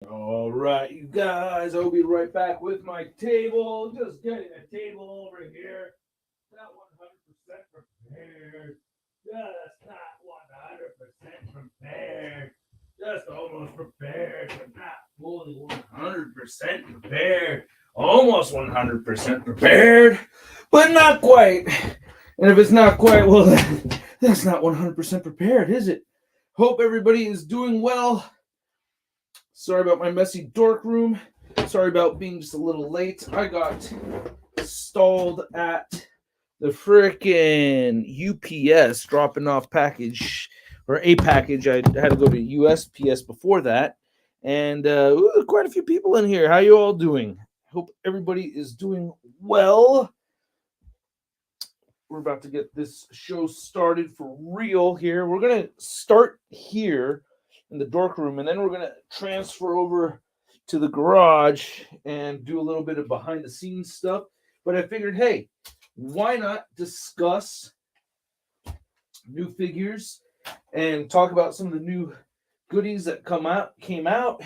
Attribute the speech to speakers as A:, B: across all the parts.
A: All right, you guys, I'll be right back with my table. Just getting a table over here. Not 100% prepared. Just not 100% prepared. Just almost prepared, but not fully 100% prepared. Almost 100% prepared, but not quite. And if it's not quite, well, that's not 100% prepared, is it? Hope everybody is doing well. Sorry about my messy dork room. Sorry about being just a little late. I got stalled at the frickin' UPS dropping off package or a package. I had to go to USPS before that. And quite a few people in here. How you all doing? Hope everybody is doing well. We're about to get this show started for real here. We're going to start here in the dork room, and then we're going to transfer over to the garage and do a little bit of behind the scenes stuff. But I figured, hey, why not discuss new figures and talk about some of the new goodies that came out.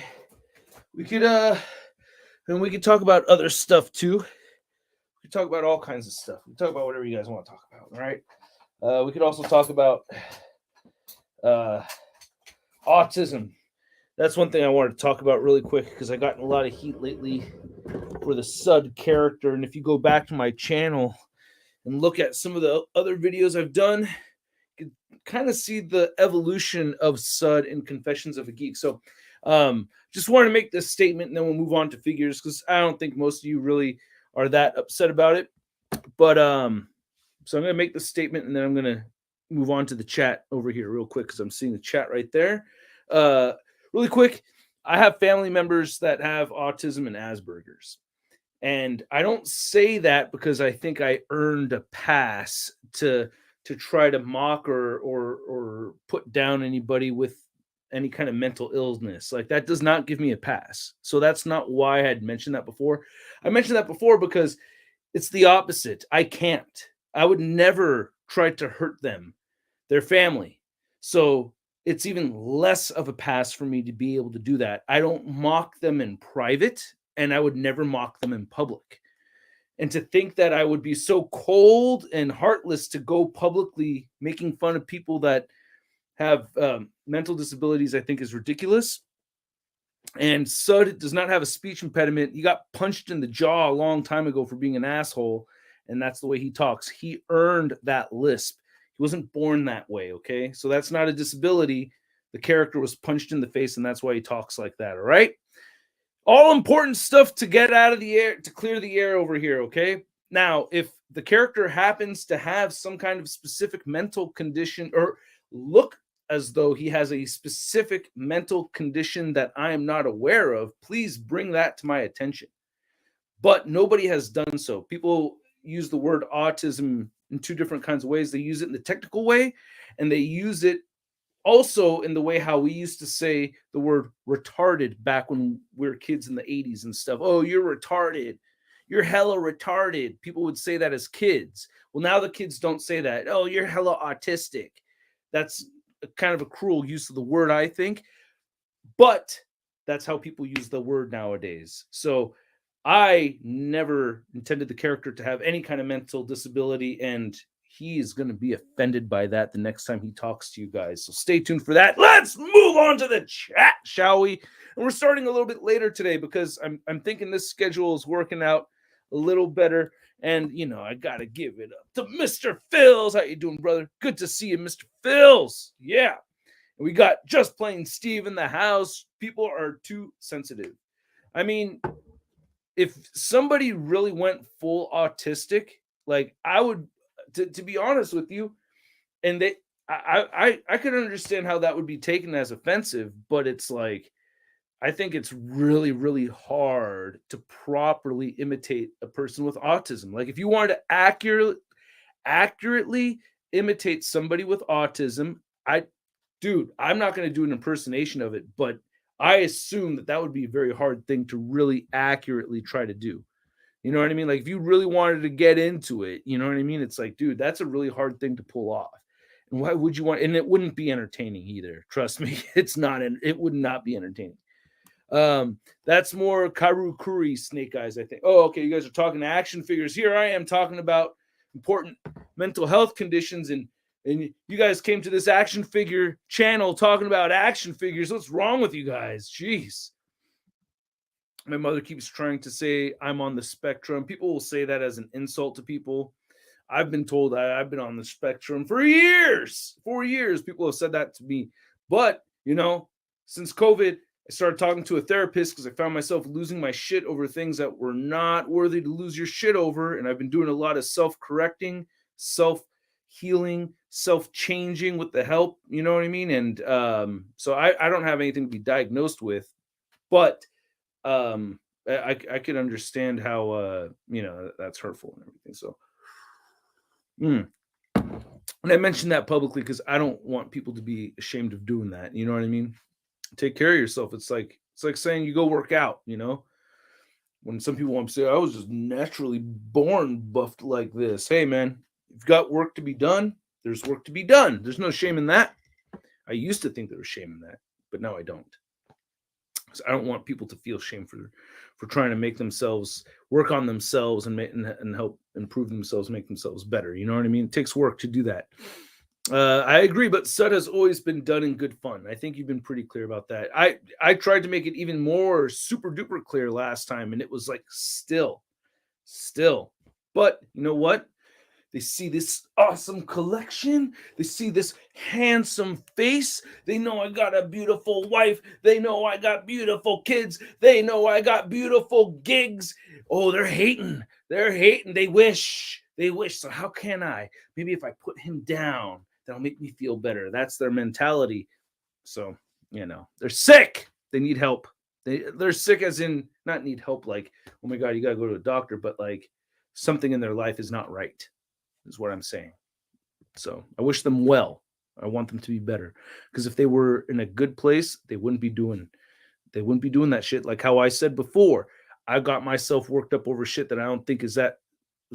A: We could and we could talk about other stuff too. We could talk about all kinds of stuff. We could talk about whatever you guys want to talk about, all right? We could also talk about autism. That's one thing I wanted to talk about really quick because I got in a lot of heat lately for the Sud character. And if you go back to my channel and look at some of the other videos I've done, you can kind of see the evolution of Sud in Confessions of a Geek. So just want to make this statement and then we'll move on to figures because I don't think most of you really are that upset about it. But so I'm going to make this statement and then I'm going to move on to the chat over here real quick because I'm seeing the chat right there. Really quick, I have family members that have autism and Asperger's. And I don't say that because I think I earned a pass to try to mock or put down anybody with any kind of mental illness. Like that does not give me a pass. So that's not why I had mentioned that before. I mentioned that before because it's the opposite. I can't. I would never try to hurt them, their family. So it's even less of a pass for me to be able to do that. I don't mock them in private, and I would never mock them in public. And to think that I would be so cold and heartless to go publicly making fun of people that have mental disabilities, I think is ridiculous. And Sud does not have a speech impediment. He got punched in the jaw a long time ago for being an asshole, and that's the way he talks. He earned that lisp. He wasn't born that way, okay? So that's not a disability. The character was punched in the face, and that's why he talks like that, all right? All important stuff to get out of the air, to clear the air over here, okay? Now, if the character happens to have some kind of specific mental condition or look as though he has a specific mental condition that I am not aware of, please bring that to my attention. But nobody has done so. People use the word autism in two different kinds of ways. They use it in the technical way, and they use it also in the way how we used to say the word retarded back when we were kids in the 80s and stuff. Oh, you're retarded. You're hella retarded. People would say that as kids. Well, now the kids don't say that. Oh, you're hella autistic. That's kind of a cruel use of the word, I think. But that's how people use the word nowadays. So I never intended the character to have any kind of mental disability, and he is going to be offended by that the next time he talks to you guys. So stay tuned for that. Let's move on to the chat, shall we? And we're starting a little bit later today because I'm thinking this schedule is working out a little better. And, you know, I got to give it up to Mr. Phils. How you doing, brother? Good to see you, Mr. Phils. Yeah. And we got Just Plain Steve in the house. People are too sensitive. I mean, if somebody really went full autistic, like I would, to be honest with you, and I could understand how that would be taken as offensive, but it's like, I think it's really, really hard to properly imitate a person with autism. Like if you wanted to accurately imitate somebody with autism, I'm not going to do an impersonation of it, but I assume that would be a very hard thing to really accurately try to do. You know what I mean? Like if you really wanted to get into it, you know what I mean? It's like, dude, that's a really hard thing to pull off. And why would you want? And it wouldn't be entertaining either. Trust me, it's not. It would not be entertaining. That's more Karukuri Snake Eyes, I think. Oh, okay. You guys are talking action figures. Here I am talking about important mental health conditions, and you guys came to this action figure channel talking about action figures. What's wrong with you guys? Jeez. My mother keeps trying to say I'm on the spectrum. People will say that as an insult to people. I've been told I've been on the spectrum for years. 4 years, people have said that to me. But, since COVID, I started talking to a therapist because I found myself losing my shit over things that were not worthy to lose your shit over. And I've been doing a lot of self-correcting, self-healing, self-changing with the help. You know what I mean? And so I don't have anything to be diagnosed with. But I could understand how, that's hurtful and everything. So, and I mentioned that publicly because I don't want people to be ashamed of doing that. You know what I mean? Take care of yourself. It's like saying you go work out, when some people want to say, I was just naturally born buffed like this. Hey man, you've got work to be done. There's work to be done. There's no shame in that. I used to think there was shame in that, but now I don't. Because I don't want people to feel shame for trying to make themselves work on themselves and help improve themselves, make themselves better. You know what I mean? It takes work to do that. I agree, but Sud has always been done in good fun. I think you've been pretty clear about that. I tried to make it even more super duper clear last time, and it was like still. But you know what? They see this awesome collection. They see this handsome face. They know I got a beautiful wife. They know I got beautiful kids. They know I got beautiful gigs. Oh, they're hating. They wish. So how can I? Maybe if I put him down, that'll make me feel better. That's their mentality. So, they're sick. They need help. They're sick as in not need help like, oh my God, you got to go to a doctor, but like something in their life is not right. Is what I'm saying. So I wish them well. I want them to be better. Because if they were in a good place, they wouldn't be doing that shit. Like how I said before, I got myself worked up over shit that I don't think is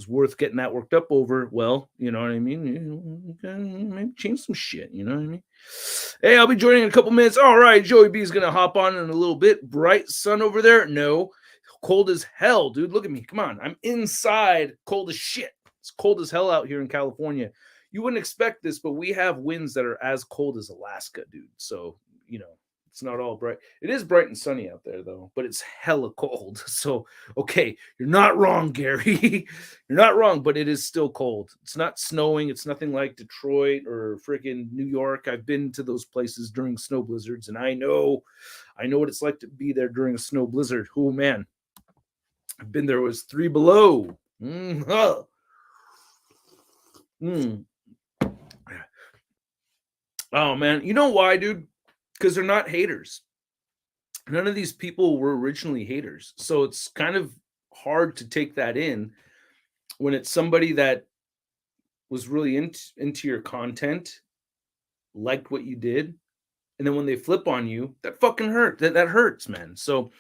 A: worth getting that worked up over. Well, you know what I mean? Maybe change some shit. You know what I mean? Hey, I'll be joining in a couple minutes. All right, Joey B is gonna hop on in a little bit. Bright sun over there. No, cold as hell, dude. Look at me. Come on, I'm inside. Cold as shit. It's cold as hell out here in California. You wouldn't expect this, but we have winds that are as cold as Alaska, dude. So, it's not all bright. It is bright and sunny out there, though, but it's hella cold. So, okay, you're not wrong, Gary. You're not wrong, but it is still cold. It's not snowing. It's nothing like Detroit or freaking New York. I've been to those places during snow blizzards, and I know what it's like to be there during a snow blizzard. Oh, man. I've been there. It was 3 below. Oh man, you know why, dude? Because they're not haters. None of these people were originally haters, so it's kind of hard to take that in when it's somebody that was really into your content, liked what you did, and then when they flip on you, that fucking hurt. That hurts, man. So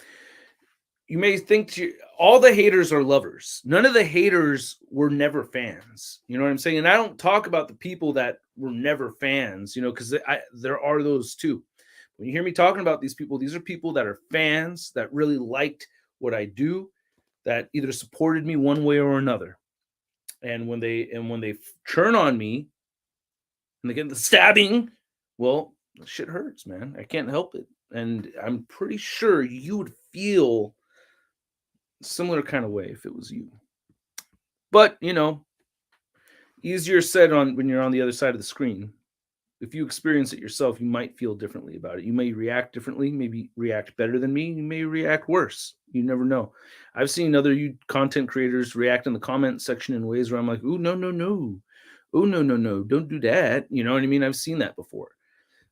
A: you may think all the haters are lovers. None of the haters were never fans. You know what I'm saying? And I don't talk about the people that were never fans, because there are those too. When you hear me talking about these people, these are people that are fans that really liked what I do, that either supported me one way or another. And when they turn on me and they get the stabbing, well, shit hurts, man. I can't help it. And I'm pretty sure you would feel similar kind of way if it was you. But, easier said when you're on the other side of the screen. If you experience it yourself, you might feel differently about it. You may react differently, maybe react better than me. You may react worse. You never know. I've seen other content creators react in the comment section in ways where I'm like, ooh, no. Oh, no. Don't do that. You know what I mean? I've seen that before.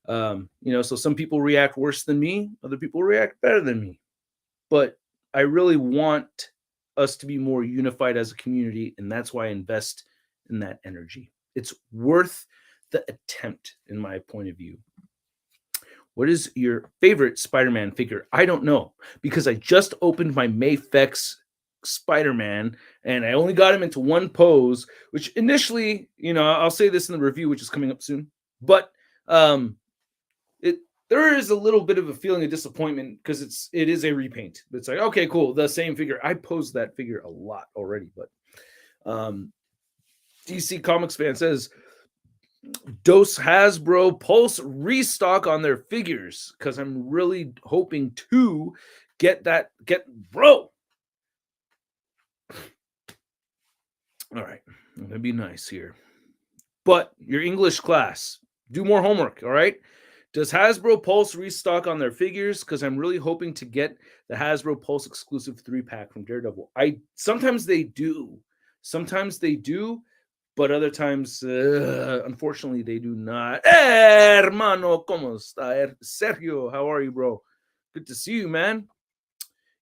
A: So some people react worse than me. Other people react better than me. But I really want us to be more unified as a community, and that's why I invest in that energy. It's worth the attempt, in my point of view. What is your favorite Spider-Man figure? I don't know, because I just opened my Mayfex Spider-Man, and I only got him into one pose, which initially, I'll say this in the review, which is coming up soon, but there is a little bit of a feeling of disappointment because it is a repaint. It's like, okay, cool, the same figure. I posed that figure a lot already, but DC Comics fan says, Dose Hasbro Pulse restock on their figures because I'm really hoping to get bro. All right, I'm gonna be nice here, but your English class, do more homework. All right. Does Hasbro Pulse restock on their figures? Because I'm really hoping to get the Hasbro Pulse exclusive 3-pack from Daredevil. Sometimes they do, but other times, unfortunately, they do not. Hey, hermano, ¿cómo está? Sergio, how are you, bro? Good to see you, man.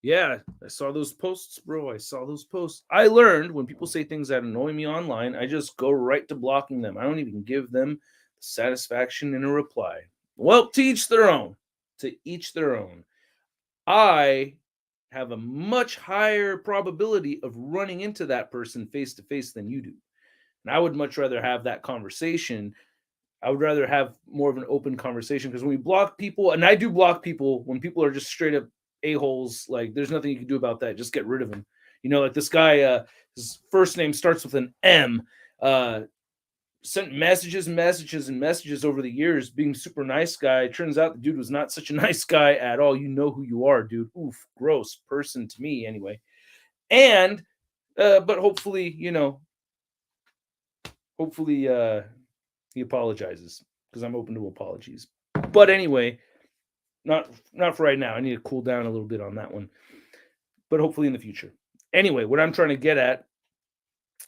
A: Yeah, I saw those posts, bro. I saw those posts. I learned when people say things that annoy me online, I just go right to blocking them. I don't even give them satisfaction in a reply. Well, to each their own. I have a much higher probability of running into that person face to face than you do. And I would much rather have that conversation. I would rather have more of an open conversation because when we block people, and I do block people when people are just straight up a-holes, like there's nothing you can do about that. Just get rid of them. You know, like this guy, his first name starts with an M. Sent messages over the years, being super nice guy. Turns out the dude was not such a nice guy at all. You know who you are, dude. Oof, gross person to me anyway. And but hopefully, he apologizes because I'm open to apologies. But anyway, not for right now. I need to cool down a little bit on that one. But hopefully in the future. Anyway, what I'm trying to get at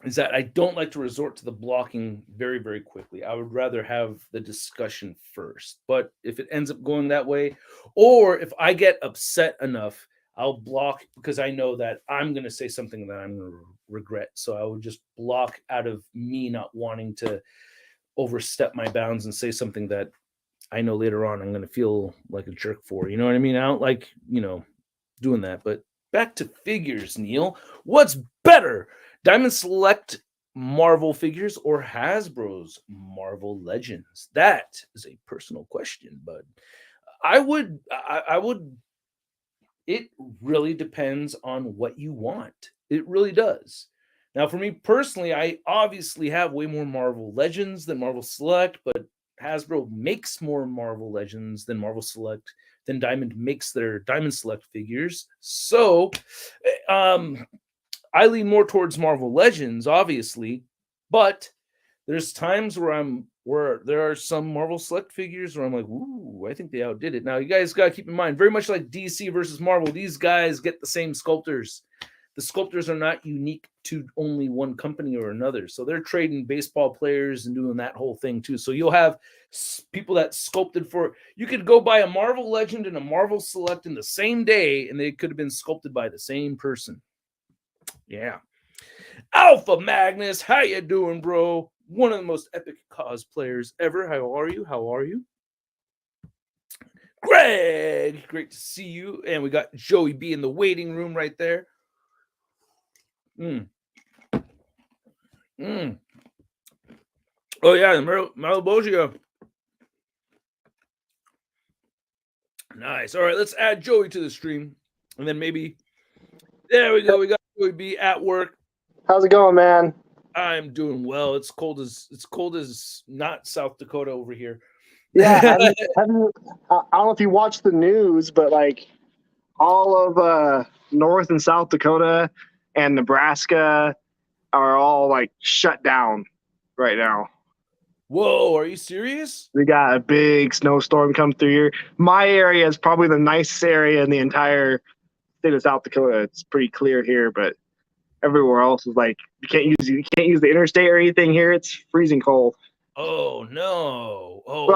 A: is that I don't like to resort to the blocking very, very quickly. I would rather have the discussion first. But if it ends up going that way, or if I get upset enough, I'll block because I know that I'm going to say something that I'm going to regret. So I would just block out of me not wanting to overstep my bounds and say something that I know later on I'm going to feel like a jerk for. You know what I mean? I don't like, doing that. But back to figures, Neil. What's better? Diamond Select Marvel figures or Hasbro's Marvel Legends? That is a personal question, bud. I would, it really depends on what you want. It really does. Now, for me personally, I obviously have way more Marvel Legends than Marvel Select, but Hasbro makes more Marvel Legends than Marvel Select, than Diamond makes their Diamond Select figures. So, I lean more towards Marvel Legends, obviously, but there's times where there are some Marvel Select figures where I'm like, ooh, I think they outdid it. Now, you guys got to keep in mind, very much like DC versus Marvel, these guys get the same sculptors. The sculptors are not unique to only one company or another. So they're trading baseball players and doing that whole thing too. So you'll have people that sculpted you could go buy a Marvel Legend and a Marvel Select in the same day, and they could have been sculpted by the same person. Yeah. Alpha Magnus, how you doing, bro? One of the most epic cosplayers ever. How are you? Greg, great to see you. And we got Joey B in the waiting room right there. Oh yeah, Malabogia. Nice. All right, let's add Joey to the stream. And then maybe there we go. We got Joey B at work.
B: How's it going, man?
A: I'm doing well. It's cold as not South Dakota over here.
B: Yeah, I don't know if you watch the news, but like all of North and South Dakota and Nebraska are all like shut down right now.
A: Whoa, are you serious?
B: We got a big snowstorm come through here. My area is probably the nicest area in the entire state of South Dakota. It's pretty clear here, but everywhere else is like you can't use the interstate or anything here. It's freezing cold.
A: Oh no! Oh,
B: but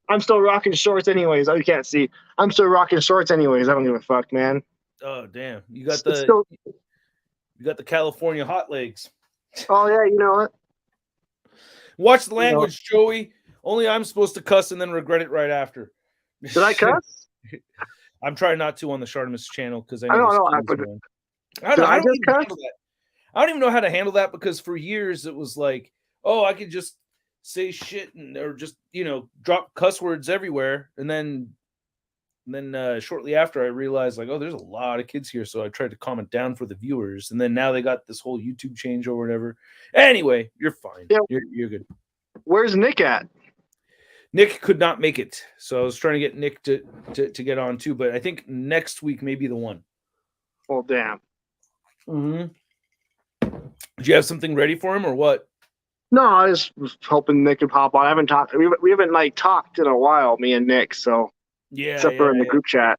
B: I'm still rocking shorts anyways. Oh, you can't see. I'm still rocking shorts anyways. I don't give a fuck, man.
A: Oh damn! You got the California hot legs.
B: Oh yeah, you know what?
A: Watch the language, Joey. Only I'm supposed to cuss and then regret it right after.
B: Did I cuss?
A: I'm trying not to on the Shartimus channel because I
B: don't know.
A: I don't even know how to handle that because for years it was like, oh, I could just say shit or just drop cuss words everywhere, and then shortly after I realized like, oh, there's a lot of kids here, so I tried to calm it down for the viewers, and then now they got this whole YouTube change or whatever. Anyway, you're fine.
B: Yeah.
A: You're good.
B: Where's Nick at?
A: Nick could not make it, so I was trying to get Nick to get on too, but I think next week may be the one.
B: Well, damn.
A: Mm-hmm. Do you have something ready for him or what?
B: No, I just was hoping Nick could pop on. I haven't talked. We haven't like talked in a while, me and Nick. So except for in the group chat.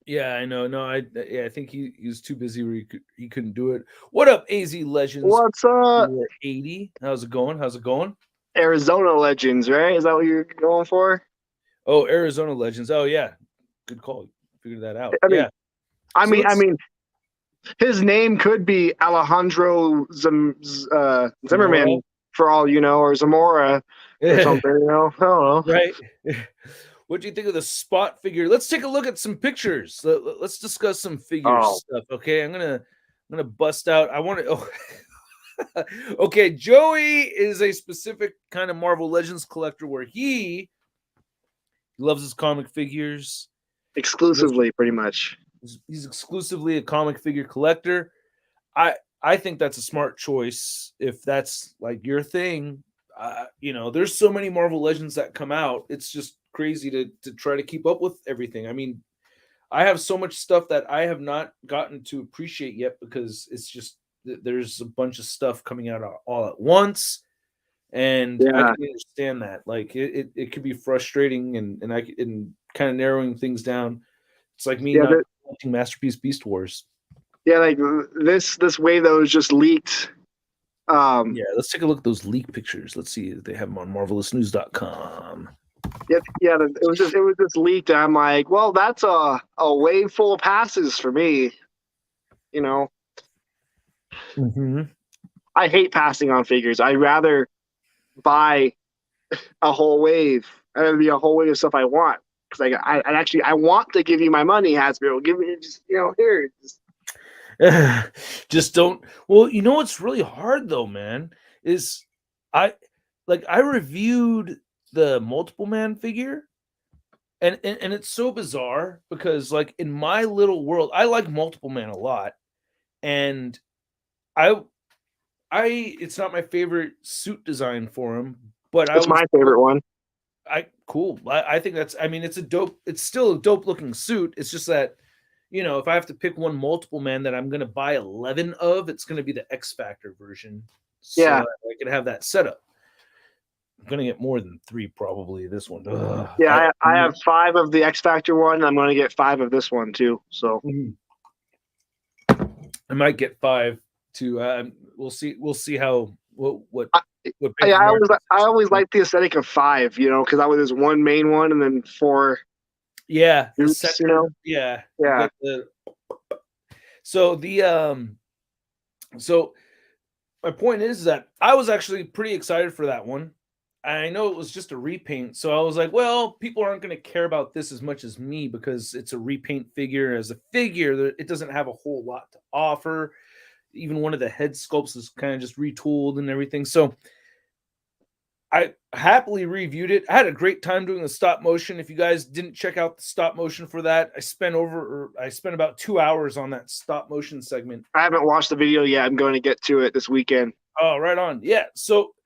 A: Yeah, I know. No, I think he was too busy where he couldn't do it. What up, AZ Legends?
B: What's up?
A: 80. How's it going?
B: Arizona Legends, right? Is that what you're going for?
A: Oh, Arizona Legends. Oh yeah, good call. Figured that out.
B: I mean, his name could be Alejandro Zimmerman for all you know, or Zamora or something. I don't know.
A: Right. What do you think of the spot figure? Let's take a look at some pictures. Let's discuss some figure stuff. Okay, I'm gonna bust out. I want to. Oh. Okay, Joey is a specific kind of Marvel Legends collector where he loves his comic figures
B: exclusively, pretty much.
A: He's exclusively a comic figure collector. I think that's a smart choice if that's like your thing. There's so many Marvel Legends that come out. It's just crazy to try to keep up with everything. I mean, I have so much stuff that I have not gotten to appreciate yet because it's just there's a bunch of stuff coming out all at once, and I can understand that. Like it could be frustrating and kind of narrowing things down. It's like me not watching Masterpiece Beast Wars.
B: Yeah, like this wave that was just leaked.
A: Let's take a look at those leak pictures. Let's see if they have them on marvelousnews.com.
B: It was just leaked. And I'm like, well, that's a wave full of passes for me.
A: Mm-hmm.
B: I hate passing on figures. I'd rather buy a whole wave. I'd rather be a whole wave of stuff I want. Because I want to give you my money, Hasbro. Give me just here.
A: Just don't. Well, what's really hard though, man, is I reviewed the Multiple Man figure, and it's so bizarre because like in my little world, I like Multiple Man a lot, and it's not my favorite suit design for him, but
B: it's my favorite one.
A: I think that's. I mean, it's still a dope looking suit. It's just that. If I have to pick one Multiple Man that I'm going to buy 11 of, it's going to be the X Factor version. So I could have that setup. I'm going to get more than 3 probably. This one.
B: I have 5 of the X Factor one. I'm going to get 5 of this one too. So
A: I might get 5 too. We'll see how what.
B: I always like the aesthetic of 5. Because I was this one main one and then 4.
A: Yeah,
B: groups,
A: yeah. So my point is that I was actually pretty excited for that one. I know it was just a repaint, so I was like, well, people aren't going to care about this as much as me because it's a repaint figure. As a figure, it doesn't have a whole lot to offer. Even one of the head sculpts is kind of just retooled and everything. So I happily reviewed it. I had a great time doing the stop motion. If you guys didn't check out the stop motion for that, I spent about 2 hours on that stop motion segment.
B: I haven't watched the video yet. I'm going to get to it this weekend.
A: Oh, right on. Yeah. So,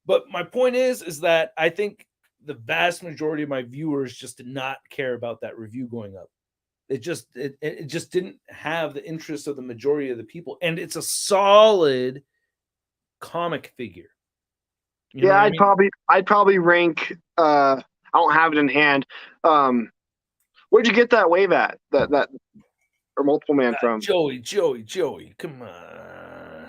A: but my point is that I think the vast majority of my viewers just did not care about that review going up. It just didn't have the interest of the majority of the people. And it's a solid comic figure.
B: I'd probably rank. I don't have it in hand. Where'd you get that wave at? That or Multiple Man from?
A: Joey, come on,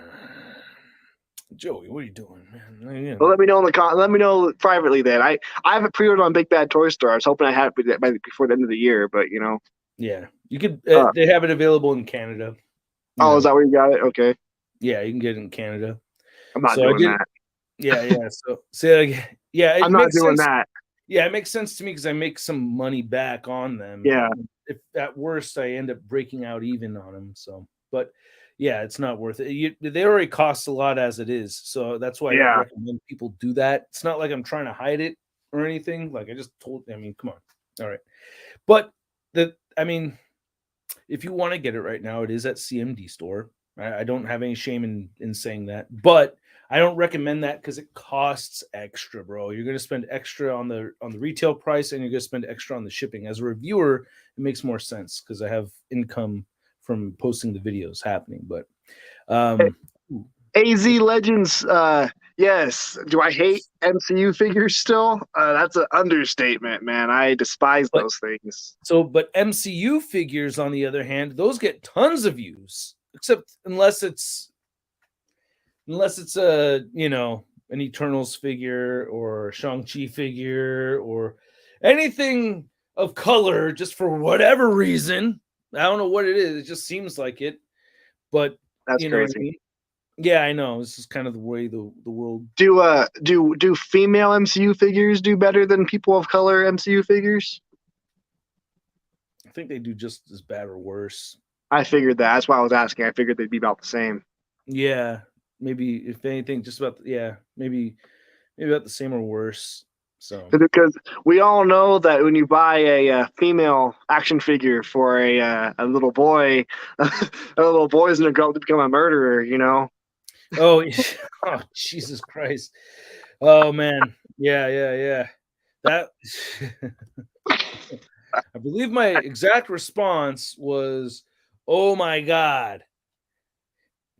A: Joey, what are you doing, man?
B: Well, let me know let me know privately. Then I have it pre-ordered on Big Bad Toy Store. I was hoping I had it before the end of the year, but
A: Yeah, you could. They have it available in Canada.
B: Is that where you got it? Okay.
A: Yeah, you can get it in Canada.
B: I'm not doing that.
A: Yeah. So
B: I'm not doing that.
A: Yeah, it makes sense to me because I make some money back on them.
B: Yeah.
A: If at worst I end up breaking out even on them. So But yeah, it's not worth it. They already cost a lot as it is, so that's why I don't
B: Yeah.
A: recommend people do that. It's not like I'm trying to hide it or anything. Like I just told, I mean, come on, all right. But I mean, if you want to get it right now, it is at CMD store. I don't have any shame in saying that, but I don't recommend that because it costs extra, bro. You're going to spend extra on the retail price, and you're going to spend extra on the shipping. As a reviewer, it makes more sense because I have income from posting the videos happening. But
B: AZ Legends, yes. Do I hate MCU figures still? That's an understatement, man. I despise those things.
A: But MCU figures, on the other hand, those get tons of views, except unless it's a an Eternals figure or Shang-Chi figure or anything of color, just for whatever reason. I don't know what it is. It just seems like it. But
B: that's
A: crazy.
B: What I mean?
A: Yeah, I know. This is kind of the way the world.
B: Do female MCU figures do better than people of color MCU figures?
A: I think they do just as bad or worse.
B: I figured that. That's why I was asking. I figured they'd be about the same.
A: Yeah, maybe if anything, just about maybe about the same or worse. So
B: because we all know that when you buy a female action figure for a little boy, a little boy's gonna grow up to become a murderer. You know.
A: Oh, oh, Jesus Christ. Oh, man. Yeah. That, I believe my exact response was, oh, my God.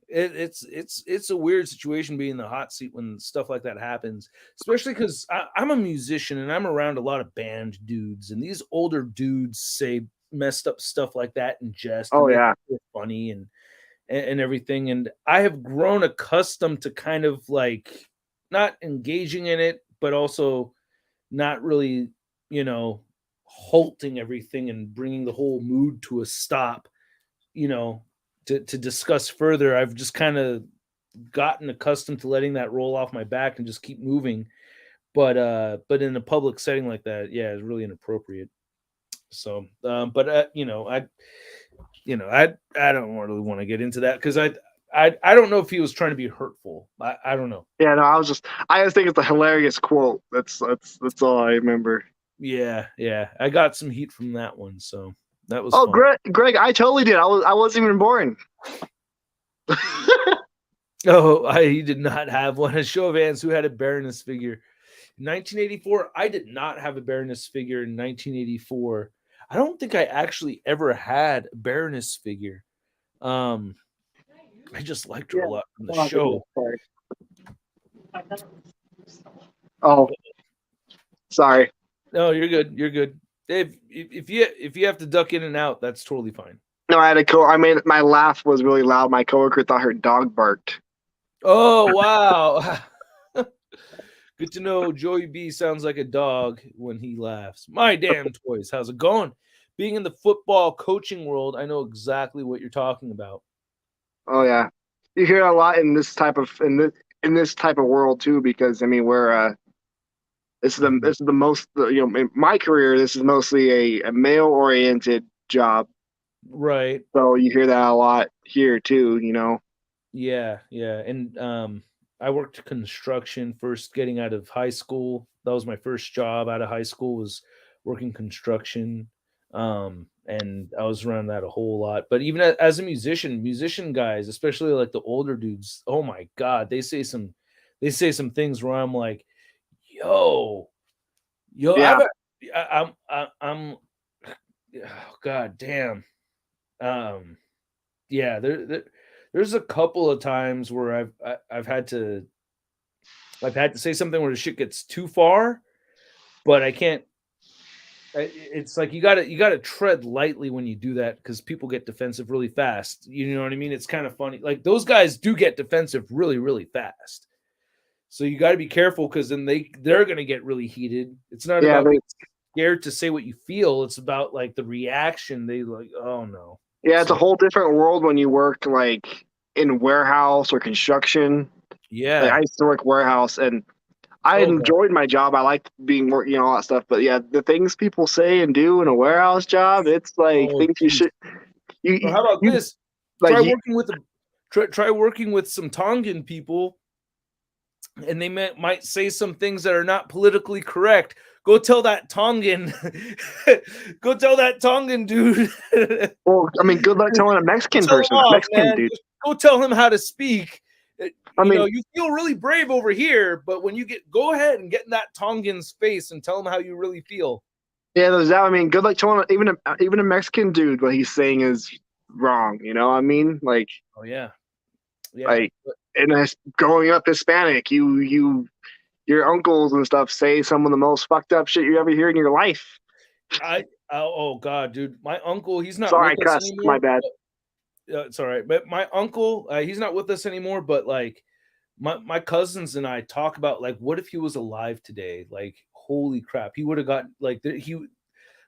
A: It's a weird situation being in the hot seat when stuff like that happens, especially because I'm a musician and I'm around a lot of band dudes, and these older dudes say messed up stuff like that in jest.
B: Oh, yeah.
A: Funny and everything, and I have grown accustomed to kind of like not engaging in it, but also not really, halting everything and bringing the whole mood to a stop, to discuss further. I've just kind of gotten accustomed to letting that roll off my back and just keep moving. But in a public setting like that, yeah, it's really inappropriate. So, I don't really want to get into that because I don't know if he was trying to be hurtful. I don't know.
B: Yeah, no, I just think it's a hilarious quote. That's all I remember.
A: Yeah. I got some heat from that one, so that was.
B: Oh,
A: fun.
B: Greg, I totally did. I wasn't even born.
A: Oh, he did not have one. A show of hands, who had a Baroness figure? 1984. I did not have a Baroness figure in 1984. I don't think I actually ever had a Baroness figure. I just liked her a lot from the show.
B: Oh, sorry.
A: No, you're good. You're good. If you have to duck in and out, that's totally fine.
B: No, I made my laugh was really loud. My coworker thought her dog barked.
A: Oh, wow. Good to know Joey B sounds like a dog when he laughs. My damn toys. How's it going? Being in the football coaching world, I know exactly what you're talking about.
B: Oh yeah, you hear a lot in this type of world too, because I mean we're this is the most in my career, this is mostly a male oriented job.
A: Right.
B: So you hear that a lot here too,
A: Yeah. And I worked construction first getting out of high school. That was my first job out of high school, was working construction. And I was around that a whole lot. But even as a musician guys, especially like the older dudes, oh my God, they say some things where I'm like, yo, yeah. I'm oh, God damn. Yeah, there's a couple of times where I've had to say something where the shit gets too far, but I can't. It's like you gotta tread lightly when you do that, because people get defensive really fast. You know what I mean? It's kind of funny. Like those guys do get defensive really, really fast. So you got to be careful, because then they're gonna get really heated. It's not about being scared to say what you feel. It's about like the reaction. They like, oh no.
B: Yeah, it's a whole different world when you work like in warehouse or construction.
A: Yeah,
B: like, I used to work warehouse, and I enjoyed my job. I liked being working, all that stuff. But yeah, the things people say and do in a warehouse job, it's like things you should.
A: How about this?
B: Like
A: try working with some Tongan people, and they might say some things that are not politically correct. Go tell that Tongan, go tell that Tongan dude.
B: well, I mean, good luck telling a Mexican
A: Tell him
B: person,
A: off,
B: Mexican
A: man.
B: dude.
A: Just go tell him how to speak.
B: I mean,
A: You feel really brave over here, but when you go ahead and get in that Tongan's face and tell him how you really feel.
B: yeah, there's that. I mean, good luck telling even a Mexican dude what he's saying is wrong. You know what I mean? Like,
A: Oh yeah, yeah.
B: like, and growing up Hispanic, your uncles and stuff say some of the most fucked up shit you ever hear in your life.
A: Oh god, dude, my uncle, he's not
B: Sorry,
A: with us
B: cuss.
A: anymore.
B: My bad.
A: It's all right, but my uncle, he's not with us anymore. But like, my cousins and I talk about like, what if he was alive today? Like, holy crap, he would have got like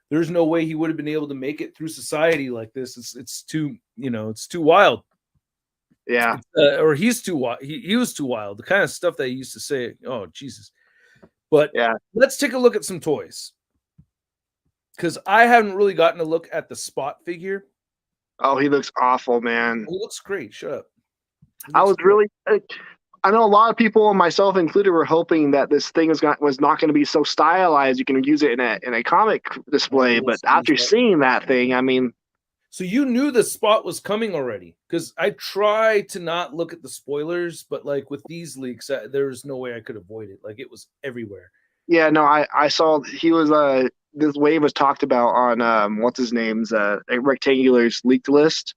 A: there's no way he would have been able to make it through society like this. It's too, it's too wild.
B: Yeah.
A: Or he's too wild. He was too wild. The kind of stuff that he used to say. Oh Jesus! But
B: yeah,
A: let's take a look at some toys, because I haven't really gotten a look at the Spot figure.
B: Oh, he looks awful, man.
A: He looks great. Shut up.
B: I was really. I know a lot of people, myself included, were hoping that this thing was not going to be so stylized you can use it in a comic display. But after seeing that thing, I mean.
A: So you knew the Spot was coming already, because I try to not look at the spoilers, but like with these leaks, there's no way I could avoid it. Like, it was everywhere.
B: Yeah, no, I saw he was this wave was talked about on what's his name's Rectangular's leaked list.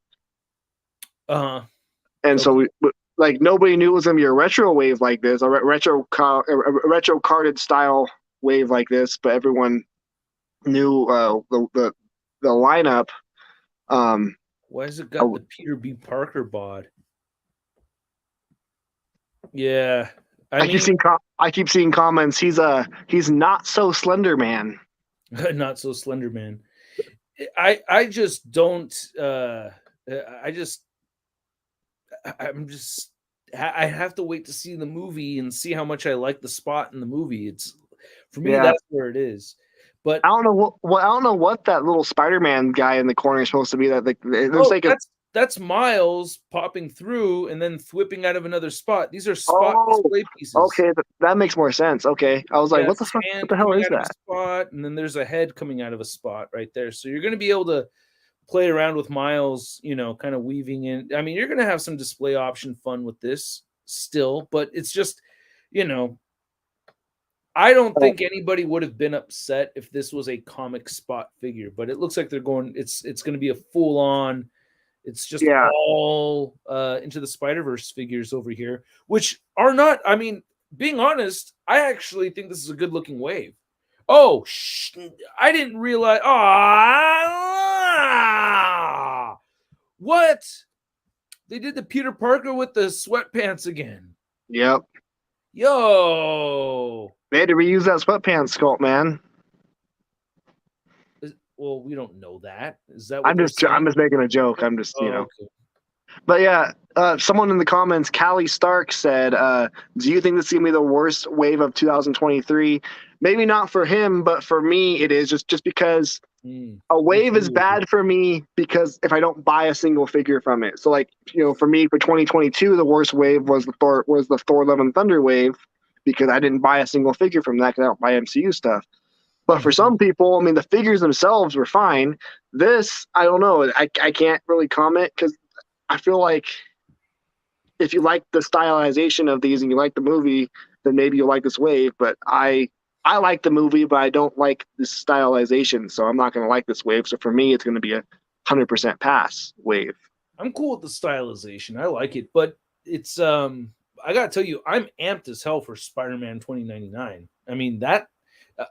A: And
B: okay. So like nobody knew it was gonna be a retro wave like this, a retro carded style wave like this, but everyone knew the lineup.
A: Why has it got the Peter B. Parker bod? Yeah, I
B: keep seeing comments. He's not so Slender Man.
A: Not so Slender Man. I just don't. I have to wait to see the movie and see how much I like the Spot in the movie. It's for me, that's where it is. But
B: I don't know what that little Spider-Man guy in the corner is supposed to be. That it looks like
A: that's Miles popping through and then whipping out of another spot. These are Spot display pieces.
B: Okay, that makes more sense. Okay, I was like, what the fuck? What the hell is that?
A: Spot, and then there's a head coming out of a spot right there. So you're going to be able to play around with Miles, kind of weaving in. I mean, you're going to have some display option fun with this still, but it's just, I don't think anybody would have been upset if this was a comic Spot figure, but it looks like they're going. It's going to be a full on. It's just all Into the Spider-Verse figures over here, which are not. I mean, being honest, I actually think this is a good looking wave. Oh, I didn't realize. What? They did the Peter Parker with the sweatpants again.
B: Yep.
A: Yo.
B: They had to reuse that sweatpants sculpt, man.
A: Well, we don't know that. Is that?
B: I'm just making a joke. I'm just, Okay. But yeah, someone in the comments, Callie Stark said, "Do you think this is gonna be the worst wave of 2023?" Maybe not for him, but for me, it is just because a wave is bad for me because if I don't buy a single figure from it. So like, for me, for 2022, the worst wave was the Thor: Love and Thunder wave because I didn't buy a single figure from that because I don't buy MCU stuff. But for some people, I mean, the figures themselves were fine. This, I don't know. I can't really comment because I feel like if you like the stylization of these and you like the movie, then maybe you'll like this wave. But I like the movie, but I don't like this stylization, so I'm not going to like this wave. So for me, it's going to be a 100% pass wave.
A: I'm cool with the stylization. I like it, but it's I got to tell you, I'm amped as hell for Spider-Man 2099. I mean,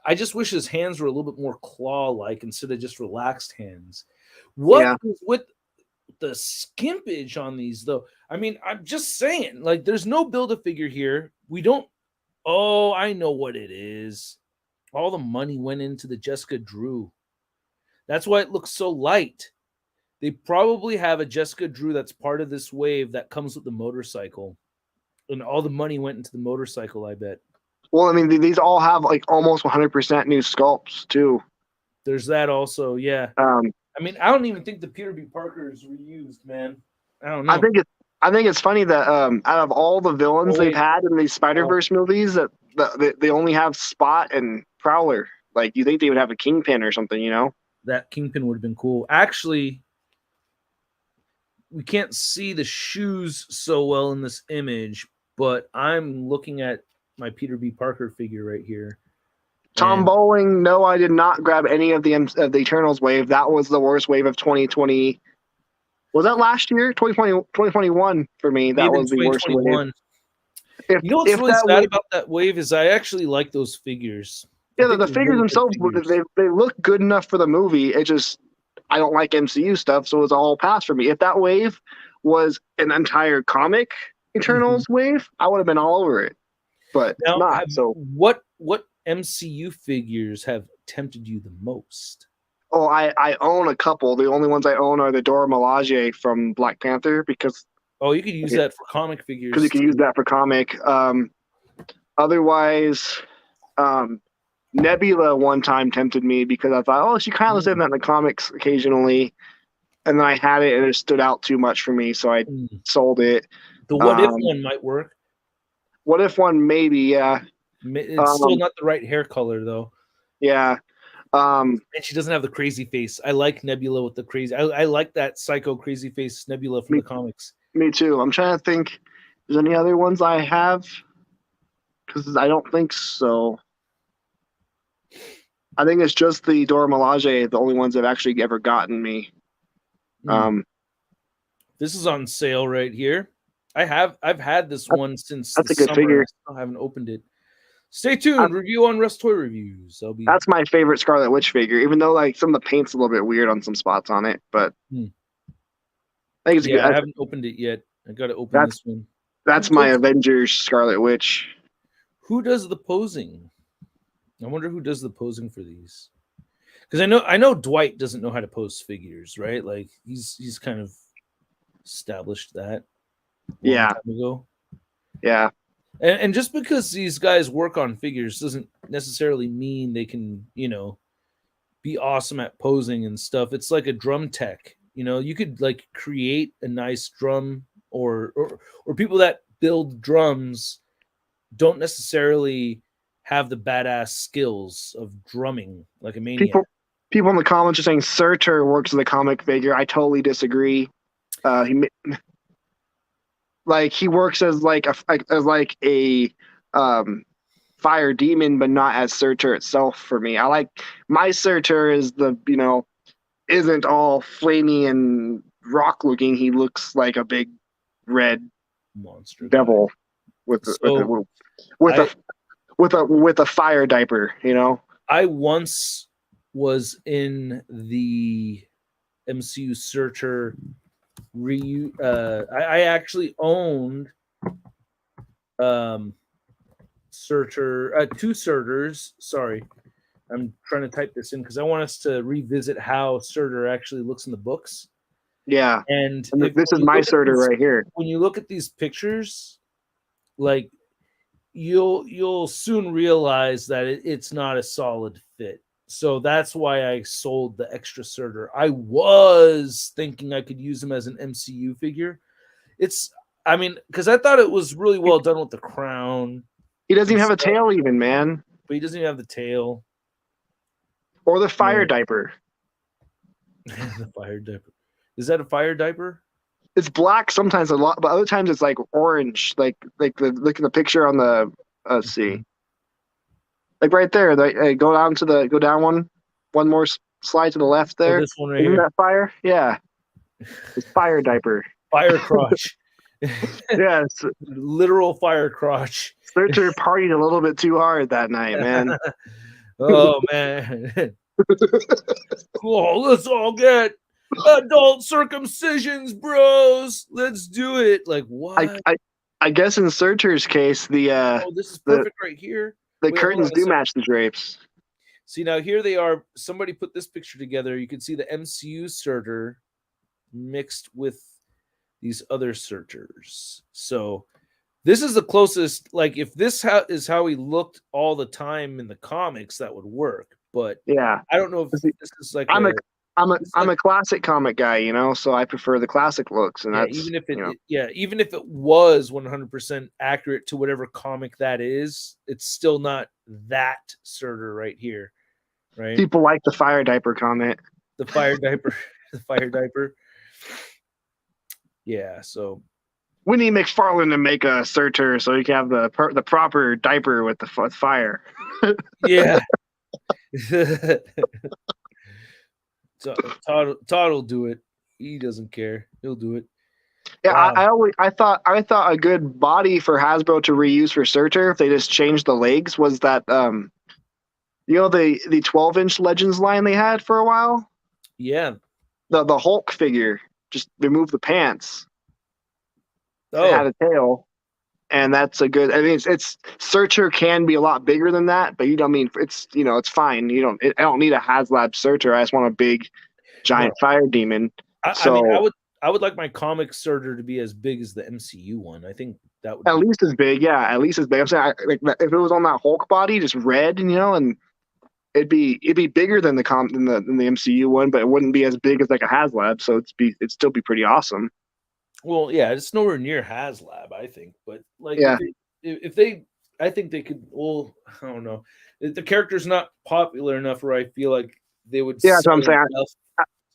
A: I just wish his hands were a little bit more claw-like instead of just relaxed hands. What is with the skimpage on these, though? I mean, I'm just saying, like, there's no Build-A-Figure here. We don't. Oh, I know what it is. All the money went into the Jessica Drew. That's why it looks so light. They probably have a Jessica Drew that's part of this wave that comes with the motorcycle. And all the money went into the motorcycle, I bet.
B: Well, I mean, these all have like almost 100% new sculpts too.
A: There's that also, yeah. I mean, I don't even think the Peter B. Parker is reused, man. I don't know.
B: I think it's funny that out of all the villains they've had in these Spider-Verse movies, that they only have Spot and Prowler. Like, you think they would have a Kingpin or something, you know?
A: That Kingpin would have been cool. Actually, we can't see the shoes so well in this image, but I'm looking at my Peter B. Parker figure right here.
B: Tom Bowling, no, I did not grab any of the Eternals wave. That was the worst wave of 2020. Was that last year? 2021 for me. That was the worst wave.
A: You know what's really sad about that wave is I actually like those figures.
B: Yeah, the figures themselves, they look good enough for the movie. It just, I don't like MCU stuff, so it's all pass for me. If that wave was an entire comic Eternals wave, I would have been all over it. But now, not. So
A: what MCU figures have tempted you the most?
B: Oh, I own a couple. The only ones I own are the Dora Milaje from Black Panther because.
A: Oh, you could use that for comic figures.
B: Because you can use that for comic. Otherwise, Nebula one time tempted me because I thought, oh, she kind of looks in that in the comics occasionally. And then I had it and it stood out too much for me, so I sold it.
A: The What If one might work.
B: What If one, maybe, yeah.
A: It's still not the right hair color, though.
B: Yeah.
A: And she doesn't have the crazy face. I like Nebula with the crazy. I like that psycho crazy face Nebula from the comics.
B: Me too. I'm trying to think. If there's any other ones I have? Because I don't think so. I think it's just the Dora Milaje, the only ones that have actually ever gotten me.
A: This is on sale right here. I've had this one since
B: that's a good figure.
A: I haven't opened it. Stay tuned. Review on Russ Toy Reviews.
B: That's my favorite Scarlet Witch figure, even though like some of the paint's a little bit weird on some spots on it. But I think it's good.
A: I haven't opened it yet. I got to open this one.
B: That's my Avengers Scarlet Witch.
A: Who does the posing? I wonder who does the posing for these. Because I know Dwight doesn't know how to pose figures, right? Like he's kind of established that. A long time ago. Yeah. And just because these guys work on figures doesn't necessarily mean they can, be awesome at posing and stuff. It's like a drum tech. You could like create a nice drum or people that build drums don't necessarily have the badass skills of drumming like a maniac.
B: People in the comments are saying Surtur works as a comic figure. I totally disagree. He works as a fire demon, but not as Surtur itself for me. I like my Surtur is isn't all flamey and rock looking. He looks like a big red
A: monster
B: devil with a fire diaper.
A: I once was in the MCU Surtur. I actually owned Surtur, two Surturs. Sorry, I'm trying to type this in because I want us to revisit how Surtur actually looks in the books.
B: Yeah,
A: and
B: this is my Surtur right here.
A: When you look at these pictures, like you'll soon realize that it's not a solid fit. So that's why I sold the extra Surtur. I was thinking I could use him as an MCU figure. Because I thought it was really well done with the crown.
B: He doesn't even have a tail even, man.
A: But he doesn't even have the tail.
B: Or the fire diaper.
A: The fire diaper. Is that a fire diaper?
B: It's black sometimes a lot, but other times it's like orange. Look at the picture on the let's see. Like right there, go down one more slide to the left there.
A: Oh, this one right
B: Isn't
A: here.
B: That fire? Yeah. It's fire diaper.
A: Fire crotch.
B: Yes.
A: Literal fire crotch.
B: Surtur partied a little bit too hard that night, man.
A: Oh, man. Cool. Let's all get adult circumcisions, bros. Let's do it. Like, what?
B: I guess in Surtur's case,
A: this is perfect right here.
B: The curtains do match the drapes.
A: See, now here they are. Somebody put this picture together. You can see the MCU Surtur mixed with these other Surturs. So this is the closest. Like, if this is how he looked all the time in the comics, that would work. But
B: yeah,
A: I don't know if this is like
B: I'm a classic comic guy, you know, so I prefer the classic looks, and
A: Yeah,
B: that's, you know,
A: even if it was 100% accurate to whatever comic that is, it's still not that Surtur right here, right?
B: people like the fire diaper comment.
A: The fire diaper, the fire diaper. Yeah, so
B: We need McFarlane to make a Surtur so you can have the proper diaper with the fire.
A: yeah. So Todd will do it. He doesn't care. He'll do it.
B: Yeah,
A: Wow.
B: I thought a good body for Hasbro to reuse for Surtur if they just changed the legs was that you know the 12-inch Legends line they had for a while?
A: Yeah.
B: The Hulk figure, just remove the pants. It had
A: Oh,
B: a tail. And that's a good. I mean, it's Surtur can be a lot bigger than that, but you don't mean it's, you know, it's fine. I don't need a Haslab Surtur. I just want a big giant
A: no.
B: fire demon.
A: I mean,
B: So
A: I would like my comic Surtur to be as big as the MCU one. I think that would
B: at
A: be
B: least as big, yeah, at least as big. I'm saying, like, if it was on that Hulk body, just red, you know, and it'd be bigger than the MCU one, but it wouldn't be as big as like a Haslab. So it'd still be pretty awesome.
A: well, yeah, it's nowhere near Haslab, I think. But like
B: Yeah,
A: if they I think they could, well, I don't know. The character's not popular enough where I feel like they would
B: yeah, that's what
A: sell
B: I'm saying.
A: enough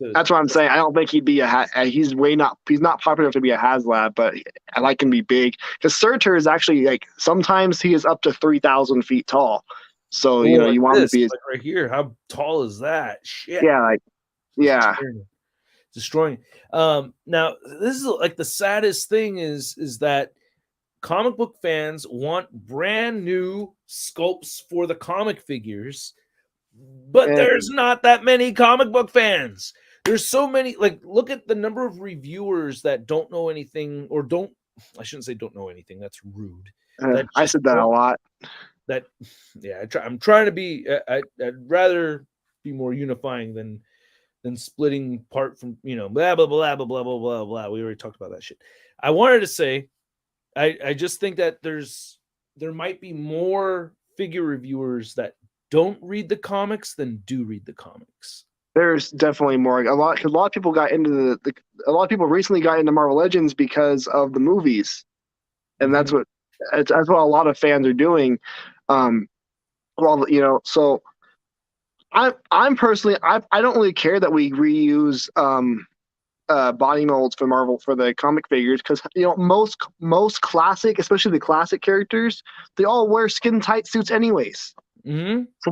A: to
B: That's what I'm saying. I don't think he'd be he's not popular enough to be a Haslab, but I like him to be big. Because Surtur is actually like sometimes he is up to 3,000 feet tall. So you know
A: like
B: you want him to
A: this,
B: be
A: like right here. How tall is that? Shit.
B: yeah, like yeah.
A: Destroying. Now this is like the saddest thing is that comic book fans want brand new sculpts for the comic figures, but
B: And
A: there's not that many comic book fans. There's so many. Like, look at the number of reviewers that don't know anything, or don't. I shouldn't say don't know anything. That's rude. That
B: I
A: just
B: said that a
A: don't.
B: lot.
A: That yeah. I'm trying to be. I'd rather be more unifying than splitting part from, blah blah blah blah blah blah blah blah. We already talked about that shit. I wanted to say I just think that there might be more figure reviewers that don't read the comics than do read the comics.
B: There's definitely more. A lot of people got into a lot of people recently got into Marvel Legends because of the movies, and
A: Mhm.
B: that's what a lot of fans are doing. Well, you know, so I'm personally I don't really care that we reuse body molds for Marvel for the comic figures because you know most classic, especially the classic characters, they all wear skin tight suits anyways.
A: Mhm.
B: So
A: Yeah.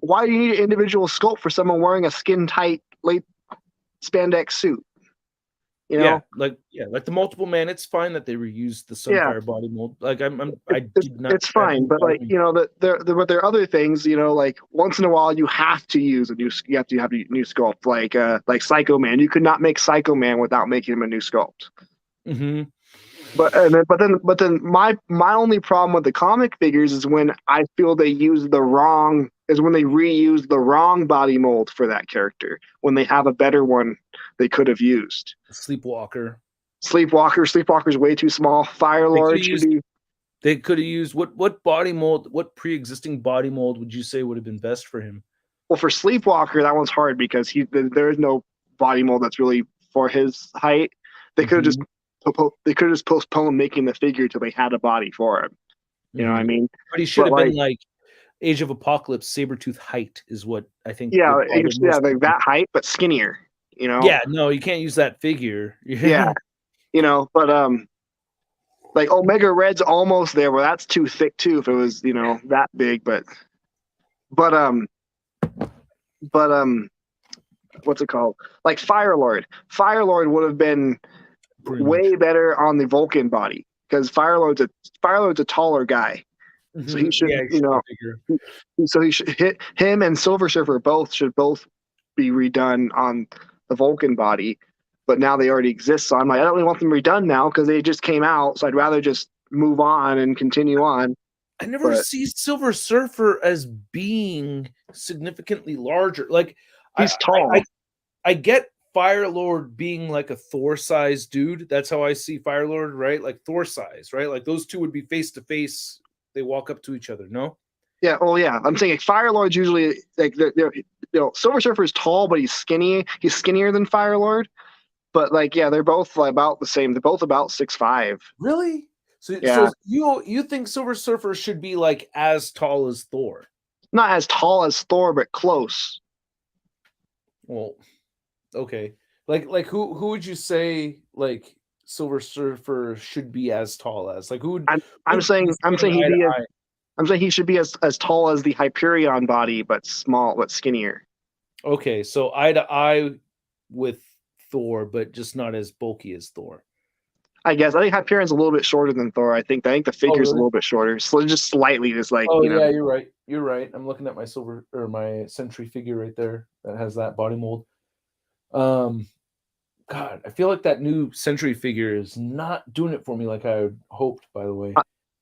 B: why do you need an individual sculpt for someone wearing a skin tight late spandex suit? You
A: Yeah,
B: know,
A: like the multiple man, it's fine that they reuse the
B: yeah,
A: Sunfire body mold. Like I did not
B: it's
A: that
B: fine,
A: didn't
B: but
A: bother
B: like
A: me.
B: you know, but there are other things. You know, like once in a while you have to use you have to have a new sculpt, like Psycho Man. You could not make Psycho Man without making him a new sculpt.
A: Mhm.
B: But then my only problem with the comic figures is when I feel they use the wrong is when they reuse the wrong body mold for that character when they have a better one they could have used.
A: Sleepwalker.
B: Sleepwalker's way too small. Fire
A: They could
B: Lord
A: have
B: should
A: used
B: be
A: they could have used what body mold, what pre-existing body mold would you say would have been best for him?
B: well for Sleepwalker that one's hard because there is no body mold that's really for his height. They could have just
A: Mhm.
B: postponed making the figure till they had a body for him. You know what I
A: Mhm.
B: mean?
A: But he should
B: But
A: have been
B: like
A: like Age of Apocalypse Sabretooth height is what I think
B: yeah,
A: would bother
B: yeah,
A: most
B: like
A: people.
B: that height but skinnier. You know?
A: Yeah, no, you can't use that figure.
B: Yeah, you know, but like Omega Red's almost there, but that's too thick too if it was, you know, that big, but but what's it called? Like Fire Lord. Fire Lord would have been
A: Pretty much.
B: way better on the Vulcan body because Fire Lord's a taller guy. So he
A: Mhm.
B: should,
A: Yeah, it
B: you
A: should be
B: know,
A: bigger.
B: so he should hit him and Silver Surfer should both be redone on the Vulcan body, but now they already exist. So I'm like, I don't really want them redone now because they just came out. So I'd rather just move on and continue on.
A: I never
B: But
A: see Silver Surfer as being significantly larger. Like I
B: he's
A: I
B: tall.
A: I get Fire Lord being like a Thor sized dude. That's how I see Fire Lord, right? Like Thor size, right? Like those two would be face to face. They walk up to each other. No.
B: Yeah, well, yeah. I'm saying like Fire Lord's usually like Silver Surfer is tall, but he's skinny. He's skinnier than Fire Lord. But like, yeah, they're both about the same. They're both about 6'5".
A: Really? So,
B: Yeah,
A: you think Silver Surfer should be like as tall as Thor?
B: not as tall as Thor, but close.
A: Well, okay. Like who would you say like Silver Surfer should be as tall as? Like who
B: I'm
A: would be
B: saying
A: standing
B: he'd
A: eye to
B: be
A: eye?
B: I'm saying he should be as tall as the Hyperion body, but small, but skinnier.
A: Okay, so eye to eye with Thor, but just not as bulky as Thor.
B: I guess I think Hyperion's a little bit shorter than Thor. I think the
A: Oh,
B: figure's a
A: really?
B: little bit shorter, so just slightly, just like
A: Oh yeah, you're right. You're right. I'm looking at my silver or my Sentry figure right there that has that body mold. Um, God, I feel like that new Sentry figure is not doing it for me like I had hoped. By the way,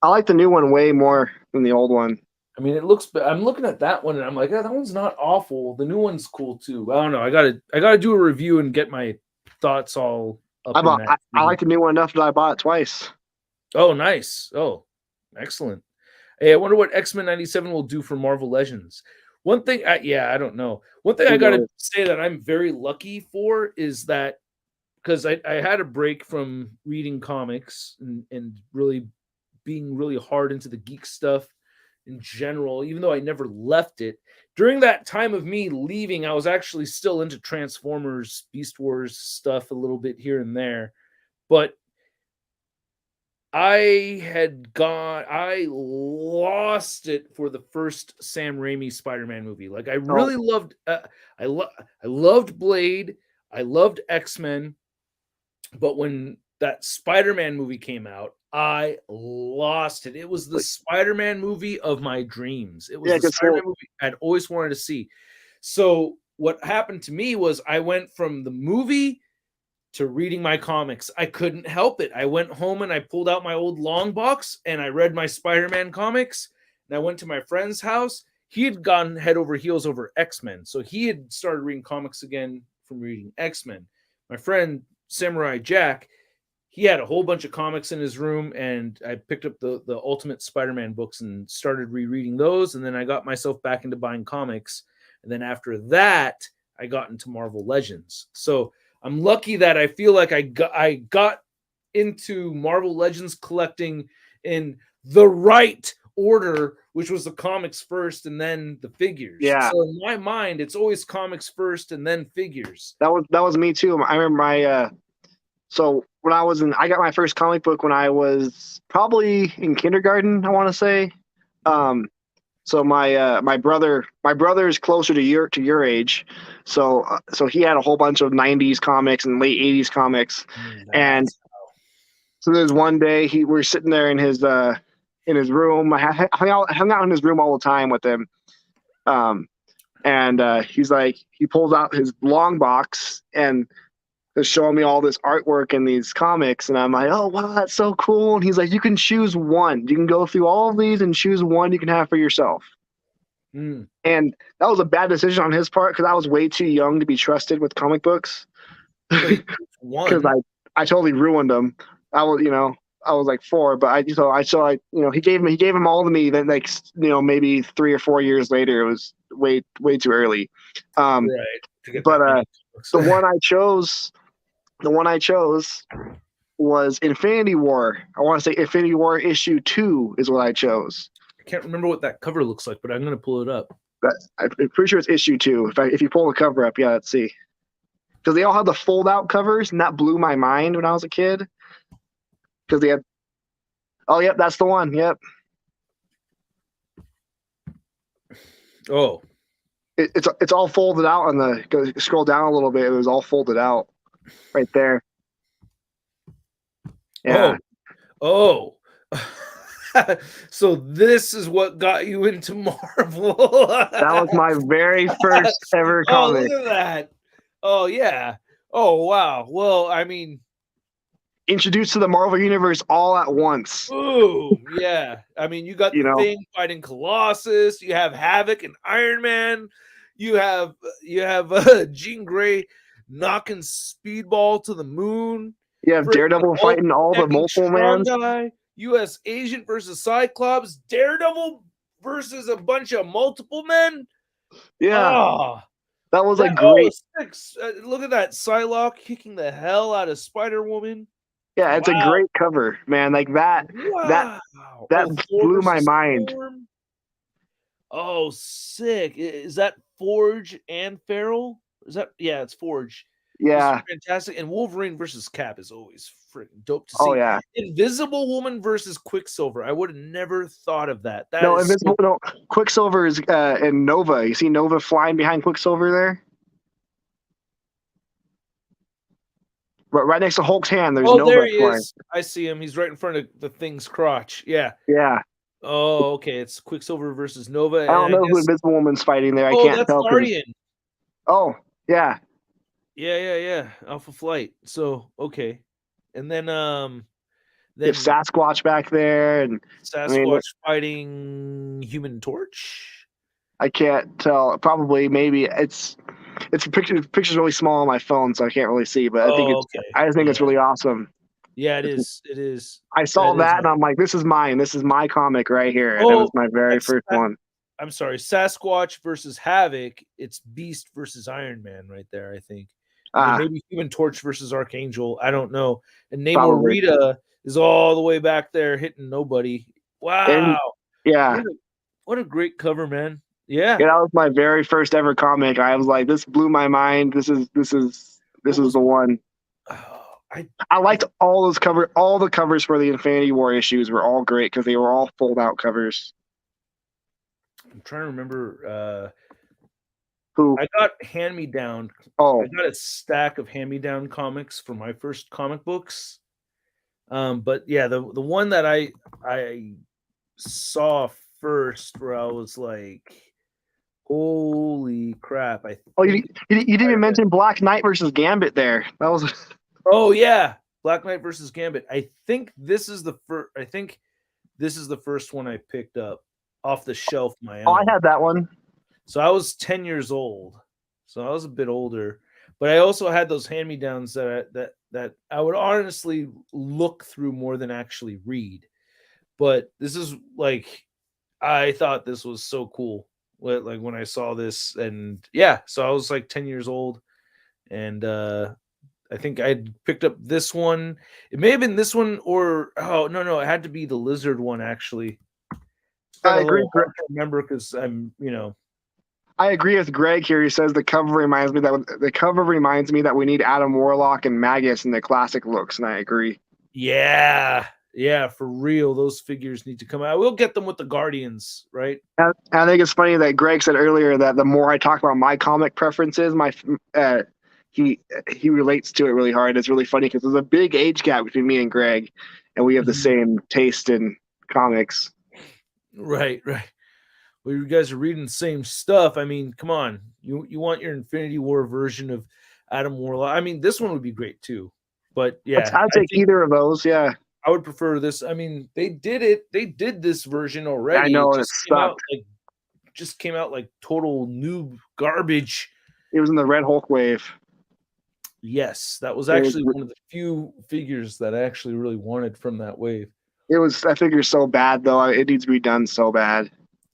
B: I like the new one way more than the old one.
A: I mean, it looks. I'm looking at that one and I'm like, yeah, that one's not awful. The new one's cool too. I don't know. I gotta do a review and get my thoughts all up in that.
B: I like the new one enough that I bought it twice.
A: Oh, nice. Oh, excellent. Hey, I wonder what X-Men 97 will do for Marvel Legends. One thing, I don't know. One thing I got to say that I'm very lucky for is that because I had a break from reading comics and really being really hard into the geek stuff in general, even though I never left it. During that time of me leaving, I was actually still into Transformers, Beast Wars stuff a little bit here and there. But I lost it for the first Sam Raimi Spider-Man movie. Like I really loved, I loved Blade, I loved X-Men, but when that Spider-Man movie came out, I lost it. It was the Spider-Man movie of my dreams. It was the Spider-Man movie I'd always wanted to see. So what happened to me was I went from the movie to reading my comics. I couldn't help it. I went home and I pulled out my old long box and I read my Spider-Man comics. And I went to my friend's house. He had gone head over heels over X-Men. So he had started reading comics again from reading X-Men. My friend Samurai Jack, he had a whole bunch of comics in his room, and I picked up the Ultimate Spider-Man books and started rereading those. And then I got myself back into buying comics. And then after that, I got into Marvel Legends. So I'm lucky that I feel like I got into Marvel Legends collecting in the right order, which was the comics first and then the figures.
B: Yeah.
A: So in my mind, it's always comics first and then figures.
B: That was me too. I remember so when I got my first comic book when I was probably in kindergarten, I want to say. So my brother is closer to your age, so he had a whole bunch of 90s comics and late 80s comics, and so there's one day we're sitting there in his room. I hung out in his room all the time with him, and he's like, he pulls out his long box and is showing me all this artwork and these comics, and I'm like, oh wow, that's so cool. And he's like, you can choose one. You can go through all of these and choose one you can have for yourself. And that was a bad decision on his part because I was way too young to be trusted with comic books. Because I totally ruined them. I was like 4, but he gave them all to me. Then maybe 3 or 4 years later, it was way too early.
A: Right.
B: But the one I chose was Infinity War. I want to say Infinity War issue 2 is what I chose.
A: I can't remember what that cover looks like, but I'm going to pull it up.
B: I'm pretty sure it's issue 2. If you pull the cover up, yeah, let's see. Because they all have the fold-out covers, and that blew my mind when I was a kid. Because they had, oh, yep, that's the one. Yep.
A: Oh,
B: it's all folded out on the. Scroll down a little bit. It was all folded out, right there. Yeah.
A: Oh. So this is what got you into Marvel.
B: That was my very first ever comic.
A: Oh, look at that. Oh, yeah. Oh, wow. Well, I mean,
B: introduced to the Marvel Universe all at once.
A: Ooh, yeah. I mean, you got the Thing fighting Colossus. You have Havoc and Iron Man. You have Jean Grey knocking Speedball to the moon.
B: You have Daredevil fighting all the multiple mans.
A: U.S. Agent versus Cyclops. Daredevil versus a bunch of multiple men.
B: Yeah,
A: Oh,
B: that was like great.
A: Look at that Psylocke kicking the hell out of Spider-Woman.
B: Yeah, it's a
A: Wow.
B: great cover, man. Like that
A: Wow. Thor
B: blew my
A: versus
B: mind.
A: Storm. Oh, sick. Is that Forge and Feral? It's Forge.
B: Yeah.
A: It's fantastic. And Wolverine versus Cap is always freaking dope to see.
B: Oh yeah.
A: Invisible Woman versus Quicksilver. I would have never thought of that.
B: Quicksilver is in Nova. You see Nova flying behind Quicksilver there? Right next to Hulk's hand, there's Nova
A: there he
B: flying.
A: is. I see him. He's right in front of the Thing's crotch. Yeah.
B: Yeah.
A: Oh, okay. It's Quicksilver versus Nova.
B: I don't know who Invisible Woman's fighting there. I can't tell.
A: Guardian.
B: Oh, yeah.
A: Yeah. Alpha Flight. So, okay. And then
B: There's Sasquatch back there, and
A: Sasquatch fighting Human Torch.
B: I can't tell. Probably, maybe it's a picture. The picture's really small on my phone, so I can't really see. But I just think it's really awesome.
A: Yeah, it is. It is.
B: I saw that and I'm like, this is mine. This is my comic right here. And it was my very first one.
A: I'm sorry, Sasquatch versus Havoc. It's Beast versus Iron Man right there, I think. Maybe Human Torch versus Archangel. I don't know. And Namor Rita is all the way back there hitting nobody. Wow.
B: Yeah.
A: What a great cover, man. Yeah.
B: That was my very first ever comic. I was like, this blew my mind. This is the one. I liked all those all the covers for the Infinity War issues were all great because they were all fold out covers.
A: I'm trying to remember
B: who
A: I got hand-me-down. I got a stack of hand-me-down comics for my first comic books. But yeah, the one that I saw first where I was like, holy crap.
B: You didn't even mention Black Knight versus Gambit there. That was
A: Oh yeah, Black Knight versus Gambit. I think this is the first one I picked up off the shelf my own.
B: Oh, I had that one.
A: So I was 10 years old. So I was a bit older. But I also had those hand-me-downs that I would honestly look through more than actually read. But this is like, I thought this was so cool. Like when I saw this, and yeah, so I was like 10 years old, and I think I picked up this one. It may have been this one, or no, it had to be the Lizard one actually.
B: I agree.
A: I can't remember because
B: I agree with Greg here. He says the cover reminds me that we need Adam Warlock and Magus in the classic looks, and I agree.
A: Yeah, for real. Those figures need to come out. We'll get them with the Guardians, right?
B: And I think it's funny that Greg said earlier that the more I talk about my comic preferences, he relates to it really hard. It's really funny because there's a big age gap between me and Greg, and we have the same taste in comics.
A: Right. Well, you guys are reading the same stuff. I mean, come on. You want your Infinity War version of Adam Warlock. I mean, this one would be great too. But yeah.
B: I'd take either of those, yeah.
A: I would prefer this. I mean, they did it. They did this version already.
B: I know, it
A: just came out like total noob garbage.
B: It was in the Red Hulk wave.
A: Yes, that was actually one of the few figures that I actually really wanted from that wave.
B: That figure's so bad though. It needs to be done so bad.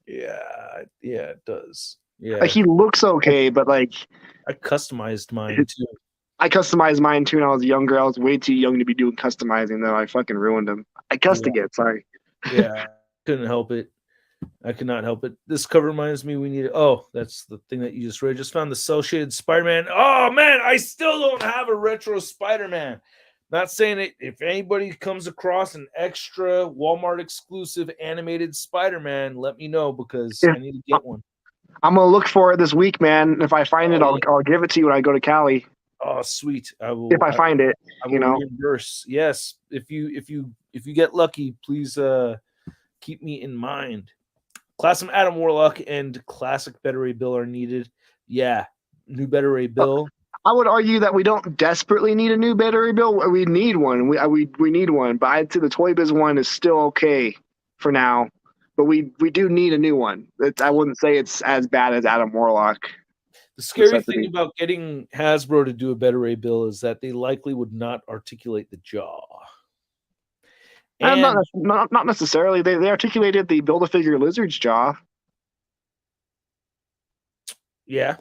A: Yeah, it does. Yeah,
B: like he looks okay, but like
A: I customized mine too.
B: I customized mine too when I was younger. I was way too young to be doing customizing though. I fucking ruined them. I cussed again. Sorry.
A: Yeah, couldn't help it. I could not help it. This cover reminds me we need. Oh, that's the thing that you just read. Just found the cell shaded Spider-Man. Oh man, I still don't have a retro Spider-Man. Not saying it. If anybody comes across an extra Walmart exclusive animated Spider-Man, let me know because I need to get one.
B: I'm gonna look for it this week, man. If I find it, I'll give it to you when I go to Cali.
A: Oh, sweet! I will.
B: If I find it,
A: I will reimburse. Yes, if you get lucky, please keep me in mind. Classic Adam Warlock and classic Beta Ray Bill are needed. Yeah, new Beta Ray Bill.
B: I would argue that we don't desperately need a new Beta Ray Bill. We need one. We need one. But I'd say the Toy Biz one is still okay for now. But we do need a new one. I wouldn't say it's as bad as Adam Warlock.
A: The scary thing about getting Hasbro to do a Beta Ray Bill is that they likely would not articulate the jaw.
B: And
A: And
B: not necessarily. They articulated the Build-A-Figure Lizard's jaw,
A: yeah.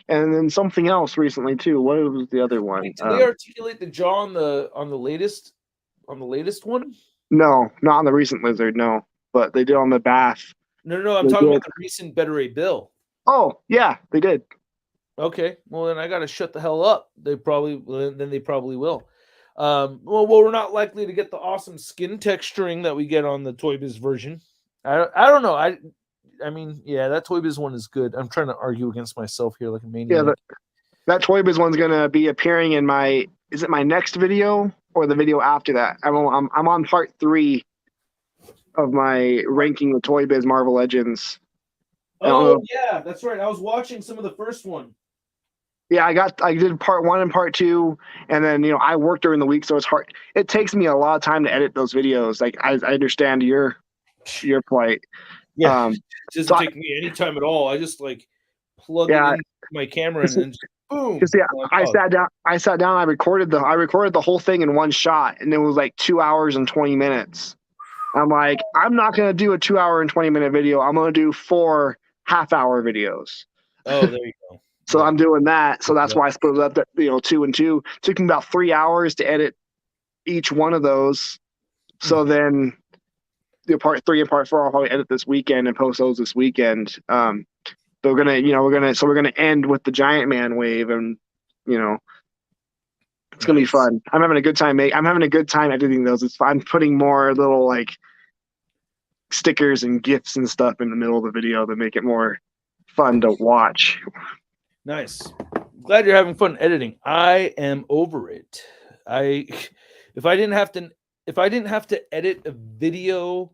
B: and then something else recently too. What was the other one?
A: Wait, did they articulate the jaw on the latest one?
B: No, not on the recent Lizard. No, but they did on the Bath.
A: No. I'm
B: They
A: talking
B: did.
A: about the recent Better Ray Bill.
B: Oh yeah, they did.
A: Okay, well then I gotta shut the hell up. They probably will. Well, we're not likely to get the awesome skin texturing that we get on the Toy Biz version. I don't know. I mean, yeah, that Toy Biz one is good. I'm trying to argue against myself here like a maniac.
B: Yeah, that Toy Biz one's gonna be appearing in my. Is it my next video or the video after that? I'm on part 3 of my ranking the Toy Biz Marvel Legends.
A: Oh yeah, that's right. I was watching some of the first one.
B: Yeah, I did part 1 and part 2, and then I work during the week, so it's hard. It takes me a lot of time to edit those videos. Like I understand your plight.
A: Yeah, it doesn't take me any time at all. I just like plug it in my camera and then just boom.
B: Yeah, I sat down. I recorded the whole thing in one shot, and it was like 2 hours and 20 minutes. I'm like, I'm not gonna do a 2 hour and 20-minute video. I'm gonna do 4 half-hour videos.
A: Oh, there you go.
B: So I'm doing that. So that's why I split it up. 2 and 2. It took me about 3 hours to edit each one of those. So then, part 3 and part 4 I'll probably edit this weekend and post those this weekend. So we're gonna end with the Giant Man wave, and it's gonna be fun. I'm having a good time. I'm having a good time editing those. It's fun. I'm putting more little like stickers and GIFs and stuff in the middle of the video to make it more fun to watch.
A: Nice. Glad you're having fun editing. I am over it. If I didn't have to edit a video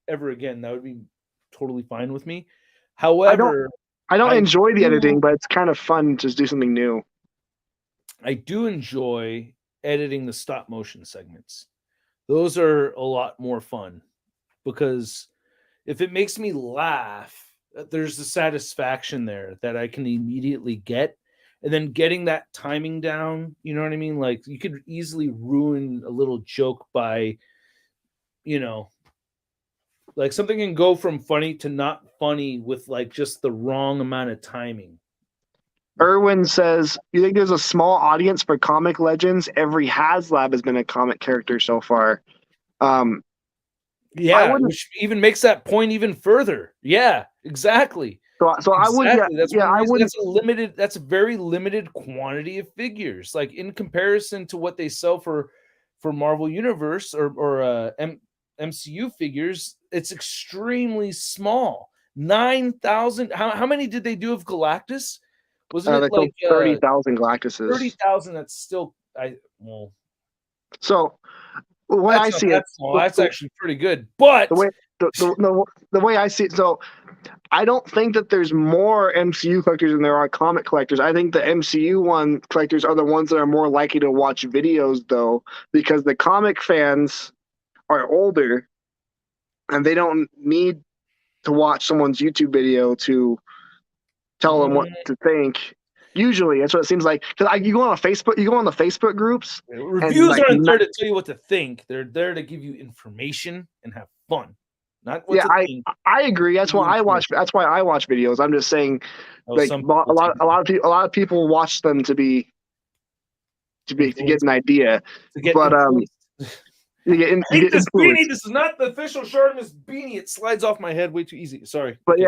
A: ever again, that would be totally fine with me. However,
B: I don't enjoy the editing, but it's kind of fun to do something new.
A: I do enjoy editing the stop motion segments. Those are a lot more fun because if it makes me laugh, there's the satisfaction there that I can immediately get. And then getting that timing down, you know what I mean? Like you could easily ruin a little joke by, like something can go from funny to not funny with like just the wrong amount of timing.
B: Erwin says, you think there's a small audience for comic legends? Every Haslab has been a comic character so far.
A: Yeah, which even makes that point even further. Yeah, exactly.
B: So I would.
A: That's a very limited quantity of figures. Like in comparison to what they sell for Marvel Universe or MCU figures, it's extremely small. 9,000. How many did they do of Galactus? Wasn't it like
B: 30,000 Galactuses?
A: 30,000. That's still
B: So when I see it,
A: that's actually pretty good. But
B: the way I see it, so I don't think that there's more MCU collectors than there are comic collectors. I think the MCU collectors are the ones that are more likely to watch videos, though, because the comic fans are older and they don't need to watch someone's YouTube video to tell them what to think. Usually, that's what it seems like. Because you go on the Facebook groups.
A: Reviews aren't there to tell you what to think. They're there to give you information and have fun. Not what to think.
B: I agree. That's why I watch. That's why I watch videos. I'm just saying, a lot of people watch them to get an idea.
A: This beanie. This is not the official Shartimus beanie. It slides off my head way too easy. Sorry.
B: But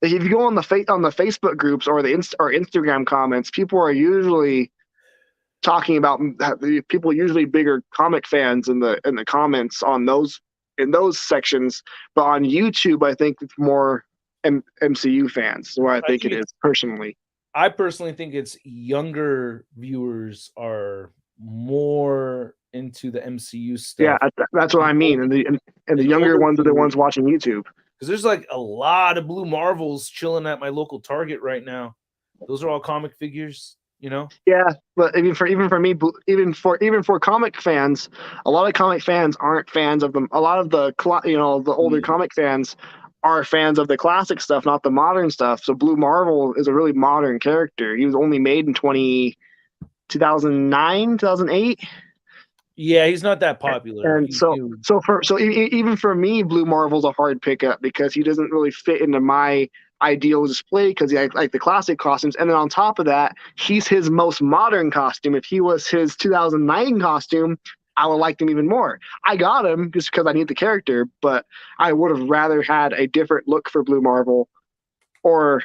B: if you go on the Facebook groups or the Instagram comments, people are usually talking about people usually bigger comic fans in the comments on those sections. But on YouTube, I think it's more MCU fans. Where I think it is personally.
A: I personally think it's younger viewers are more into the MCU stuff.
B: Yeah, that's what I mean. And the younger ones are the ones watching YouTube.
A: Because there's like a lot of Blue Marvels chilling at my local Target right now. Those are all comic figures,
B: Yeah, but even for me, even for comic fans, a lot of comic fans aren't fans of them. A lot of the older comic fans are fans of the classic stuff, not the modern stuff. So Blue Marvel is a really modern character. He was only made in 2009, 2008.
A: Yeah, he's not that popular.
B: And even for me, Blue Marvel's a hard pickup because he doesn't really fit into my ideal display because he like the classic costumes. And then on top of that, he's his most modern costume. If he was his 2009 costume, I would like him even more. I got him just because I need the character, but I would have rather had a different look for Blue Marvel or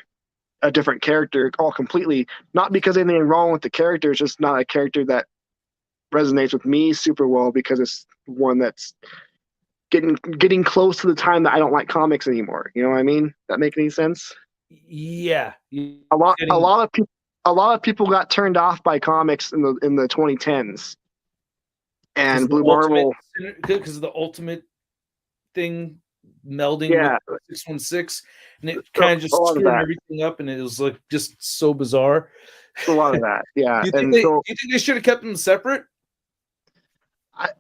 B: a different character all completely. Not because anything wrong with the character, it's just not a character that resonates with me super well because it's one that's getting close to the time that I don't like comics anymore. You know what I mean? That make any sense?
A: Yeah.
B: A lot of people got turned off by comics in the 2010s. And Blue Marvel,
A: because of the ultimate thing melding with 616, and it kind of just screwed everything up, and it was like just so bizarre.
B: A lot of that, yeah.
A: Do you think they should have kept them separate?
B: I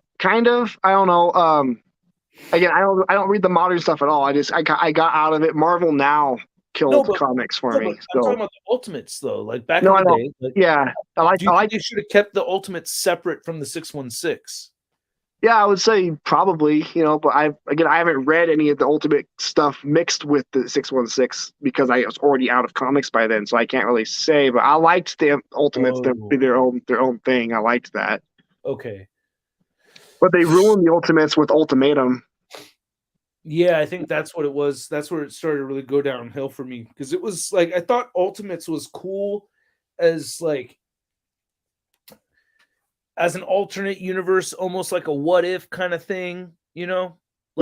B: don't know. Again, I don't read the modern stuff at all. I got out of it. Marvel Now killed comics for me.
A: I'm talking about the Ultimates though, like back in the day.
B: Like, yeah,
A: do you think they should have kept the Ultimates separate from the 616?
B: Yeah, I would say probably. But I haven't read any of the Ultimate stuff mixed with the 616 because I was already out of comics by then, so I can't really say. But I liked the Ultimates to be their own thing. I liked that.
A: Okay.
B: But they ruined the Ultimates with Ultimatum.
A: Yeah, I think that's what it was. That's where it started to really go downhill for me because it was like I thought Ultimates was cool as an alternate universe, almost like a what if kind of thing, that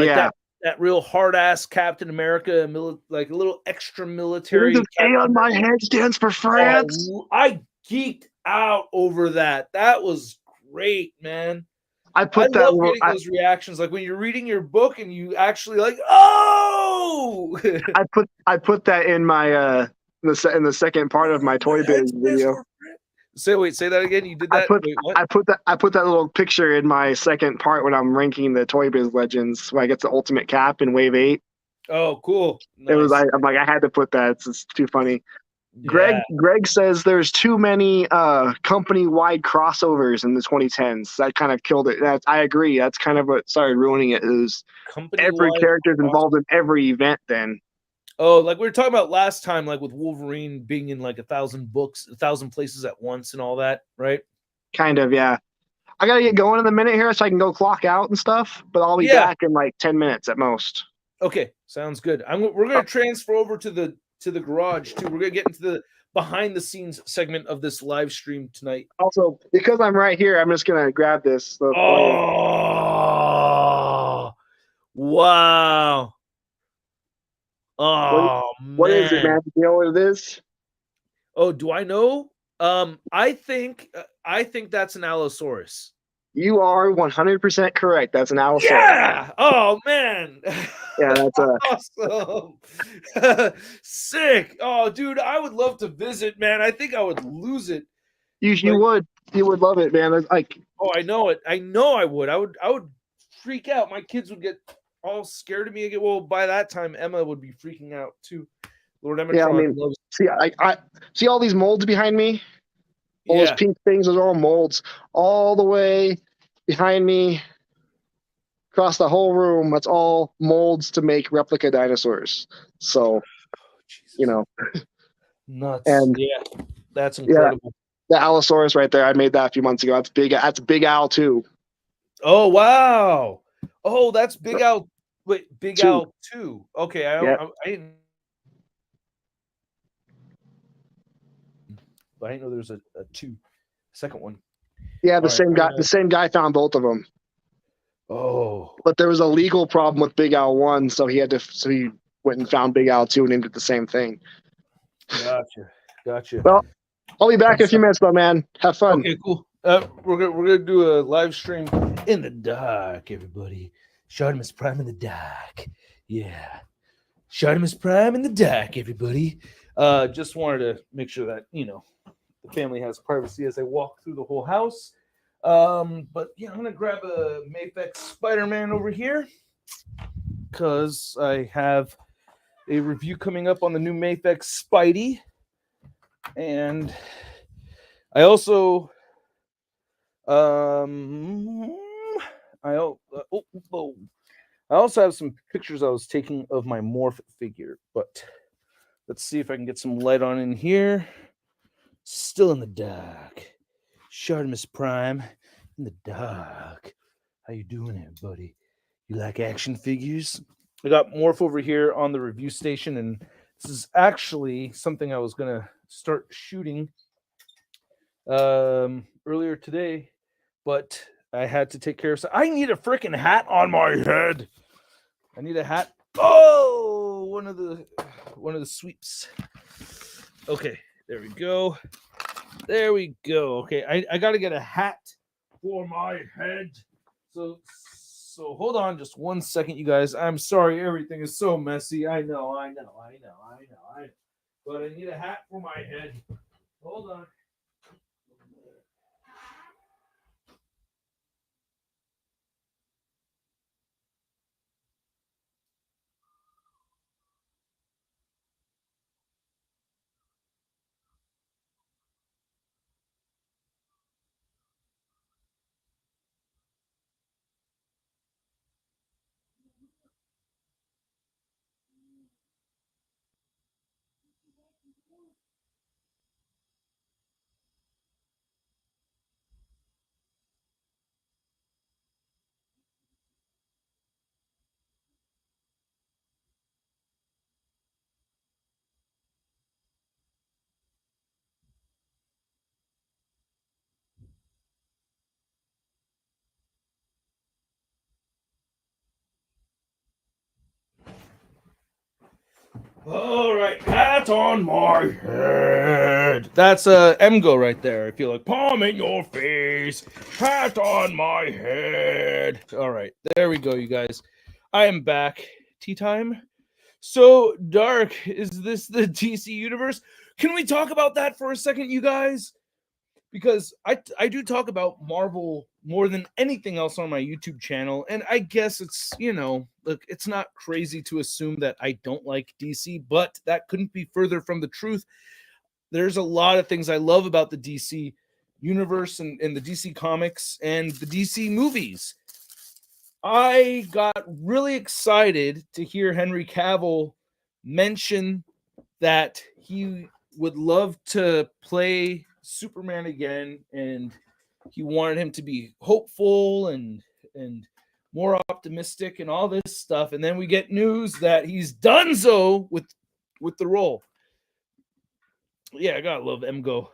A: real hard ass Captain America, like a little extra military.
B: The A on my head stands for France.
A: I geeked out over that. That was great, man. I love getting those reactions, like when you're reading your book and you actually like, oh!
B: I put that in my in the second part of my Toy Biz video.
A: Say that again. You did that.
B: I put that little picture in my second part when I'm ranking the Toy Biz Legends when I get the Ultimate Cap in Wave 8.
A: Oh, cool! Nice.
B: It was I'm like I had to put that. It's too funny. Greg says there's too many company-wide crossovers in the 2010s. That kind of killed it. I agree. That's kind of what started ruining it. Is every character's involved in every event then.
A: Oh, like we were talking about last time, like with Wolverine being in like 1,000 books, 1,000 places at once and all that, right?
B: Kind of, yeah. I got to get going in a minute here so I can go clock out and stuff, but I'll be back in like 10 minutes at most.
A: Okay, sounds good. We're going to transfer over to the garage too. We're gonna get into the behind the scenes segment of this live stream tonight.
B: Also, because I'm right here, I'm just gonna grab this.
A: Oh, wow! Oh,
B: what is it, man? You know what it is?
A: Oh, do I know? I think that's an Allosaurus.
B: You are 100% correct. That's an Allosaurus.
A: Yeah. Oh man.
B: Yeah, that's
A: awesome. Sick. Oh, dude, I would love to visit, man. I think I would lose it.
B: You would love it, man. It's like,
A: oh, I know it. I know I would. I would freak out. My kids would get all scared of me again. Well, by that time, Emma would be freaking out too. Lord Emma.
B: Yeah, I mean, see, I see all these molds behind me. All those pink things, those are all molds. All the way behind me, across the whole room, that's all molds to make replica dinosaurs. So,
A: nuts. And that's incredible.
B: The Allosaurus right there, I made that a few months ago. That's big. That's Big Al too.
A: Oh wow! Oh, that's Big Al. Wait, Big Al 2. Okay, I didn't. I didn't know there was a second one.
B: Yeah, the same guy found both of them.
A: Oh,
B: but there was a legal problem with Big Al 1, so he went and found Big Al 2 and named it the same thing.
A: Gotcha.
B: Well, I'll be back in a few minutes, though, man. Have fun.
A: Okay, cool. We're gonna do a live stream in the dark, everybody. ShartimusPrime in the dark. Yeah, ShartimusPrime in the dark, everybody. Just wanted to make sure that the family has privacy as they walk through the whole house. But yeah, I'm gonna grab a Mafex Spider-Man over here because I have a review coming up on the new Mafex Spidey, and I also I also have some pictures I was taking of my Morph figure, but let's see if I can get some light on in here. Still in the dark. ShartimusPrime in the dark. How you doing there, buddy? You like action figures? I got Morph over here on the review station, and this is actually something I was gonna start shooting earlier today, but I had to take care of. I need a freaking hat on my head. I need a hat. Oh, one of the sweeps. Okay, there we go. There we go. Okay, I got to get a hat for my head. So hold on just 1 second, you guys. I'm sorry, everything is so messy. I know. But I need a hat for my head. Hold on. All right, hat on my head. That's Emgo right there. I feel like palm in your face, hat on my head. All right, there we go, you guys. I am back. Tea time. So dark. Is this the DC universe? Can we talk about that for a second, you guys? Because I do talk about Marvel more than anything else on my YouTube channel, and I guess it's, look, it's not crazy to assume that I don't like DC, but that couldn't be further from the truth. There's a lot of things I love about the DC universe and the DC comics and the DC movies. I got really excited to hear Henry Cavill mention that he would love to play Superman again, and he wanted him to be hopeful and more optimistic and all this stuff. And then we get news that he's done so with the role. Yeah, I gotta love Emgo,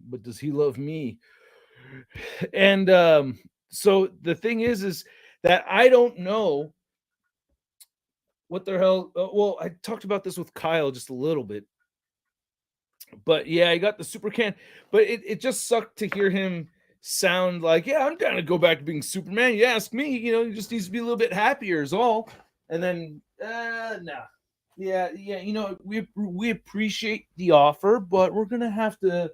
A: but does he love me? And so the thing is that I don't know what the hell. Well, I talked about this with Kyle just a little bit. But yeah, I got the super can. But it just sucked to hear him sound like, yeah, I'm down to go back to being Superman. You ask me, he just needs to be a little bit happier is all. And then nah. Yeah, we appreciate the offer, but we're gonna have to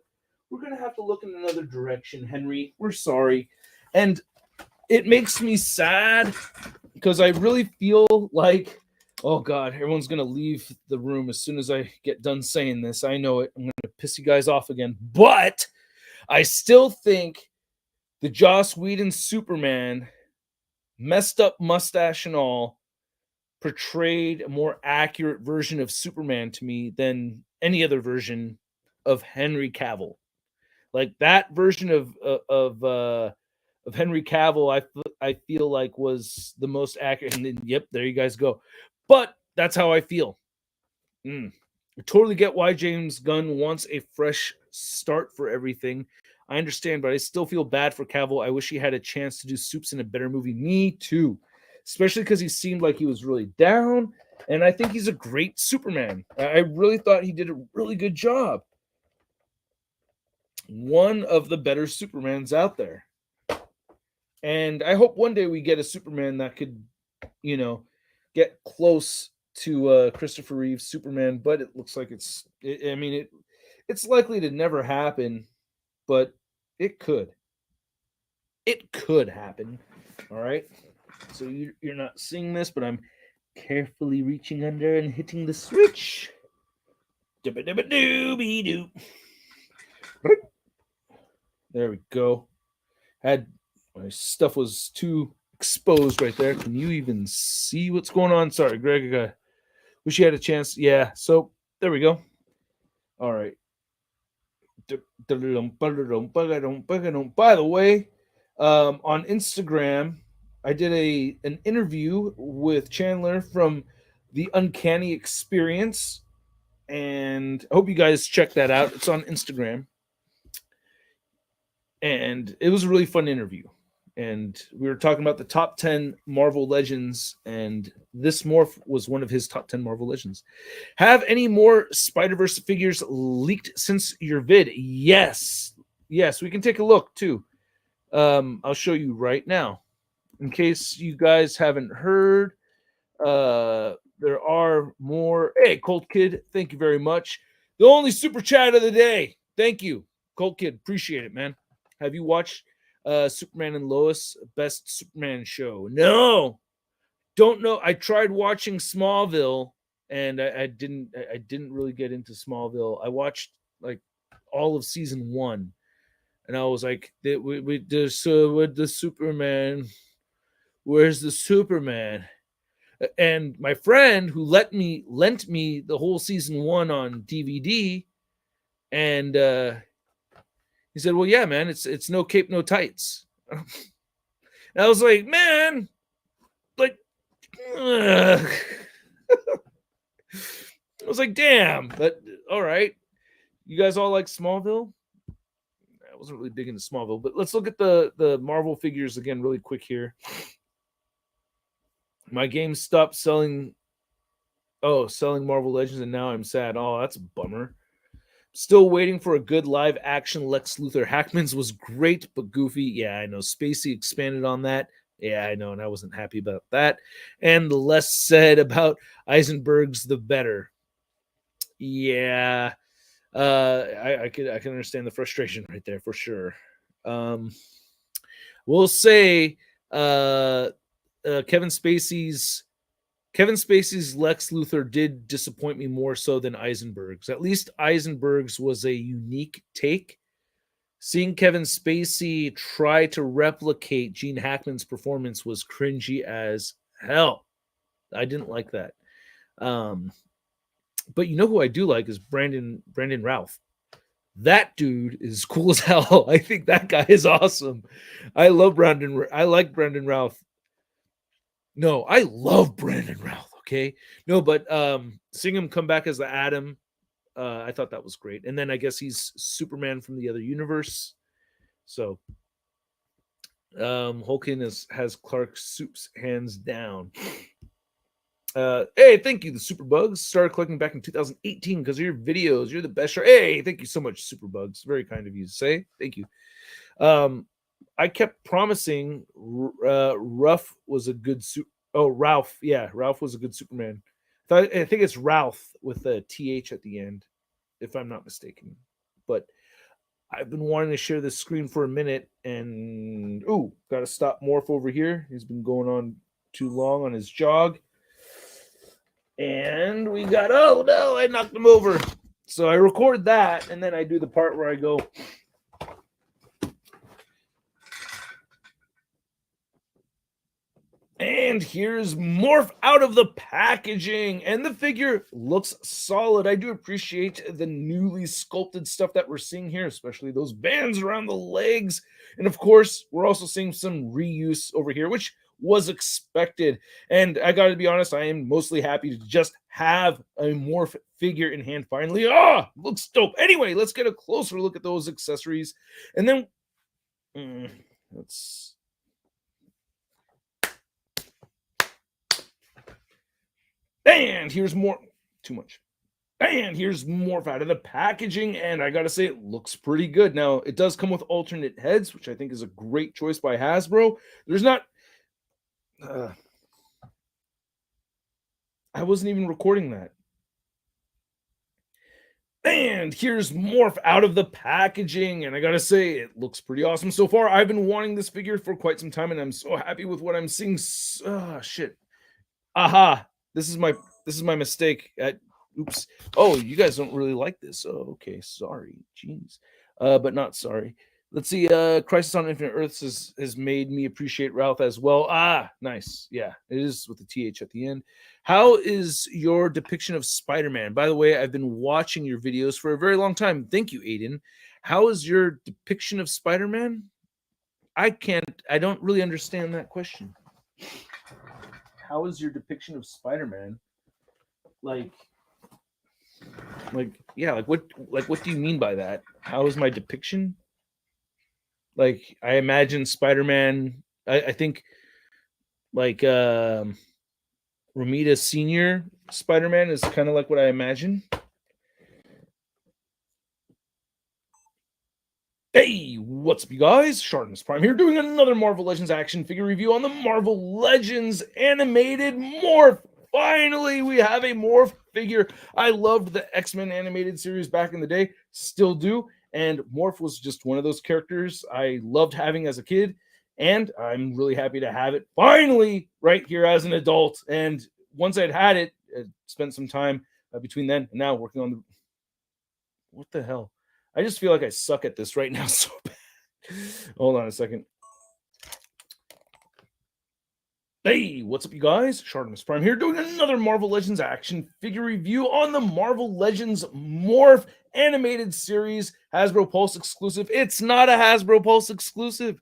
A: look in another direction, Henry. We're sorry. And it makes me sad because I really feel like, oh God, everyone's going to leave the room as soon as I get done saying this. I know it. I'm going to piss you guys off again. But I still think the Joss Whedon Superman, messed up mustache and all, portrayed a more accurate version of Superman to me than any other version of Henry Cavill. Like that version of Henry Cavill, I feel like was the most accurate. And then, yep, there you guys go. But that's how I feel. I totally get why James Gunn wants a fresh start for everything. I understand, but I still feel bad for Cavill. I wish he had a chance to do Supes in a better movie. Me too. Especially because he seemed like he was really down. And I think he's a great Superman. I really thought he did a really good job. One of the better Supermans out there. And I hope one day we get a Superman that could, get close to Christopher Reeve's Superman, but it looks like it's likely to never happen, but it could. It could happen. All right. So you're not seeing this, but I'm carefully reaching under and hitting the switch. Dibba-dibba-dooby-doo. There we go. My stuff was too exposed right there. Can you even see what's going on? Sorry, Greg. I wish you had a chance. Yeah. So there we go. All right. By the way, on Instagram, I did an interview with Chandler from the Uncanny Experience, and I hope you guys check that out. It's on Instagram, and it was a really fun interview. And we were talking about the top 10 Marvel Legends, and this Morph was one of his top 10 Marvel Legends. Have any more Spider-Verse figures leaked since your vid? Yes. Yes, we can take a look too. I'll show you right now. In case you guys haven't heard, there are more. Hey, Colt Kid, thank you very much. The only super chat of the day. Thank you, Colt Kid. Appreciate it, man. Have you watched Superman and Lois, best Superman show? No, don't know. I tried watching Smallville, and I didn't really get into Smallville. I watched like all of season 1, and I was like, with the Superman, where's the Superman? And my friend who lent me the whole season 1 on DVD, and he said, "Well, yeah, man, it's no cape, no tights." And I was like, "Man, like," I was like, "Damn!" But all right, you guys all like Smallville? I wasn't really big into Smallville, but let's look at the Marvel figures again, really quick here. My game stopped selling. Oh, selling Marvel Legends, and now I'm sad. Oh, that's a bummer. Still waiting for a good live action Lex Luthor. Hackman's was great, but goofy. Yeah, I know. Spacey expanded on that. Yeah, I know, and I wasn't happy about that. And the less said about Eisenberg's, the better. Yeah, I can understand the frustration right there for sure. We'll say Kevin Spacey's Lex Luthor did disappoint me more so than Eisenberg's. At least Eisenberg's was a unique take. Seeing Kevin Spacey try to replicate Gene Hackman's performance was cringy as hell. I didn't like that. But you know who I do like is Brandon Routh. That dude is cool as hell. I think that guy is awesome. I like Brandon Routh. No, I love Brandon Routh. Okay. No, but seeing him come back as the Atom, I thought that was great. And then I guess he's Superman from the other universe. So Hulkin has Clark Soups hands down. Hey, thank you, the Superbugs. Started collecting back in 2018 because of your videos. You're the best. Hey, thank you so much, Superbugs. Very kind of you to say. Thank you. I kept promising Ralph was a good Ralph. Yeah, Ralph was a good Superman. I think it's Ralph with a TH at the end, if I'm not mistaken. But I've been wanting to share this screen for a minute, and got to stop Morph over here. He's been going on too long on his jog. And we got, oh no, I knocked him over. So I record that, and then I do the part where I go, and here's Morph out of the packaging, and the figure looks solid. I do appreciate the newly sculpted stuff that we're seeing here, especially those bands around the legs. And of course, we're also seeing some reuse over here, which was expected. And I got to be honest, I am mostly happy to just have a Morph figure in hand finally. Looks dope. Anyway, let's get a closer look at those accessories. And then let's... And here's more. Too much. And here's Morph out of the packaging. And I got to say, it looks pretty good. Now, it does come with alternate heads, which I think is a great choice by Hasbro. There's not... I wasn't even recording that. And here's Morph out of the packaging. And I got to say, it looks pretty awesome so far. I've been wanting this figure for quite some time, and I'm so happy with what I'm seeing. Shit. Aha. This is my mistake. Oops. Oh, you guys don't really like this. Oh, okay. Sorry. Jeez. But not sorry. Let's see. Crisis on Infinite Earths has made me appreciate Ralph as well. Ah, nice. Yeah, it is with the TH at the end. How is your depiction of Spider-Man? By the way, I've been watching your videos for a very long time. Thank you, Aiden. How is your depiction of Spider-Man? I don't really understand that question. How is your depiction of Spider-Man? Like what do you mean by that? How is my depiction? Like, I imagine Spider-Man, I think like Romita Senior Spider-Man is kind of like what I imagine. Hey, what's up, you guys? ShartimusPrime here, doing another Marvel Legends action figure review on the Marvel Legends animated Morph. Finally, we have a Morph figure. I loved the X-Men animated series back in the day, still do, and Morph was just one of those characters I loved having as a kid, and I'm really happy to have it finally right here as an adult. And once I'd had it, I spent some time between then and now working on the... What the hell? I just feel like I suck at this right now so bad. Hold on a second. Hey, what's up, you guys? ShartimusPrime here, doing another Marvel Legends action figure review on the Marvel Legends Morph animated series, Hasbro Pulse exclusive. It's not a Hasbro Pulse exclusive.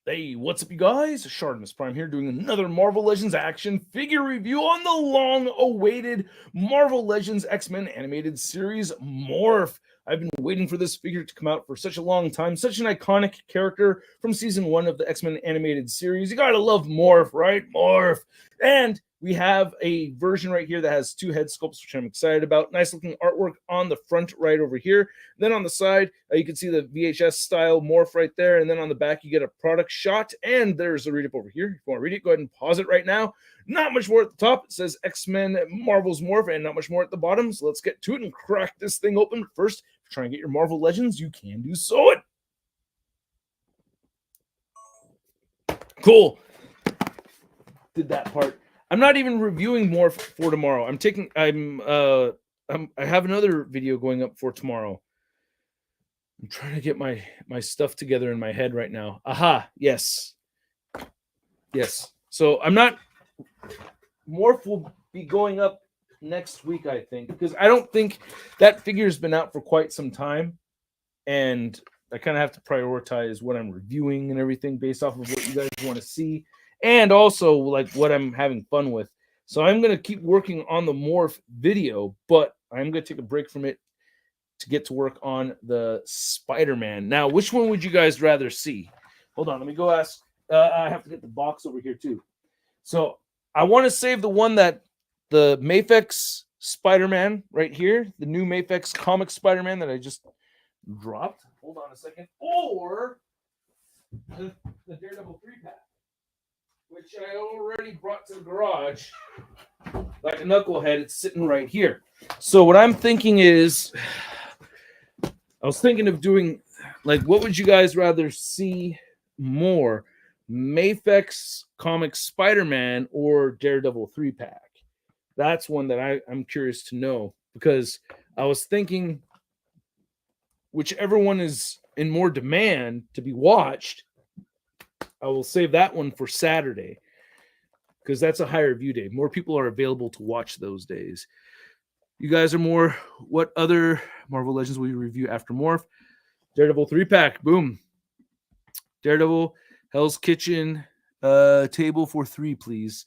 A: Hey, what's up, you guys? ShartimusPrime here, doing another Marvel Legends action figure review on the long-awaited Marvel Legends X-Men animated series, Morph. I've been waiting for this figure to come out for such a long time. Such an iconic character from Season 1 of the X-Men animated series. You gotta love Morph, right? Morph! And we have a version right here that has 2 head sculpts, which I'm excited about. Nice looking artwork on the front right over here. Then on the side, you can see the VHS style Morph right there. And then on the back, you get a product shot. And there's a read-up over here. If you want to read it, go ahead and pause it right now. Not much more at the top. It says X-Men Marvel's Morph, and not much more at the bottom. So let's get to it and crack this thing open. First, if you're trying to get your Marvel Legends, you can do so. Cool. Did that part. I'm not even reviewing Morph for tomorrow. I have another video going up for tomorrow. I'm trying to get my stuff together in my head right now. Aha, yes. Yes. So Morph will be going up next week, I think, because I don't think that figure's been out for quite some time, and I kind of have to prioritize what I'm reviewing and everything based off of what you guys want to see, and also like what I'm having fun with. So I'm going to keep working on the Morph video, but I'm going to take a break from it to get to work on the Spider-Man. Now, which one would you guys rather see? Hold on, let me go ask. I have to get the box over here too. So I want to save the one that the Mafex Spider-Man right here, the new Mafex comic Spider-Man that I just dropped. Hold on a second. Or the Daredevil 3-pack, which I already brought to the garage. Like a knucklehead, it's sitting right here. So what I'm thinking is, I was thinking of doing, like, what would you guys rather see more? Mafex comic Spider-Man or Daredevil 3-pack? That's one that I'm curious to know, because I was thinking whichever one is in more demand to be watched, I will save that one for Saturday, because that's a higher view day. More people are available to watch those days. You guys are more, what other Marvel Legends will you review after Morph? Daredevil 3-pack, boom. Daredevil, Hell's Kitchen, table for 3, please.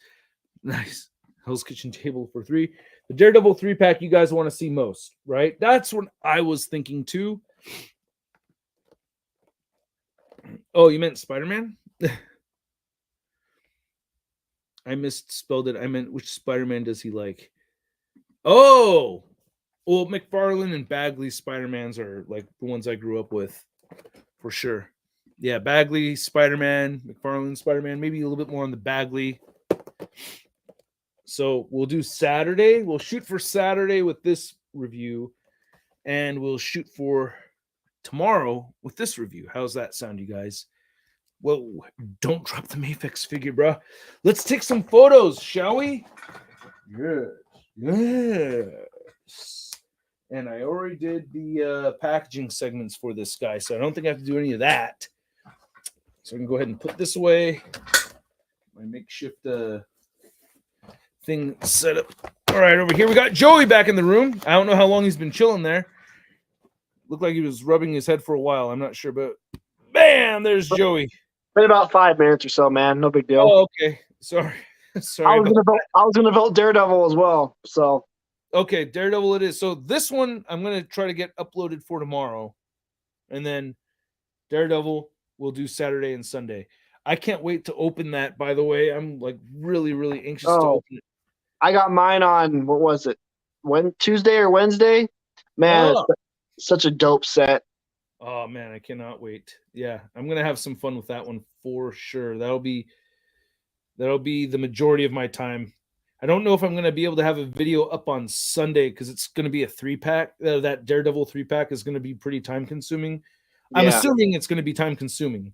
A: Nice. Hell's Kitchen table for 3. The Daredevil 3-pack you guys want to see most, right? That's what I was thinking too. Oh, you meant Spider-Man? I misspelled it. I meant, which Spider-Man does he like? Oh! Well, McFarlane and Bagley Spider-Mans are like the ones I grew up with, for sure. Yeah, Bagley, Spider-Man, McFarlane, Spider-Man, maybe a little bit more on the Bagley. So we'll do Saturday. We'll shoot for Saturday with this review, and we'll shoot for tomorrow with this review. How's that sound, you guys? Whoa, don't drop the Mafex figure, bro. Let's take some photos, shall we? Yes. Yes. And I already did the packaging segments for this guy, so I don't think I have to do any of that. So I can go ahead and put this away. My makeshift thing set up. All right, over here we got Joey back in the room. I don't know how long he's been chilling there. Looked like he was rubbing his head for a while. I'm not sure, but bam, there's Joey.
B: Been about 5 minutes or so, man. No big deal.
A: Oh, okay. Sorry.
B: I was gonna vote Daredevil as well. So
A: okay, Daredevil it is. So this one I'm gonna try to get uploaded for tomorrow, and then Daredevil we'll do Saturday and Sunday. I can't wait to open that. By the way, I'm like really, really anxious to open it.
B: I got mine on what was it? Tuesday or Wednesday? Man, it's such a dope set.
A: Oh man, I cannot wait. Yeah, I'm gonna have some fun with that one for sure. That'll be the majority of my time. I don't know if I'm gonna be able to have a video up on Sunday because it's gonna be a 3-pack. That Daredevil 3-pack is gonna be pretty time consuming. Yeah. I'm assuming it's gonna be time consuming.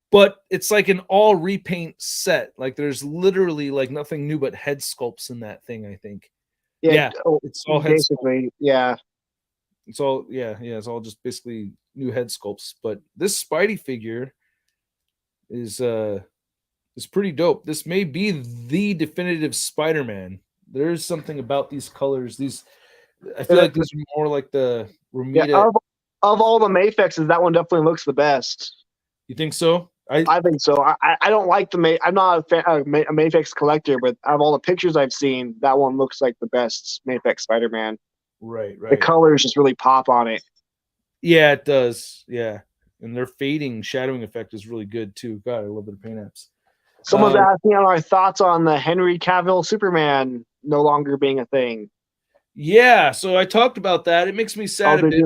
A: But it's like an all repaint set. Like there's literally like nothing new but head sculpts in that thing, I think. Yeah. It's all head sculpts.
B: Yeah.
A: It's all it's all just basically new head sculpts. But this Spidey figure is pretty dope. This may be the definitive Spider-Man. There's something about these colors. I feel like these are more like the Romita.
B: Yeah, of all the Mafexes, that one definitely looks the best.
A: You think so?
B: I think so. I don't like I'm not a Mafex collector, but out of all the pictures I've seen, that one looks like the best Mafex Spider-Man.
A: Right.
B: The colors just really pop on it.
A: Yeah, it does. Yeah. And their fading shadowing effect is really good too. God, I love their paint apps.
B: Someone's asking on our thoughts on the Henry Cavill Superman no longer being a thing.
A: Yeah, so I talked about that. It makes me sad a bit.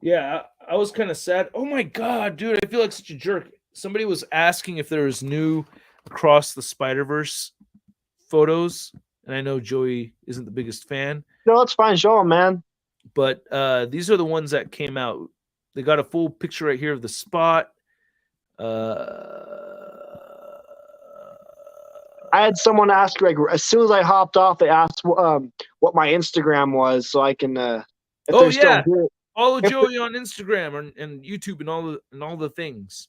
A: Yeah, I was kind of sad. Oh my God, dude, I feel like such a jerk. Somebody was asking if there was new Across the Spider-Verse photos, and I know Joey isn't the biggest fan.
B: No, it's fine. Show them, man.
A: But these are the ones that came out. They got a full picture right here of the spot.
B: I had someone ask, like, as soon as I hopped off, they asked what my Instagram was, so I can.
A: Follow Joey on Instagram and YouTube and all the things.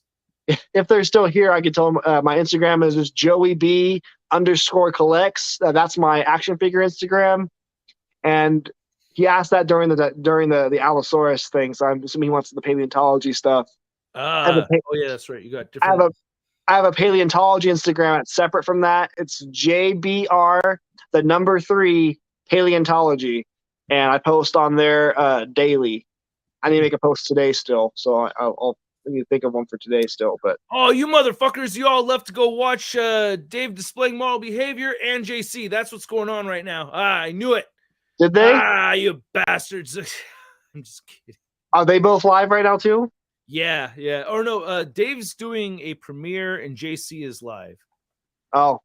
B: If they're still here, I can tell them my Instagram is just JoeyB_collects. That's my action figure Instagram, and he asked that during the Allosaurus thing. So I'm assuming he wants the paleontology stuff.
A: Oh yeah, that's right. You got different.
B: I have a paleontology Instagram that's separate from that. It's JBR3 paleontology, and I post on there daily. I need to make a post today still, so I'll need to think of one for today still. But
A: you motherfuckers, you all left to go watch Dave displaying moral behavior and JC. That's what's going on right now. I knew it.
B: Did they?
A: You bastards. I'm just kidding.
B: Are they both live right now too?
A: Yeah. Or no, Dave's doing a premiere and JC is live.
B: Oh.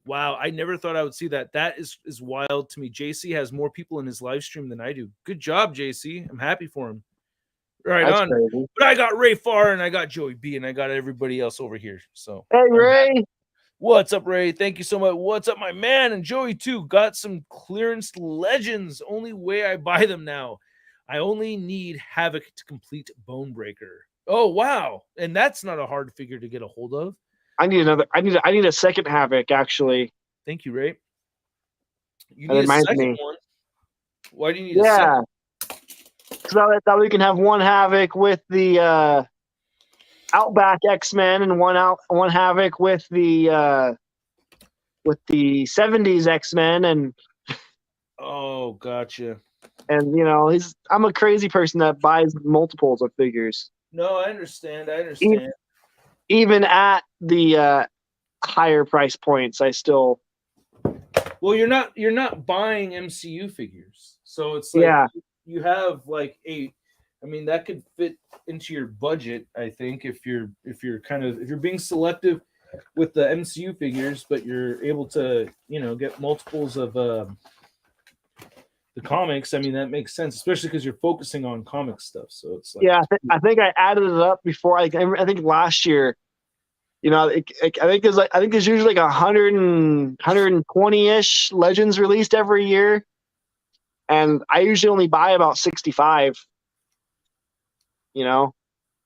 A: Wow, I never thought I would see that. That is wild to me. JC has more people in his live stream than I do. Good job, JC. I'm happy for him. Right. That's on. Crazy. But I got Ray Farr and I got Joey B and I got everybody else over here. So
B: hey, Ray.
A: What's up, Ray? Thank you so much. What's up, my man? And Joey too. Got some clearance legends. Only way I buy them now. I only need Havoc to complete Bonebreaker. Oh wow. And that's not a hard figure to get a hold of.
B: I need a second Havoc, actually.
A: Thank you, Ray. You need a second one. Why do you need a second?
B: Because that we can have one Havoc with the Outback X-Men and one Havoc with the 70s X-Men and.
A: Oh, gotcha.
B: And I'm a crazy person that buys multiples of figures.
A: No, I understand.
B: Even at the higher price points, I still.
A: Well, you're not buying MCU figures, so it's like you have like 8. I mean, that could fit into your budget, I think, if you're being selective with the MCU figures, but you're able to get multiples of the comics. I mean, that makes sense, especially because you're focusing on comic stuff. So it's like,
B: I think I added it up before. I think last year, I think there's usually like 120-ish Legends released every year. and I usually only buy about 65. You know,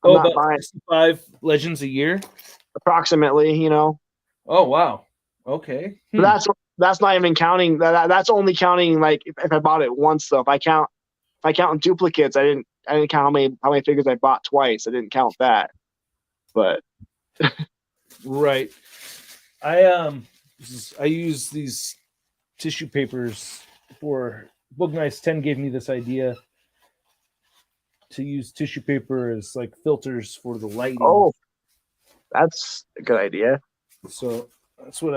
B: I'm
A: Oh,
B: not
A: about
B: buying
A: 65 Legends a year.
B: approximately. You know,
A: Oh wow. Okay.
B: but that's not even counting that's only counting like if I bought it once though. If I count duplicates, I didn't count how many figures I bought twice. I didn't count that. But
A: Right. I use these tissue papers for Book Nice 10 gave me this idea to use tissue paper as like filters for the lighting.
B: oh, that's a good idea.
A: So that's what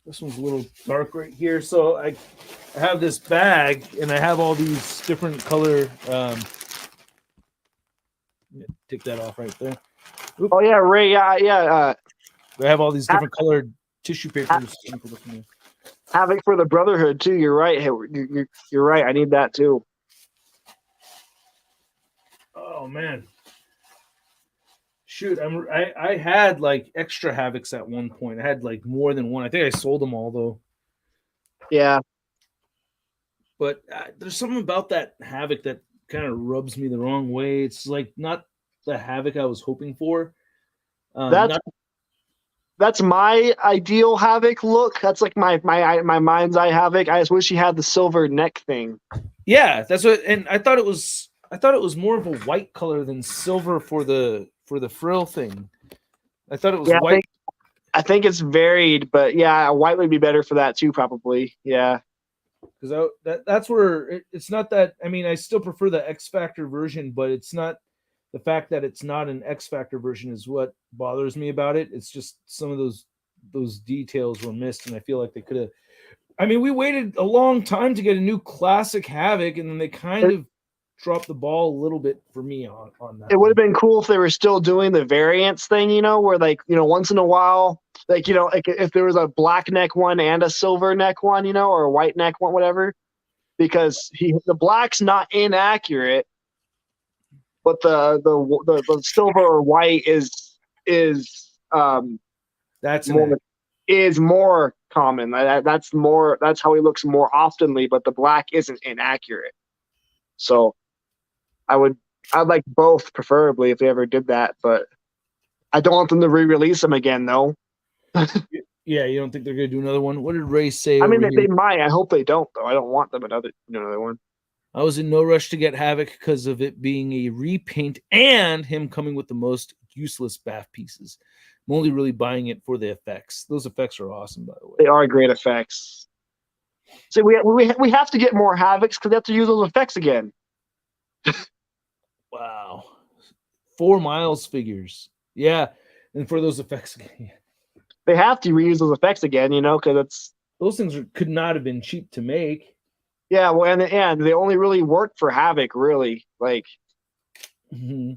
A: this one's a little dark right here. So I have this bag and I have all these different color take that off right there.
B: Oh yeah, Ray. Yeah.
A: I have all these different colored tissue papers.
B: Havoc for the Brotherhood too. You're right. Hey, you're right. I need that too.
A: Oh man. Shoot, I had like extra Havocs at one point. I had like more than one. I think I sold them all though.
B: Yeah.
A: But there's something about that Havoc that kind of rubs me the wrong way. It's like not the Havoc I was hoping for.
B: That's my ideal Havoc look. That's like my mind's eye Havoc. I just wish he had the silver neck thing.
A: Yeah, that's what. And I thought it was more of a white color than silver for the frill thing. I thought it was white.
B: I think it's varied, but yeah, white would be better for that too, probably. Yeah.
A: Because that's where it's not that. I mean, I still prefer the X Factor version, but it's not the fact that it's not an X Factor version is what bothers me about it. It's just some of those details were missed, and I feel like they could have. I mean, we waited a long time to get a new classic Havoc, and then they kind of dropped the ball a little bit for me on that.
B: It would have been cool if they were still doing the variants thing, where like, once in a while, like, like if there was a black neck one and a silver neck one, or a white neck one, whatever, because the black's not inaccurate, but the silver or white is more common. That's how he looks more oftenly, but the black isn't inaccurate. So I'd like both, preferably, if they ever did that, but I don't want them to re-release them again, though.
A: Yeah, you don't think they're going to do another one? What did Ray say?
B: I mean, they might. I hope they don't, though. I don't want them another one.
A: I was in no rush to get Havoc because of it being a repaint and him coming with the most useless bath pieces. I'm only really buying it for the effects. Those effects are awesome, by the way.
B: They are great effects. So we have to get more Havocs because they have to use those effects again.
A: Wow. 4 Miles figures. Yeah. And for those effects again.
B: They have to reuse those effects again, because it's...
A: Those things could not have been cheap to make.
B: Yeah, well, and they only really work for Havoc, really. Like...
A: Mm-hmm.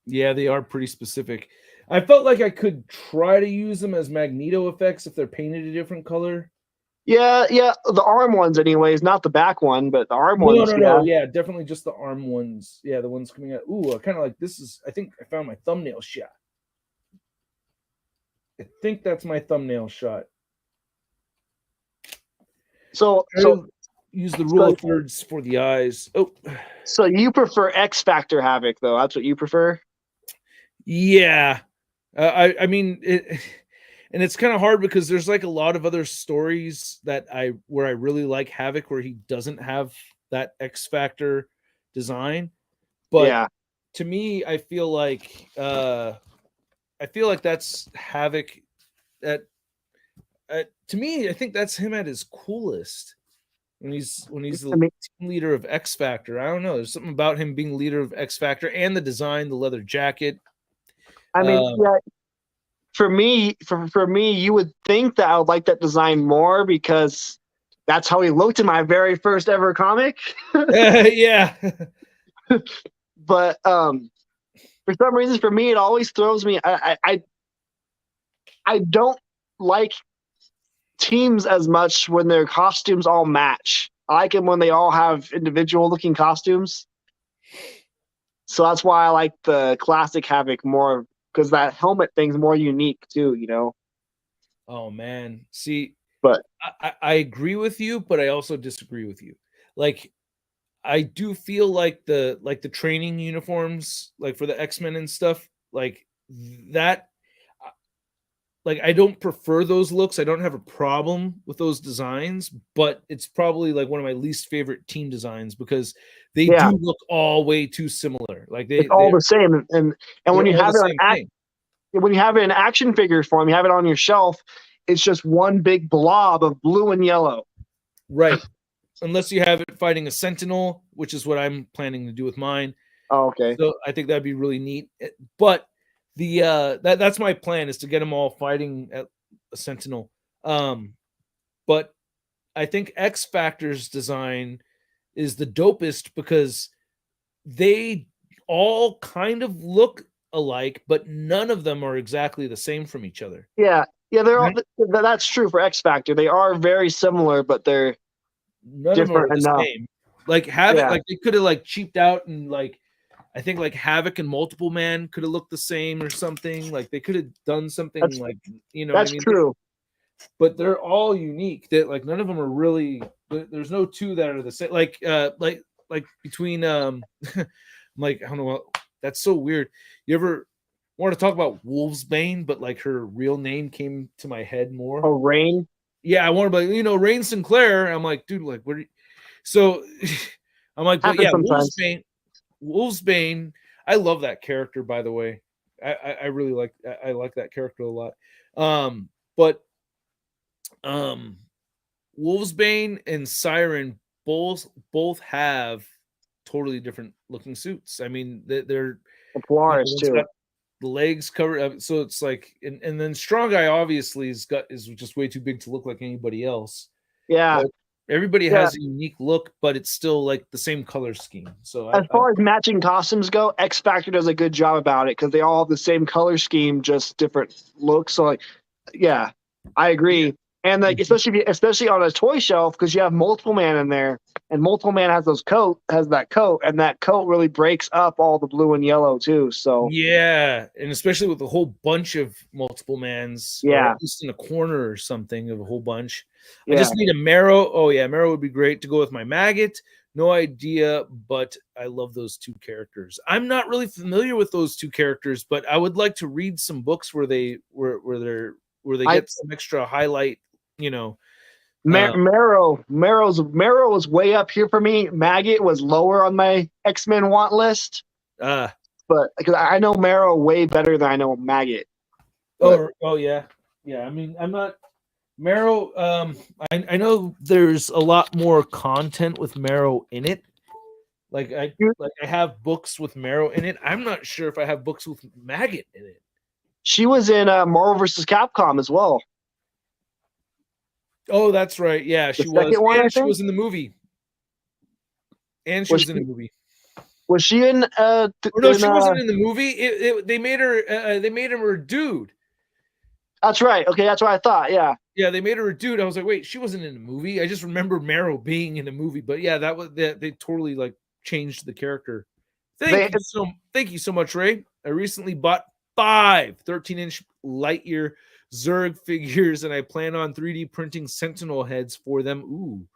A: Yeah, they are pretty specific. I felt like I could try to use them as Magneto effects if they're painted a different color.
B: Yeah, the arm ones, anyways, not the back one, but the arm ones.
A: No, yeah, definitely just the arm ones. Yeah, the ones coming out. Ooh, I kind of like this. I think I found my thumbnail shot. I think that's my thumbnail shot. So use the rule of thirds for the eyes. Oh,
B: so you prefer X Factor Havoc, though? That's what you prefer?
A: Yeah, I mean it. And it's kind of hard because there's like a lot of other stories where I really like Havoc where he doesn't have that X Factor design. But
B: yeah,
A: to me, I feel like that's Havoc. To me, I think that's him at his coolest when he's the team leader of X Factor. I don't know. There's something about him being leader of X Factor and the design, the leather jacket.
B: I mean, yeah. For me, you would think that I would like that design more because that's how he looked in my very first ever comic.
A: Yeah.
B: But for some reason, for me, it always throws me. I don't like teams as much when their costumes all match. I like them when they all have individual looking costumes. So that's why I like the classic Havoc more. Because that helmet thing's more unique too,
A: Oh man, see,
B: But
A: I agree with you, but I also disagree with you. Like, I do feel like the training uniforms, like for the X-Men and stuff, like that. Like, I don't prefer those looks. I don't have a problem with those designs, but it's probably like one of my least favorite team designs because they
B: yeah,
A: do look all way too similar. Like
B: it's all the same. And
A: they're
B: when you
A: all
B: have
A: the
B: it
A: same thing.
B: when you have it in action figure form, you have it on your shelf. It's just one big blob of blue and yellow.
A: Right. Unless you have it fighting a Sentinel, which is what I'm planning to do with mine.
B: Oh, okay.
A: So I think that'd be really neat. But the that's my plan, is to get them all fighting at a Sentinel. But I think X Factor's design is the dopest because they all kind of look alike, but none of them are exactly the same from each other.
B: Yeah, they're all. That's true for X Factor. They are very similar, but they're
A: None of them are
B: different
A: the
B: enough.
A: same. Like Havoc,
B: Yeah.
A: like they could have like cheaped out and like I think like Havoc and Multiple Man could have looked the same or something. Like they could have done something
B: That's
A: like, you know what I
B: that's
A: mean?
B: true.
A: But they're all unique. That like none of them are really. There's no two that are the same. Like between like I don't know what. That's so weird. You ever want to talk about Wolvesbane, but like her real name came to my head more?
B: Oh, Rain.
A: Yeah, I want to be, Rain Sinclair. I'm like, dude, like, what? So I'm like, but
B: Happens
A: yeah,
B: sometimes.
A: Wolvesbane. I love that character, by the way. I really like. I like that character a lot. But Wolvesbane and Siren both have totally different looking suits. I mean, they're
B: Polaris
A: one's
B: too.
A: got the legs covered, so it's like, and then Strong Guy obviously is just way too big to look like anybody else.
B: Yeah.
A: But everybody
B: Yeah.
A: has a unique look, but it's still like the same color scheme. So
B: As far as matching costumes go, X Factor does a good job about it because they all have the same color scheme, just different looks. So, like, yeah, I agree.
A: Yeah.
B: And like, especially on a toy shelf, because you have Multiple Man in there, and Multiple Man has that coat, and that coat really breaks up all the blue and yellow too. So
A: yeah, and especially with a whole bunch of Multiple Mans, or
B: yeah,
A: at least in a corner or something of a whole bunch. I
B: yeah.
A: just need a Marrow. Oh yeah, Marrow would be great to go with my Maggot. No idea, but I love those two characters. I'm not really familiar with those two characters, but I would like to read some books where they get some extra highlight.
B: Marrow was way up here for me. Maggot was lower on my X-Men want list.
A: Uh
B: But because I know Marrow way better than I know Maggot.
A: oh yeah. I mean, I'm not Marrow. I know there's a lot more content with Marrow in it. Like I have books with Marrow in it. I'm not sure if I have books with Maggot in it.
B: She was in Marvel vs. Capcom as well.
A: Oh, that's right. Yeah, she was.
B: Second one, I
A: And she
B: think?
A: was in the movie. And she was in a movie.
B: Was she in?
A: Oh no, she wasn't in the movie. They made her. They made him her dude.
B: That's right. Okay, that's what I thought. Yeah.
A: Yeah, they made her a dude. I was like, wait, she wasn't in the movie. I just remember Marrow being in the movie. But yeah, that was they totally like changed the character. Thank you so much, Ray. I recently bought 5 13-inch Lightyear Zurg figures, and I plan on 3D printing Sentinel heads for them. Ooh,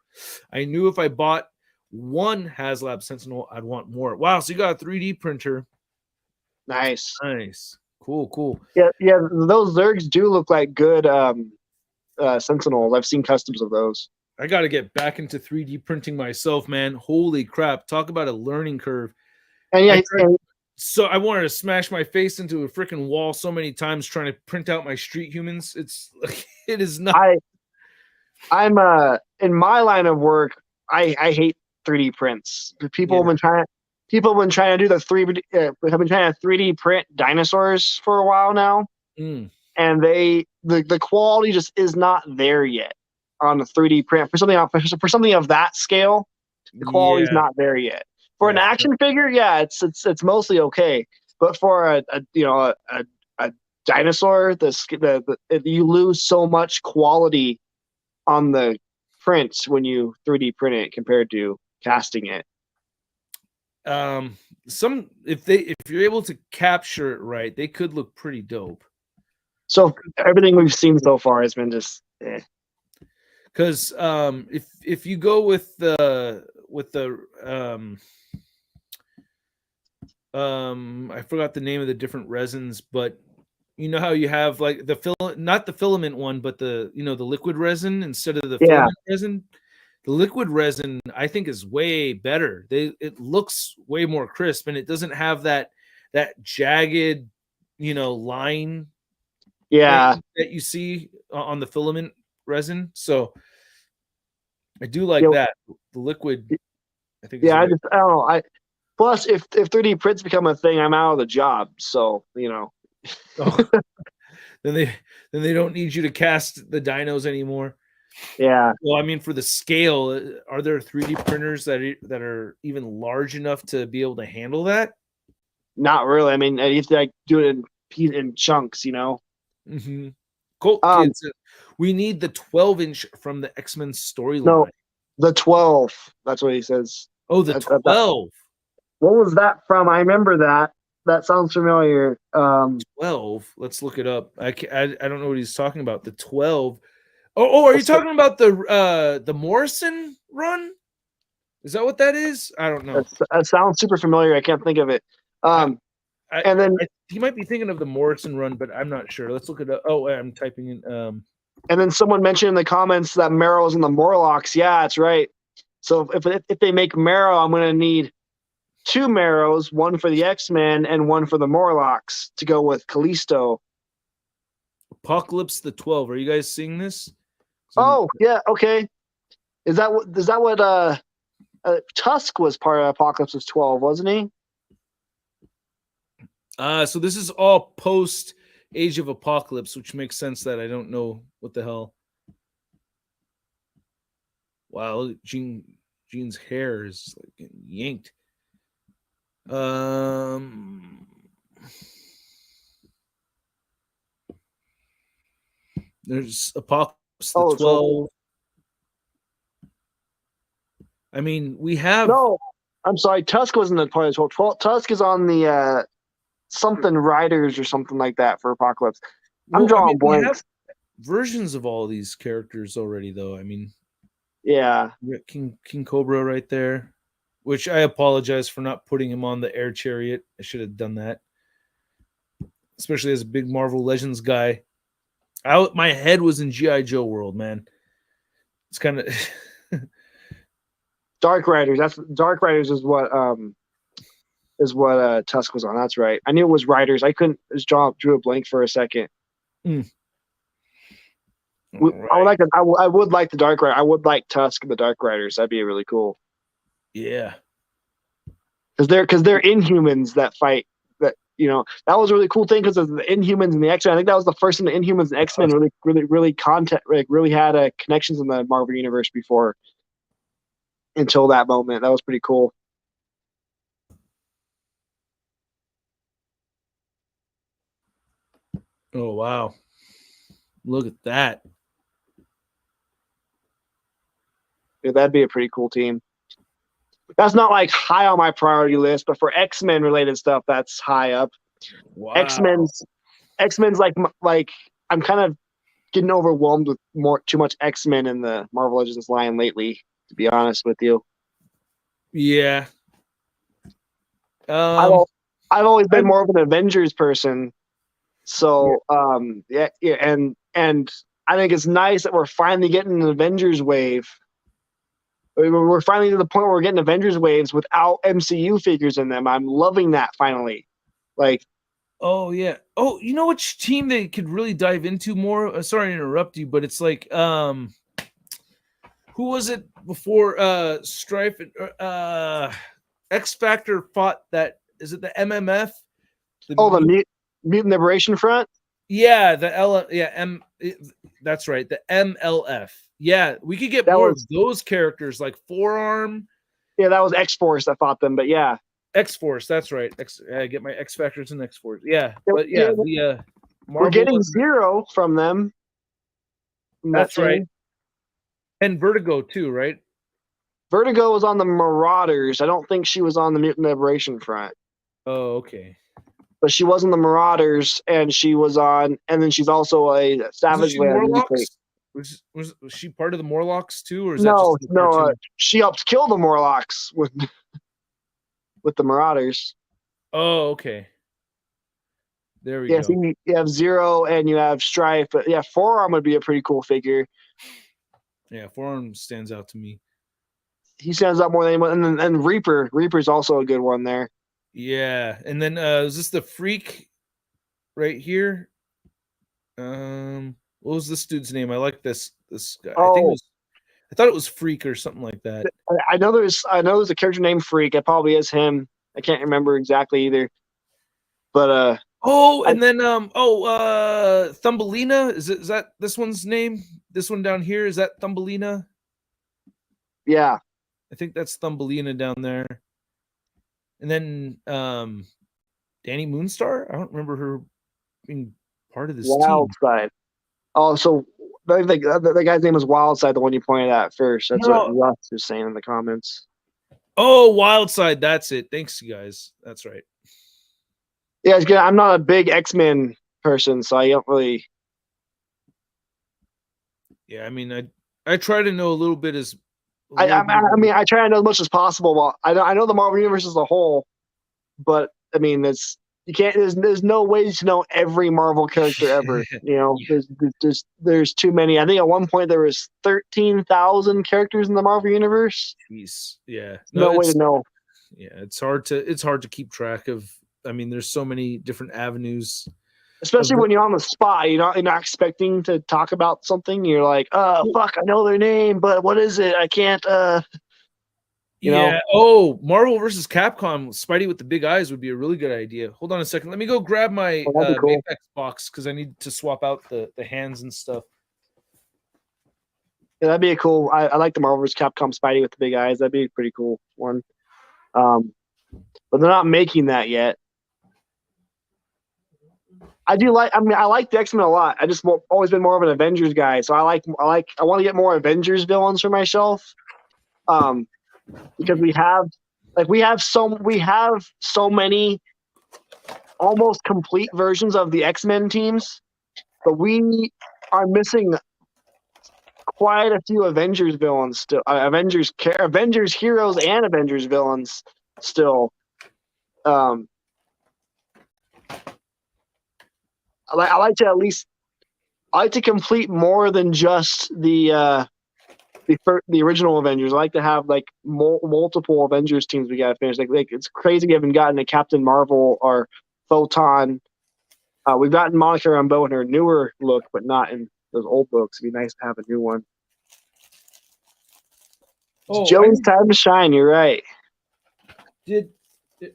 A: I knew if I bought one Haslab Sentinel, I'd want more. Wow, so you got a 3D printer.
B: Nice.
A: Cool.
B: Yeah. Those Zergs do look like good Sentinels. I've seen customs of those.
A: I got to get back into 3D printing myself, man. Holy crap. Talk about a learning curve.
B: And yeah,
A: so I wanted to smash my face into a freaking wall so many times trying to print out my street humans. It is not.
B: I'm in my line of work, I hate 3D prints. People have been trying to do the 3D have been trying to 3D print dinosaurs for a while now.
A: And
B: the quality just is not there yet on the 3D print for something of that scale. The quality is not there yet. For an action figure, yeah, it's mostly okay. But for a dinosaur, you lose so much quality on the prints when you 3D print it compared to casting it.
A: If you're able to capture it right, they could look pretty dope.
B: So everything we've seen so far has been just
A: Because if you go with the I forgot the name of the different resins, but you know how you have like not the filament one, but the the liquid resin instead of the
B: Yeah.
A: filament resin. The liquid resin I think is way better. It looks way more crisp, and it doesn't have that jagged line
B: Yeah.
A: that you see on the filament resin. So I do like
B: Yeah.
A: that. The liquid I think is
B: Yeah.
A: way.
B: I don't know. Plus, if 3D prints become a thing, I'm out of the job. So
A: Oh, then they don't need you to cast the dinos anymore.
B: Yeah.
A: Well, I mean, for the scale, are there 3D printers that are even large enough to be able to handle that?
B: Not really. I mean, you have to like do it in chunks.
A: Mm-hmm. Colt
B: Um.
A: Kids, we need the 12-inch from the X-Men storyline.
B: No, the 12. That's what he says.
A: Oh, the 12.
B: What was that from? I remember that. That sounds familiar.
A: 12. Let's look it up. I don't know what he's talking about. The 12. Oh, are you talking about the Morrison run? Is that what that is? I don't know.
B: That sounds super familiar. I can't think of it. And then
A: he might be thinking of the Morrison run, but I'm not sure. Let's look it up. Oh, I'm typing in.
B: And then someone mentioned in the comments that Marrow's in the Morlocks. Yeah, that's right. So if they make Marrow, I'm going to need 2 Marrows, one for the X-Men and one for the Morlocks to go with Callisto.
A: Apocalypse the 12. Are you guys seeing this?
B: Oh, yeah, okay. Is that what Tusk was part of Apocalypse's 12, wasn't he?
A: So this is all post Age of Apocalypse, which makes sense that I don't know what the hell. Wow, Jean's hair is like getting yanked. There's Apocalypse the 12. I mean, we have.
B: No, I'm sorry. Tusk wasn't a part of the 12. Tusk is on the something Riders or something like that for Apocalypse. I'm drawing blanks.
A: We have versions of all these characters already, though. I mean,
B: yeah,
A: King Cobra right there, which I apologize for not putting him on the Air Chariot. I should have done that, especially as a big Marvel Legends guy. My head was in G.I. Joe world, man. It's kind of
B: Dark Riders. Dark Riders is what Tusk was on. That's right. I knew it was Riders. I couldn't just drew a blank for a second.
A: Right.
B: I would like the Dark Rider. I would like Tusk and the Dark Riders. That'd be really cool.
A: Yeah,
B: because they're Inhumans that fight. That was a really cool thing because of the Inhumans and the X-Men. I think that was the first time the Inhumans and X-Men really had connections in the Marvel universe before. Until that moment, that was pretty cool.
A: Oh wow! Look at that.
B: Yeah, that'd be a pretty cool team. That's not like high on my priority list, but for X-Men related stuff, that's high up.
A: Wow.
B: X-Men's like I'm kind of getting overwhelmed with too much X-Men in the Marvel Legends line lately, to be honest with you.
A: Yeah.
B: I've always been more of an Avengers person. So yeah, and I think it's nice that we're finally getting an Avengers wave. We're finally to the point where we're getting Avengers waves without MCU figures in them. I'm loving that finally. Like,
A: oh yeah. Oh, you know which team they could really dive into more? Sorry to interrupt you, but it's like who was it before Strife and X Factor fought that? Is it the MMF?
B: The Mutant Liberation Front?
A: Yeah, that's right, the MLF. Yeah, we could get more of those characters like Forearm.
B: Yeah, that was X-Force that fought them, but yeah.
A: X-Force, that's right. I get my X Factors and X-Force. Yeah, but yeah,
B: we're getting Zero from them.
A: That's right. And Vertigo too, right?
B: Vertigo was on the Marauders. I don't think she was on the Mutant Liberation Front.
A: Oh, okay.
B: But she was on the Marauders, and then she's also a Savage Land.
A: Was she part of the Morlocks too, or is that just
B: No,
A: in the
B: no,
A: cartoon?
B: she helps kill the Morlocks with the Marauders.
A: Oh, okay. There we
B: Yes,
A: go.
B: you have Zero and you have Strife, but yeah, Forearm would be a pretty cool figure.
A: Yeah, Forearm stands out to me.
B: He stands out more than anyone. And Reaper. Reaper's also a good one there.
A: Yeah, and then is this the Freak right here? What was this dude's name? I like this guy.
B: Oh,
A: I thought it was Freak or something like that.
B: I know there's a character named Freak. It probably is him. I can't remember exactly either. But
A: And then Thumbelina, is that this one's name? This one down here, is that Thumbelina?
B: yeah.
A: I think that's Thumbelina down there. And then Danny Moonstar? I don't remember her being part of this team.
B: Wildside. Oh, so the guy's name is Wildside, the one you pointed at first. That's what Russ is saying in the comments.
A: Oh, Wildside, that's it. Thanks, you guys. That's right.
B: Yeah, it's good. I'm not a big X-Men person, so I don't really.
A: Yeah, I mean, I try to know a little bit as.
B: I mean, I try to know as much as possible. Well, I know the Marvel Universe as a whole, but I mean, you can't. There's no way to know every Marvel character ever. You know, yeah. there's too many. I think at one point there was 13,000 characters in the Marvel Universe.
A: Jeez, yeah,
B: no way to know.
A: Yeah, it's hard to keep track of. I mean, there's so many different avenues.
B: Especially when you're on the spot, you're not expecting to talk about something. You're like, fuck, I know their name, but what is it? I can't. You know?
A: Oh, Marvel versus Capcom, Spidey with the big eyes would be a really good idea. Hold on a second. Let me go grab my cool. Mapex box because I need to swap out the hands and stuff.
B: Yeah, that'd be a cool. I like the Marvel vs. Capcom Spidey with the big eyes. That'd be a pretty cool one. But they're not making that yet. I like the X-Men a lot. I just always been more of an Avengers guy, so I want to get more Avengers villains for my shelf. Because we have so many almost complete versions of the X-Men teams, but we are missing quite a few Avengers villains still. Avengers heroes and Avengers villains still. I like to complete more than just the original Avengers. I like to have like multiple Avengers teams we gotta finish. Like it's crazy we haven't gotten a Captain Marvel or Photon. We've gotten Monica Rambeau in her newer look, but not in those old books. It'd be nice to have a new one. Jones' time to shine. You're right.
A: I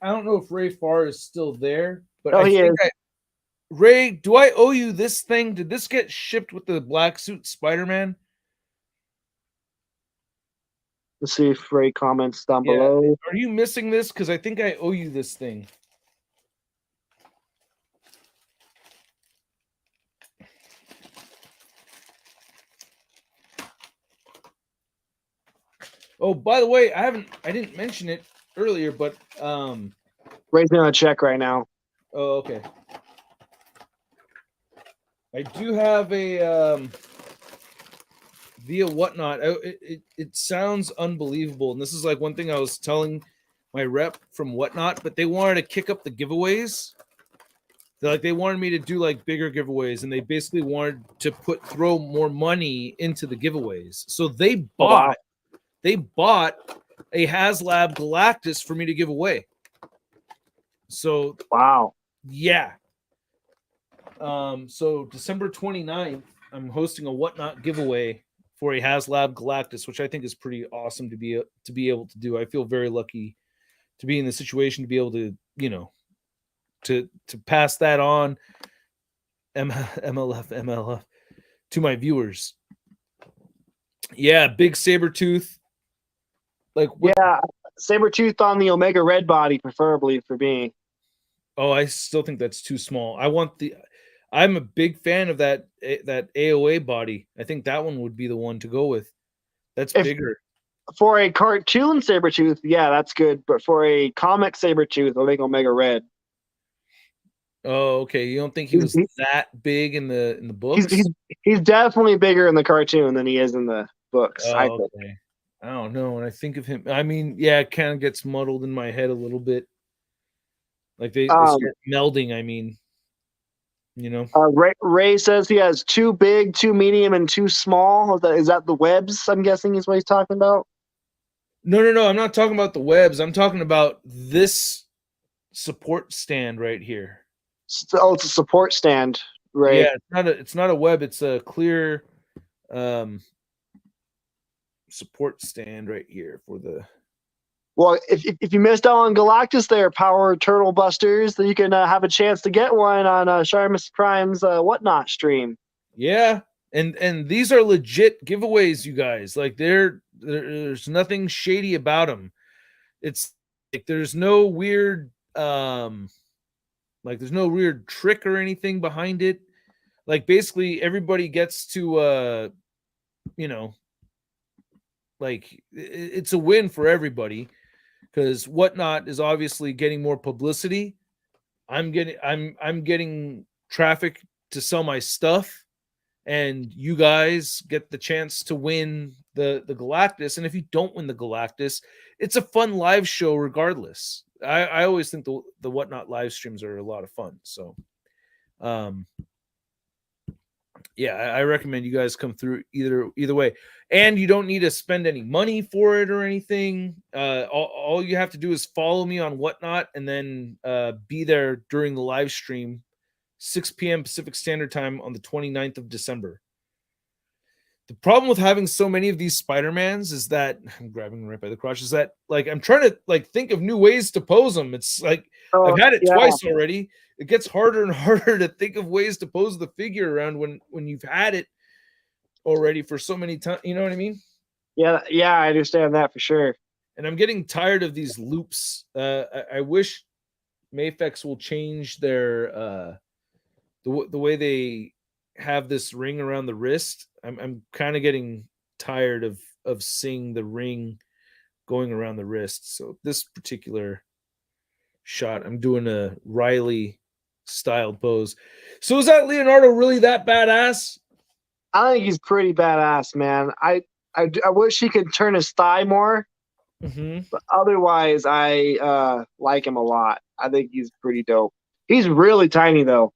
A: don't know if Ray Farr is still there, but
B: he is.
A: Ray, do I owe you this thing? Did this get shipped with the black suit Spider-Man?
B: Let's see if Ray comments down below.
A: Are you missing this? Because I think I owe you this thing. Oh, by the way, I didn't mention it earlier, but
B: Ray's on a check right now.
A: Oh, okay. I do have a via Whatnot. It sounds unbelievable, and this is like one thing I was telling my rep from Whatnot, but they wanted to kick up the giveaways. They wanted me to do like bigger giveaways, and they basically wanted to throw more money into the giveaways. So they bought a Haslab Galactus for me to give away. So yeah. So December 29th, I'm hosting a Whatnot giveaway for a Haslab Galactus, which I think is pretty awesome to be able to do. I feel very lucky to be in the situation to be able to, to pass that on MLF to my viewers. Yeah, big Sabretooth.
B: Sabretooth on the Omega Red body, preferably for me.
A: Oh, I still think that's too small. I'm a big fan of that AOA body. I think that one would be the one to go with. That's bigger.
B: For a cartoon Sabretooth, yeah, that's good. But for a comic Sabretooth, I'll make Omega Red.
A: Oh, okay. You don't think he was that big in the
B: He's,
A: books?
B: he's he's definitely bigger in the cartoon than he is in the books. I
A: Oh,
B: think.
A: okay. I don't know. When I think of him, I mean, yeah, it kind of gets muddled in my head a little bit. Like they
B: Um,
A: start melding. I mean, you know.
B: Ray says he has two big, two medium, and two small. Is that the webs? I'm guessing is what he's talking about.
A: No. I'm not talking about the webs. I'm talking about this support stand right here.
B: Oh, it's a support stand, Ray.
A: Yeah, it's not a web. It's a clear um, support stand right here for the.
B: Well, if you missed out on Galactus there, Power Turtle Busters, then you can have a chance to get one on Shartimus Prime's Whatnot stream.
A: Yeah, and these are legit giveaways, you guys. Like there's nothing shady about them. It's like there's no weird like there's no weird trick or anything behind it. Like basically everybody gets to you know, like it's a win for everybody because Whatnot is obviously getting more publicity. I'm getting traffic to sell my stuff, and you guys get the chance to win the Galactus. And if you don't win the Galactus, it's a fun live show regardless. I always think the Whatnot live streams are a lot of fun. So yeah, I recommend you guys come through either way. And you don't need to spend any money for it or anything. All you have to do is follow me on Whatnot and then be there during the live stream, 6 p.m. Pacific Standard Time on the 29th of December. The problem with having so many of these Spider-Mans is that I'm grabbing right by the crotch. Is that like I'm trying to like think of new ways to pose them. It's like I've had it twice already. It gets harder and harder to think of ways to pose the figure around when you've had it already for so many times. You know what I mean?
B: Yeah, I understand that for sure.
A: And I'm getting tired of these loops. I wish Mafex will change their the way they have this ring around the wrist. I'm kind of getting tired of seeing the ring going around the wrist. So this particular shot, I'm doing a Riley styled pose. So is that Leonardo really that badass?
B: I think he's pretty badass, man. I wish he could turn his thigh more, but otherwise, I like him a lot. I think he's pretty dope. He's really tiny though.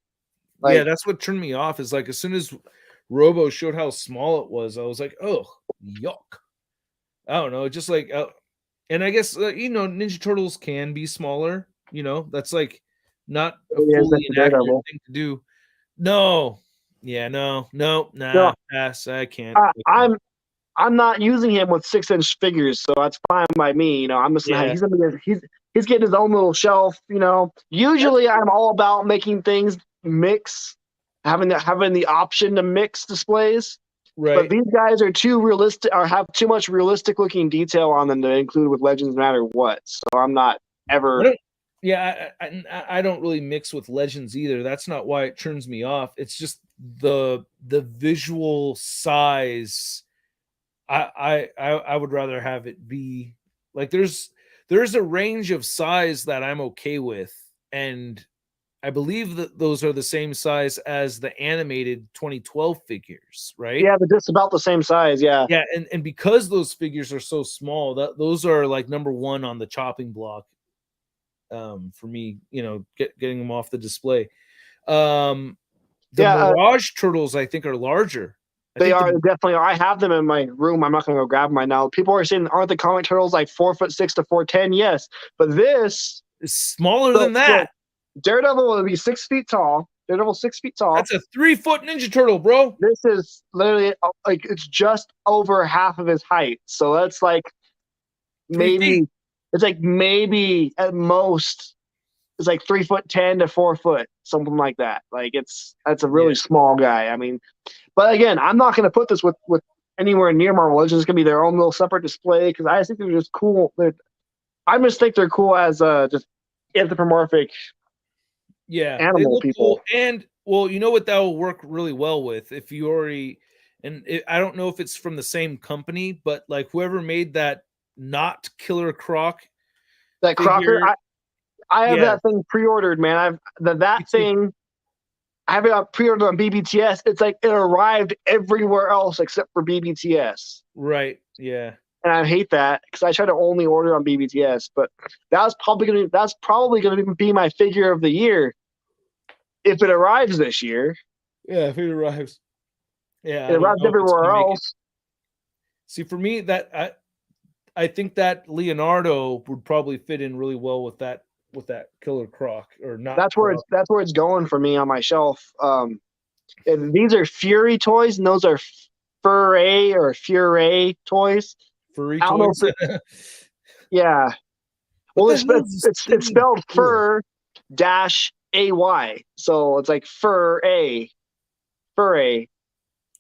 A: Like, yeah, that's what turned me off. Is like as soon as Robo showed how small it was, I was like, oh, yuck. I don't know, just like, and I guess Ninja Turtles can be smaller. You know, that's like not a fully inaccurate thing to do. No, yeah, no, pass. I can't.
B: I'm not using him with 6-inch figures, so that's fine by me. You know, I'm just he's getting his own little shelf. You know, usually I'm all about making things mix, having the option to mix displays. Right. But these guys are too realistic, or have too much realistic looking detail on them to include with Legends no matter what. So I'm not ever.
A: Yeah, I don't really mix with Legends either. That's not why it turns me off. It's just the visual size. I would rather have it be like there's a range of size that I'm okay with, and I believe that those are the same size as the animated 2012 figures, right?
B: Yeah, they're just about the same size. Yeah,
A: yeah, and because those figures are so small, those are like number one on the chopping block. For me, getting them off the display. The Mirage Turtles, I think, are larger.
B: They definitely are. I have them in my room. I'm not going to go grab them right now. People are saying, aren't the comic turtles like 4'6" to 4'10"? Yes, but this
A: is smaller than that.
B: Daredevil will be 6 feet tall. Daredevil 6 feet tall.
A: That's a 3-foot Ninja Turtle, bro.
B: This is literally like it's just over half of his height. So that's like maybe it's like maybe at most it's like 3'10" to 4 foot, something like that. Like that's a really small guy. I mean, but again, I'm not going to put this with anywhere near Marvel. It's just going to be their own little separate display because I think they're just cool. I just think they're cool as just anthropomorphic animal people.
A: Cool. And well, you know what that will work really well with if you already, I don't know if it's from the same company, but like whoever made that not Killer Croc,
B: that Crocker. I have that thing pre-ordered, man. That thing. I have it pre-ordered on BBTS. It's like it arrived everywhere else except for BBTS.
A: Right. Yeah.
B: And I hate that because I try to only order on BBTS. But that's probably gonna be my figure of the year if it arrives this year.
A: Yeah, if it arrives. Yeah,
B: it arrives everywhere else.
A: See, for me, that I think that Leonardo would probably fit in really well with that Killer Croc or not.
B: That's where it's going for me on my shelf. And these are Fury toys, and those are Furray or Furay toys.
A: Furry toys.
B: Yeah. Well, it's spelled fur -ay, so it's like Furray.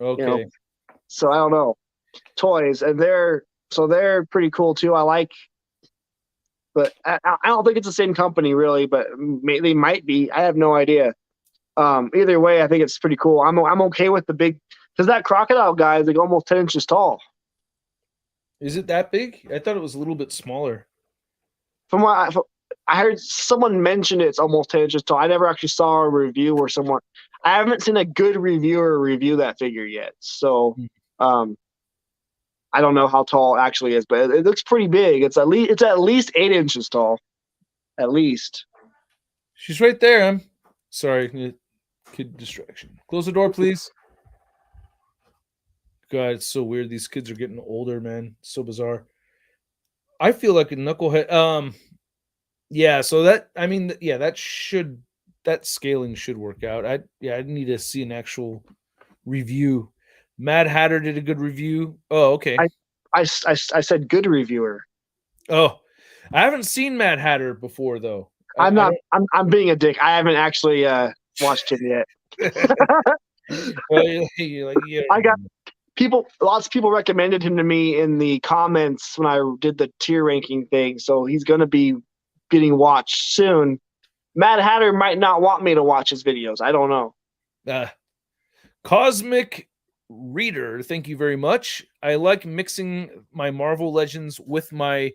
B: Okay. So I don't know. Toys, and they're pretty cool too. I like, but I don't think it's the same company really, but they might be. I have no idea. Either way, I think it's pretty cool. I'm okay with the big, because that crocodile guy is like almost 10 inches tall.
A: Is it that big? I thought it was a little bit smaller.
B: From what I heard, someone mentioned it's almost 10 inches tall. I never actually saw a review or someone. I haven't seen a good reviewer review that figure yet. So, I don't know how tall it actually is, but it looks pretty big. It's at least 8 inches tall, at least.
A: She's right there. I'm sorry, kid distraction. Close the door, please. God, it's so weird. These kids are getting older, man. It's so bizarre. I feel like a knucklehead. Yeah. So that scaling should work out. I need to see an actual review. Mad Hatter did a good review. Oh, okay.
B: I said good reviewer.
A: Oh, I haven't seen Mad Hatter before though.
B: I'm being a dick. I haven't actually watched him yet. I got lots of people recommended him to me in the comments when I did the tier ranking thing. So he's going to be getting watched soon. Mad Hatter might not want me to watch his videos. I don't know.
A: Cosmic Reader, thank you very much. I like mixing my Marvel Legends with my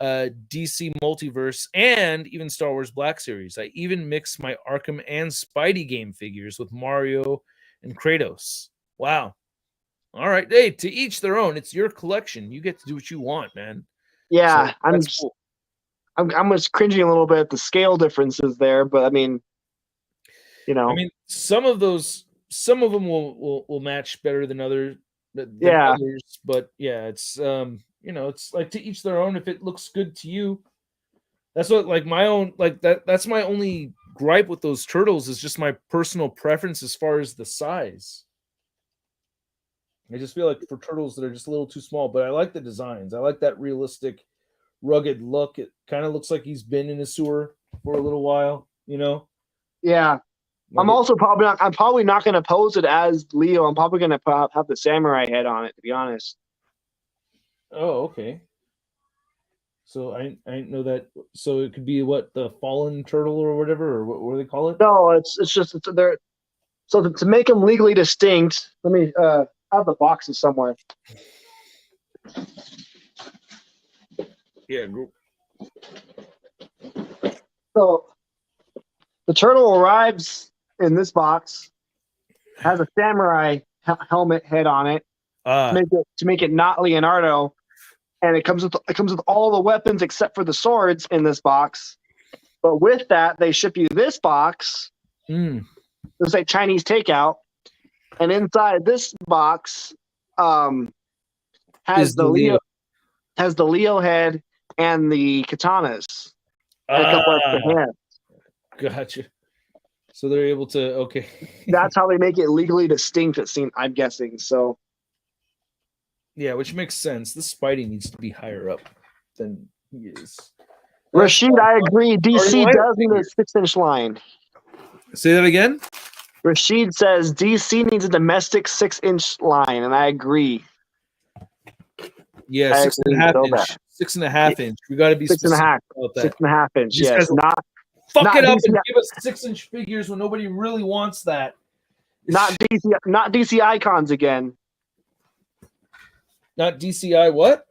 A: DC Multiverse and even Star Wars Black Series. I even mix my Arkham and Spidey game figures with Mario and Kratos. Wow. All right. Hey, to each their own. It's your collection. You get to do what you want, man.
B: Yeah, so I'm just cringing a little bit at the scale differences there, but I mean,
A: some of them will match better than others. But yeah, it's it's like to each their own. If it looks good to you, that's what that's my only gripe with those turtles is just my personal preference as far as the size. I just feel like for turtles that are just a little too small, but I like the designs. I like that realistic, rugged look. It kind of looks like he's been in a sewer for a little while,
B: Yeah. I'm probably not going to pose it as Leo. I'm probably going to have the samurai head on it, to be honest.
A: Oh, okay. So I didn't know that. So it could be the fallen turtle or whatever, or what do they call it?
B: No, it's there. So to make them legally distinct, let me have the boxes somewhere.
A: Yeah. Go.
B: So the turtle arrives in this box, has a samurai helmet head on it to make it not Leonardo, and it comes with all the weapons except for the swords in this box. But with that, they ship you this box. It's like Chinese takeout, and inside this box has the Leo head and the katanas. And a couple extra hands.
A: Gotcha. So they're able to okay.
B: That's how they make it legally distinct. I'm guessing so.
A: Yeah, which makes sense. This Spidey needs to be higher up than he is.
B: Rashid, I agree. DC does need a 6-inch line.
A: Say that again.
B: Rashid says DC needs a domestic 6-inch line, and I agree.
A: Yeah, 6.5 inch. 6.5 inch. We got to be
B: 6.5. 6.5 inch. Yes,
A: fuck it up and give us 6-inch figures when nobody really wants that.
B: Not DC icons again.
A: Not DCI what?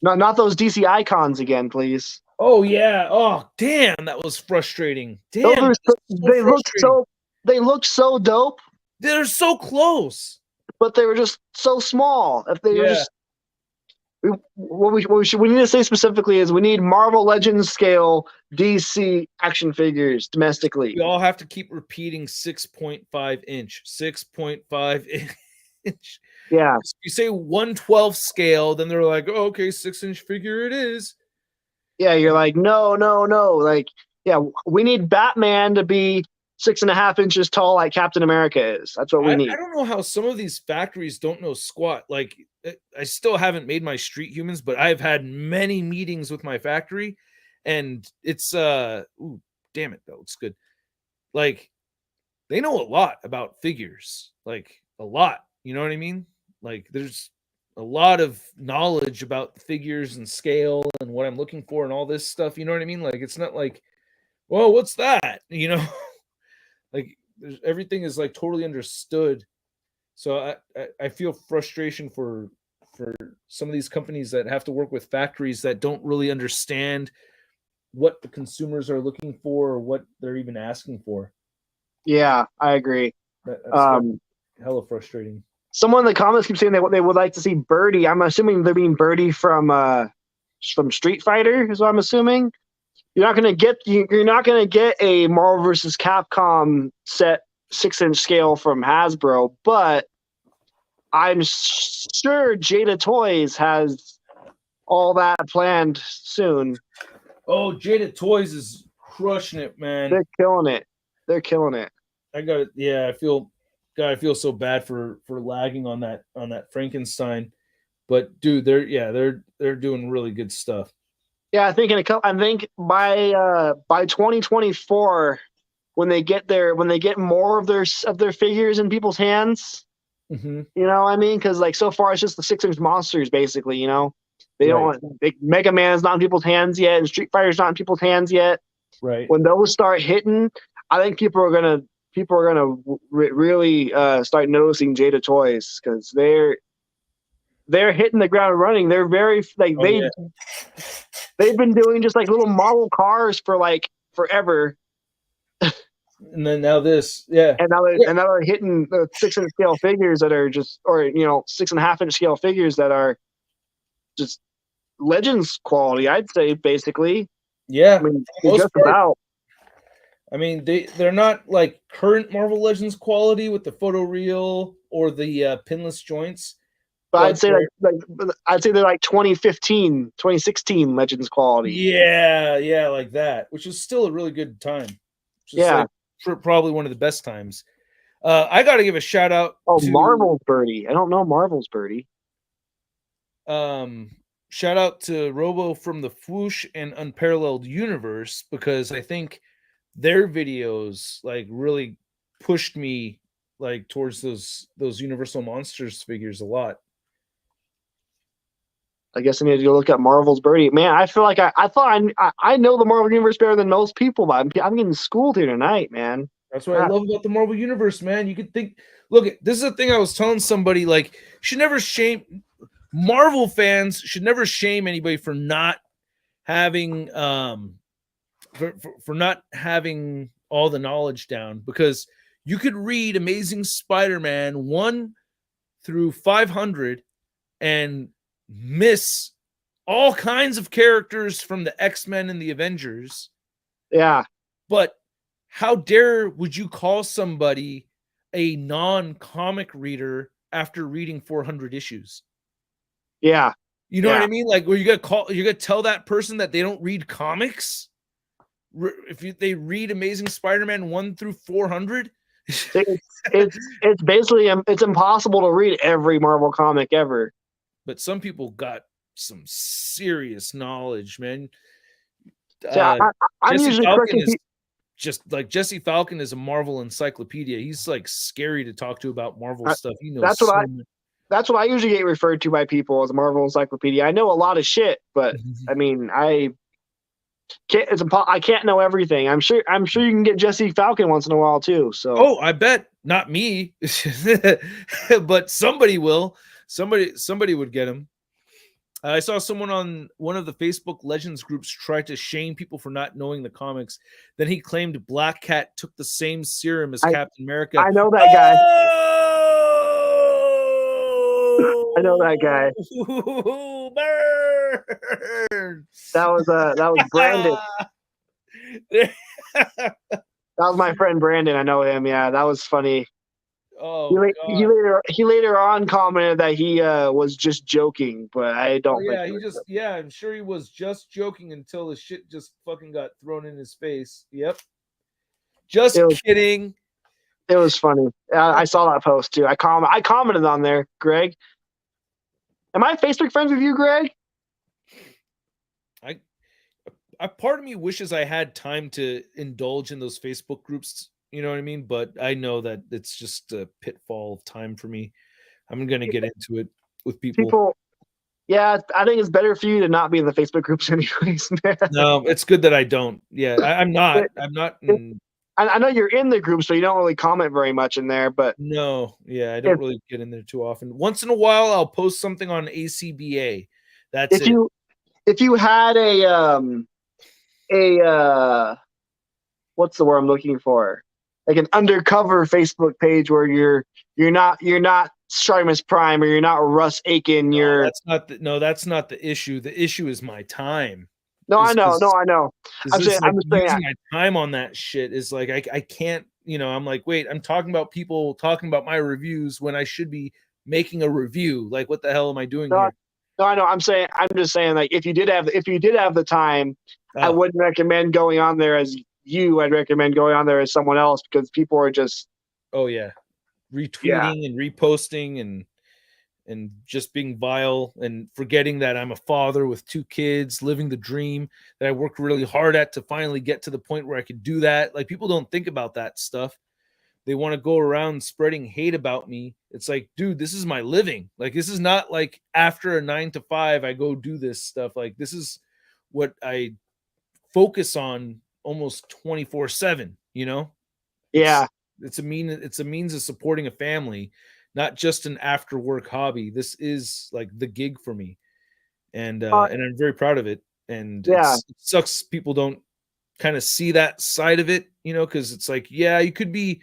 B: Not those DC icons again, please.
A: Oh yeah. Oh damn, that was frustrating.
B: Those
A: Damn,
B: are
A: that was so frustrating.
B: they looked so dope,
A: They're so close.
B: but they were just so small. If they were
A: Yeah.
B: just we need to say specifically is we need Marvel Legends scale DC action figures domestically.
A: We all have to keep repeating 6.5 inch, 6.5 inch.
B: Yeah.
A: If you say 1/12 scale, then they're like, oh, okay, 6-inch figure it is.
B: Yeah, you're like, no. Like, yeah, we need Batman to be 6.5 inches tall like Captain America is. That's what we need.
A: I don't know how some of these factories don't know squat. Like, I still haven't made my street humans, but I've had many meetings with my factory, and it's ooh, damn it, that looks good. Like, they know a lot about figures, like a lot. You know what I mean? Like, there's a lot of knowledge about figures and scale and what I'm looking for and all this stuff. You know what I mean? Like, it's not like, well, what's that? You know, like everything is like totally understood. So I feel frustration for some of these companies that have to work with factories that don't really understand what the consumers are looking for or what they're even asking for.
B: Yeah, I agree.
A: That's hella frustrating.
B: Someone in the comments keeps saying they would like to see Birdie. I'm assuming they're being Birdie from Street Fighter, is what I'm assuming. You're not gonna get a Marvel vs. Capcom set 6-inch scale from Hasbro, but I'm sure Jada Toys has all that planned soon.
A: Oh, Jada Toys is crushing it, man.
B: They're killing it. They're killing it.
A: I got it. Yeah, I feel so bad for lagging on that Frankenstein, but dude, they're doing really good stuff.
B: Yeah, I think by 2024, when they get more of their figures in people's hands,
A: Mm-hmm.
B: you know what I mean? Because like so far it's just the 6-inch monsters basically. You know, they don't. Mega Man's not in people's hands yet, and Street Fighter's not in people's hands yet.
A: Right.
B: When those start hitting, I think people are gonna really start noticing Jada Toys because they're hitting the ground running. They're very like they've been doing just like little model cars for like forever.
A: And then now this, yeah.
B: And now they're hitting the 6-inch scale figures that are just, or 6.5-inch scale figures that are just Legends quality, I'd say, basically.
A: Yeah.
B: I mean, just about.
A: I mean, they're not like current Marvel Legends quality with the photoreal or the pinless joints.
B: But I'd say they're like 2015, 2016 Legends quality.
A: Yeah, like that, which is still a really good time.
B: Yeah.
A: Like, probably one of the best times. I got to give a shout out to
B: Marvel's Birdie. I don't know Marvel's Birdie.
A: Shout out to Robo from the Fwoosh and Unparalleled Universe, because I think their videos like really pushed me like towards those Universal Monsters figures a lot.
B: I guess I need to go look at Marvel's Birdie. Man, I feel like I know the Marvel Universe better than most people, but I'm getting schooled here tonight, man.
A: That's what I love about the Marvel Universe, man. You could think, look, this is the thing I was telling somebody, like, should never shame Marvel fans should never shame anybody for not having for not having all the knowledge down, because you could read Amazing Spider-Man 1 through 500 and miss all kinds of characters from the X-Men and the Avengers.
B: Yeah.
A: But how dare would you call somebody a non-comic reader after reading 400 issues?
B: Yeah.
A: You know what I mean? Like, where you're gonna tell that person that they don't read comics if they read Amazing Spider-Man 1 through 400.
B: It's basically it's impossible to read every Marvel comic ever.
A: But some people got some serious knowledge, man.
B: I'm usually
A: Jesse Falcon is a Marvel encyclopedia. He's like scary to talk to about Marvel stuff. He knows
B: that's what I usually get referred to by people as a Marvel encyclopedia. I know a lot of shit, but I mean, I can't know everything. I'm sure you can get Jesse Falcon once in a while too. So
A: I bet not me, but somebody will. Somebody would get him. I saw someone on one of the Facebook Legends groups try to shame people for not knowing the comics. Then he claimed Black Cat took the same serum as Captain America.
B: I know that guy. I know that guy.
A: Burn!
B: That was Brandon. That was my friend Brandon. I know him. Yeah, that was funny.
A: Oh,
B: he later on commented that he was just joking, but I don't think.
A: I'm sure he was just joking until the shit just fucking got thrown in his face. Yep. Just kidding.
B: It was funny. I saw that post too. I commented on there, Greg. Am I Facebook friends with you, Greg?
A: I part of me wishes I had time to indulge in those Facebook groups. You know what I mean? But I know that it's just a pitfall of time for me. I'm going to get into it with people.
B: Yeah, I think it's better for you to not be in the Facebook groups anyways, man.
A: No, it's good that I don't. Yeah, I'm not. I'm not.
B: I know you're in the group, so you don't really comment very much in there, but
A: no, yeah, I don't really get in there too often. Once in a while, I'll post something on ACBA. That's it.
B: If you had a what's the word I'm looking for? Like an undercover Facebook page where you're not ShartimusPrime or you're not Russ Aiken.
A: That's not the issue. The issue is my time.
B: I know.
A: I'm just using my time on that shit is like I can't, I'm like, wait, I'm talking about people talking about my reviews when I should be making a review. Like, what the hell am I doing here?
B: No, I know. I'm just saying, like, if you did have the time, I wouldn't recommend going on there as you. I'd recommend going on there as someone else because people are just
A: retweeting and reposting and just being vile and forgetting that I'm a father with 2 kids, living the dream that I worked really hard at to finally get to the point where I could do that. Like, people don't think about that stuff. They want to go around spreading hate about me. It's like, dude, this is my living. Like, this is not like after a 9 to 5, I go do this stuff. Like, this is what I focus on almost 24/7,
B: Yeah.
A: It's a means of supporting a family, not just an after work hobby. This is like the gig for me. And I'm very proud of it. And it sucks people don't kind of see that side of it, because it's like, yeah, you could be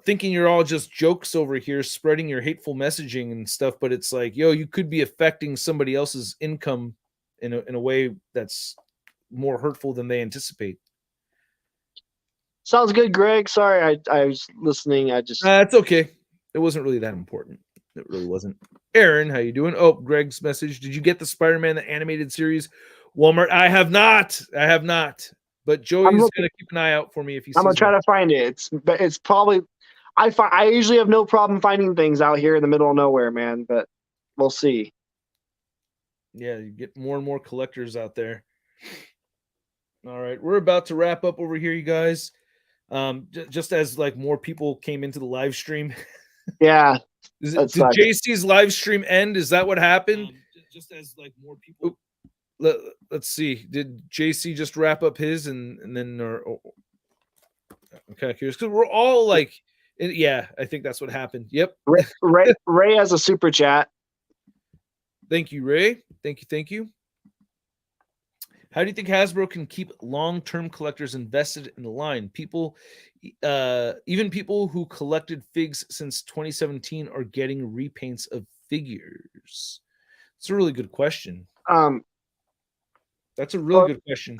A: thinking you're all just jokes over here, spreading your hateful messaging and stuff. But it's like, you could be affecting somebody else's income in a way that's more hurtful than they anticipate.
B: Sounds good, Greg. Sorry, I was listening.
A: It's okay. It wasn't really that important. It really wasn't. Aaron, how you doing? Oh, Greg's message. Did you get the Spider-Man, the animated series, Walmart? I have not. But Joey's going to keep an eye out for me if he sees
B: I'm going to try to find it. It's probably I usually have no problem finding things out here in the middle of nowhere, man, but we'll see.
A: Yeah, you get more and more collectors out there. All right, we're about to wrap up over here, you guys. Just as like more people came into the live stream.
B: Yeah.
A: Did JC's live stream end? Is that what happened? Just as like more people. Let's see. Did JC just wrap up his and then I'm kind of curious because we're all like, yeah, I think that's what happened. Yep.
B: Ray has a super chat.
A: Thank you, Ray. Thank you. How do you think Hasbro can keep long-term collectors invested in the line? Even people who collected figs since 2017 are getting repaints of figures. It's a really good question. That's a really good question.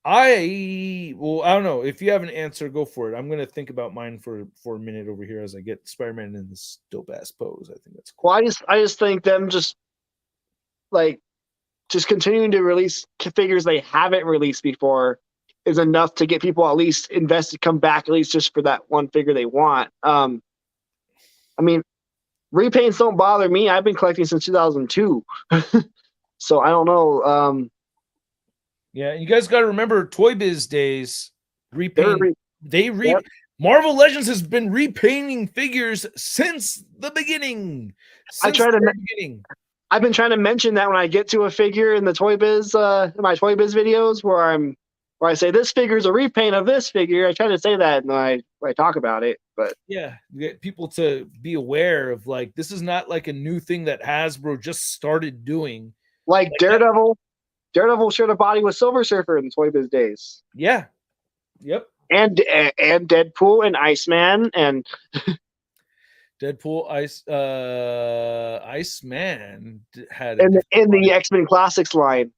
A: I don't know. If you have an answer, go for it. I'm going to think about mine for a minute over here as I get Spider-Man in this dope-ass pose. I think that's cool.
B: Well, I just think them just continuing to release figures they haven't released before is enough to get people at least invested, come back at least just for that one figure they want. I mean, repaints don't bother me. I've been collecting since 2002. So I don't know.
A: Yeah, you guys got to remember Toy Biz days. Repaint.
B: Yep.
A: Marvel Legends has been repainting figures since the beginning.
B: I've been trying to mention that when I get to a figure in the Toy Biz, my Toy Biz videos, where I say this figure is a repaint of this figure. I try to say that when I talk about it, but
A: yeah, you get people to be aware of like this is not like a new thing that Hasbro just started doing.
B: Like Daredevil. Daredevil shared a body with Silver Surfer in the Toy Biz days.
A: Yeah. Yep.
B: And Deadpool and Iceman and
A: Deadpool, Iceman had
B: in the X-Men Classics line.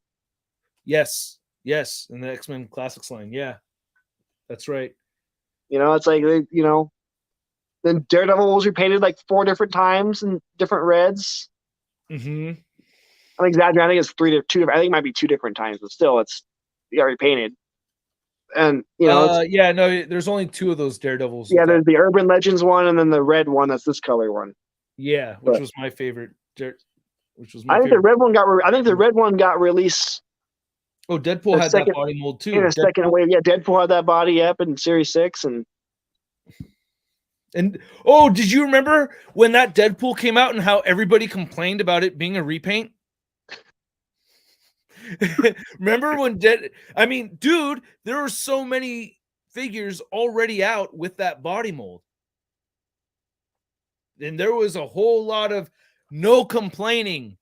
A: Yes, in the X-Men Classics line. Yeah, that's right.
B: It's like then Daredevil was repainted like 4 different times in different reds.
A: Mm-hmm.
B: I'm exaggerating. I think it's 2 different. I think it might be 2 different times, but still, you got repainted. And
A: yeah, no, there's only 2 of those Daredevils.
B: Yeah, there's the Urban Legends one, and then the red one. That's this color one.
A: Yeah, which was my favorite.
B: I think the red one got. I think the red one got released.
A: Oh, Deadpool had that body mold too.
B: In a second wave, yeah, Deadpool had that body. Yep, in Series 6, and
A: oh, did you remember when that Deadpool came out and how everybody complained about it being a repaint? Remember when I mean, dude, there were so many figures already out with that body mold. And there was a whole lot of no complaining.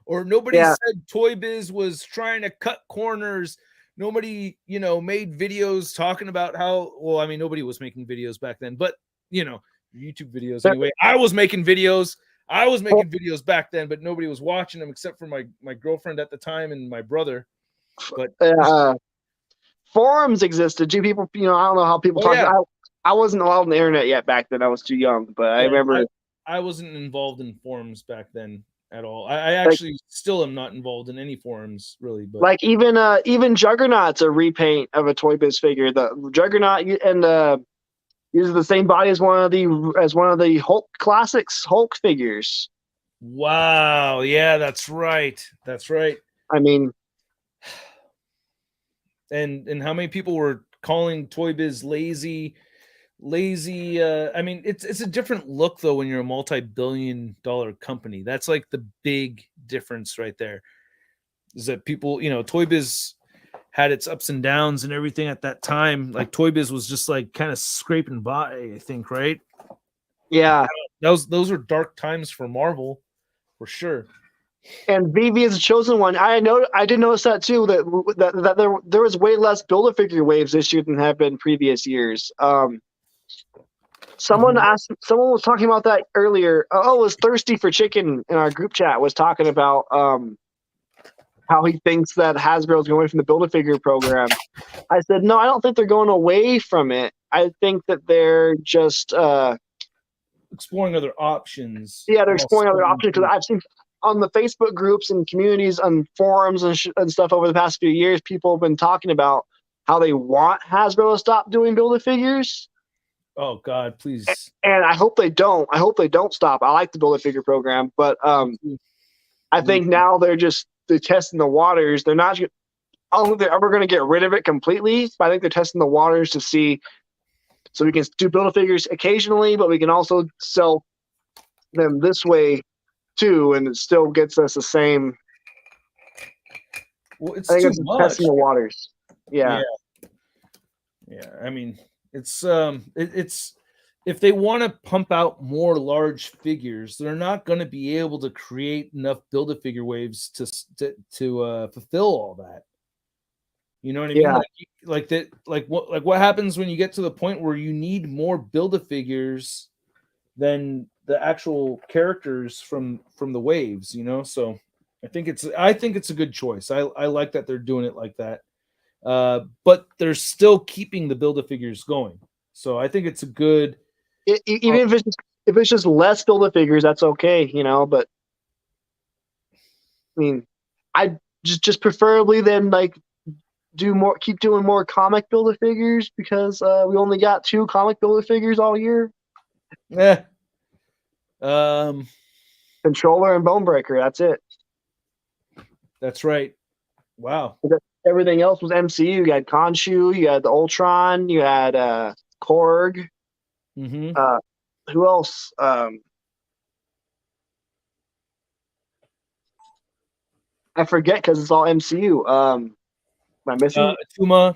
A: Or nobody said Toy Biz was trying to cut corners. Nobody, made videos talking about how, well, I mean, nobody was making videos back then, but, YouTube videos anyway. I was making videos back then, but nobody was watching them except for my girlfriend at the time and my brother. But
B: forums existed. People, I don't know how people talk. Yeah. I wasn't allowed on the internet yet back then. I was too young, but I remember
A: I wasn't involved in forums back then at all. I actually still am not involved in any forums really. But
B: like even Juggernaut's a repaint of a Toy Biz figure. The Juggernaut and uses the same body as one of the Hulk Classics Hulk figures.
A: Wow! Yeah, that's right. That's right.
B: I mean,
A: and how many people were calling Toy Biz lazy? I mean, it's a different look though when you're a multi-billion-dollar company. That's like the big difference right there. Is that people, Toy Biz had its ups and downs and everything at that time. Like Toy Biz was just like kind of scraping by, I think, right?
B: Yeah.
A: Those were dark times for Marvel, for sure.
B: And VV is a chosen one. I did notice that too. That there was way less Build-A-Figure waves this year than have been previous years. Someone was talking about that earlier. It was Thirsty for Chicken in our group chat was talking about how he thinks that Hasbro is going away from the Build-A-Figure program. I said, no, I don't think they're going away from it. I think that they're just
A: exploring other options.
B: Yeah, they're exploring other options because I've seen on the Facebook groups and communities and forums and stuff over the past few years, people have been talking about how they want Hasbro to stop doing Build-A-Figures.
A: Oh God, please!
B: And I hope they don't. I hope they don't stop. I like the Build-A-Figure program, but I think now they're testing the waters. They're not. I don't think they're ever going to get rid of it completely, but I think they're testing the waters to see. So we can do Build-A-Figures occasionally, but we can also sell them this way too, and it still gets us the same.
A: Well, it's too much.
B: Testing the waters. Yeah.
A: I mean, it's if they want to pump out more large figures, they're not going to be able to create enough Build-A-Figure waves to fulfill all that. You know what I mean? Like that. Like what happens when you get to the point where you need more Build-A-Figures than the actual characters from the waves? So I think it's a good choice. I like that they're doing it like that. But they're still keeping the Build-A-Figures going. So I think it's a good.
B: Even if it's just less Build-A-Figures, that's okay, But I mean, I just preferably then keep doing more comic Build-A-Figures because we only got 2 comic Build-A-Figures all year.
A: Yeah.
B: Controller and Bonebreaker. That's it.
A: That's right. Wow.
B: Everything else was MCU. You had Khonshu, you had the Ultron, you had Korg.
A: Mm-hmm.
B: Who else? I forget because it's all MCU. Am I missing? Atuma.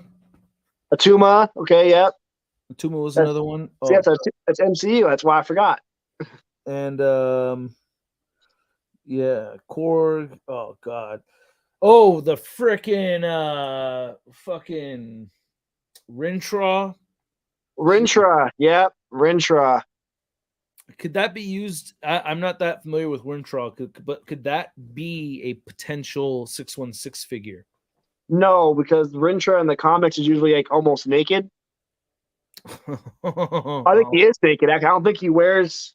B: Okay, yep.
A: Atuma was another one.
B: Oh. Yeah, that's MCU. That's why I forgot.
A: And Yeah, Korg. Oh God. Oh, the frickin' fucking Rintra.
B: Rintra. Yep, Rintra.
A: Could that be used? I'm not that familiar with Rintra, but could that be a potential 616 figure?
B: No, because Rintra in the comics is usually like almost naked. I think he is naked. I don't think he wears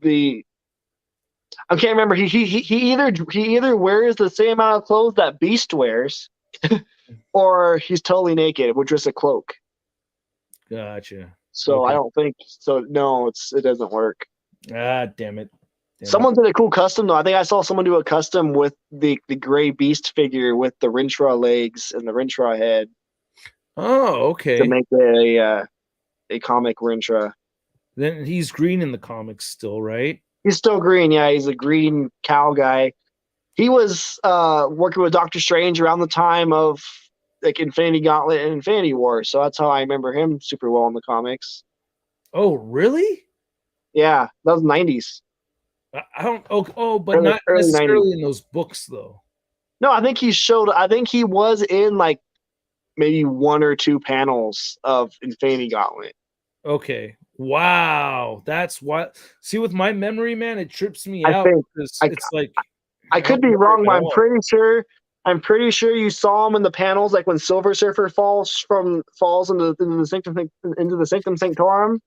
B: the. I can't remember. He either wears the same amount of clothes that Beast wears, or he's totally naked with just a cloak.
A: Gotcha.
B: So
A: Okay.
B: I don't think so. No, it doesn't work.
A: Ah, damn it.
B: Someone did a cool custom though. I think I saw someone do a custom with the gray Beast figure with the Rintra legs and the Rintra head.
A: Oh, okay.
B: To make a comic Rintra.
A: Then he's green in the comics still, right?
B: He's still green. Yeah, he's a green cow guy. He was working with Doctor Strange around the time of like Infinity Gauntlet and Infinity War, so that's how I remember him super well in the comics.
A: Oh, really?
B: Yeah, that was 90s.
A: I don't. Oh, but
B: Early,
A: not
B: early
A: necessarily
B: 90s.
A: in those books, though.
B: No, I think he was in like maybe one or two panels of Infinity Gauntlet.
A: Okay. Wow. That's what. See, with my memory, man, it trips me
B: I
A: out.
B: think
A: It's like
B: I could be wrong, but I'm pretty sure you saw him in the panels, like when Silver Surfer falls into the Sanctum Sanctorum.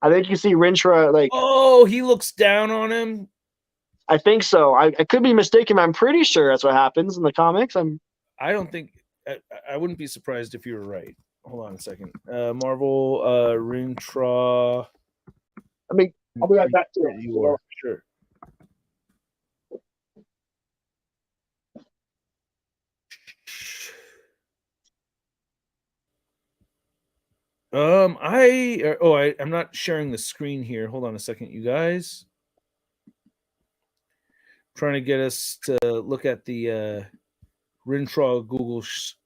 B: I think you see Rintra like.
A: Oh, he looks down on him.
B: I think so. I could be mistaken. I'm pretty sure that's what happens in the comics.
A: I don't think. I wouldn't be surprised if you were right. Hold on a second. Marvel Rintra.
B: I mean, I'll be right back to it.
A: You are sure. I'm not sharing the screen here. Hold on a second, you guys. Trying to get us to look at the Rintra Google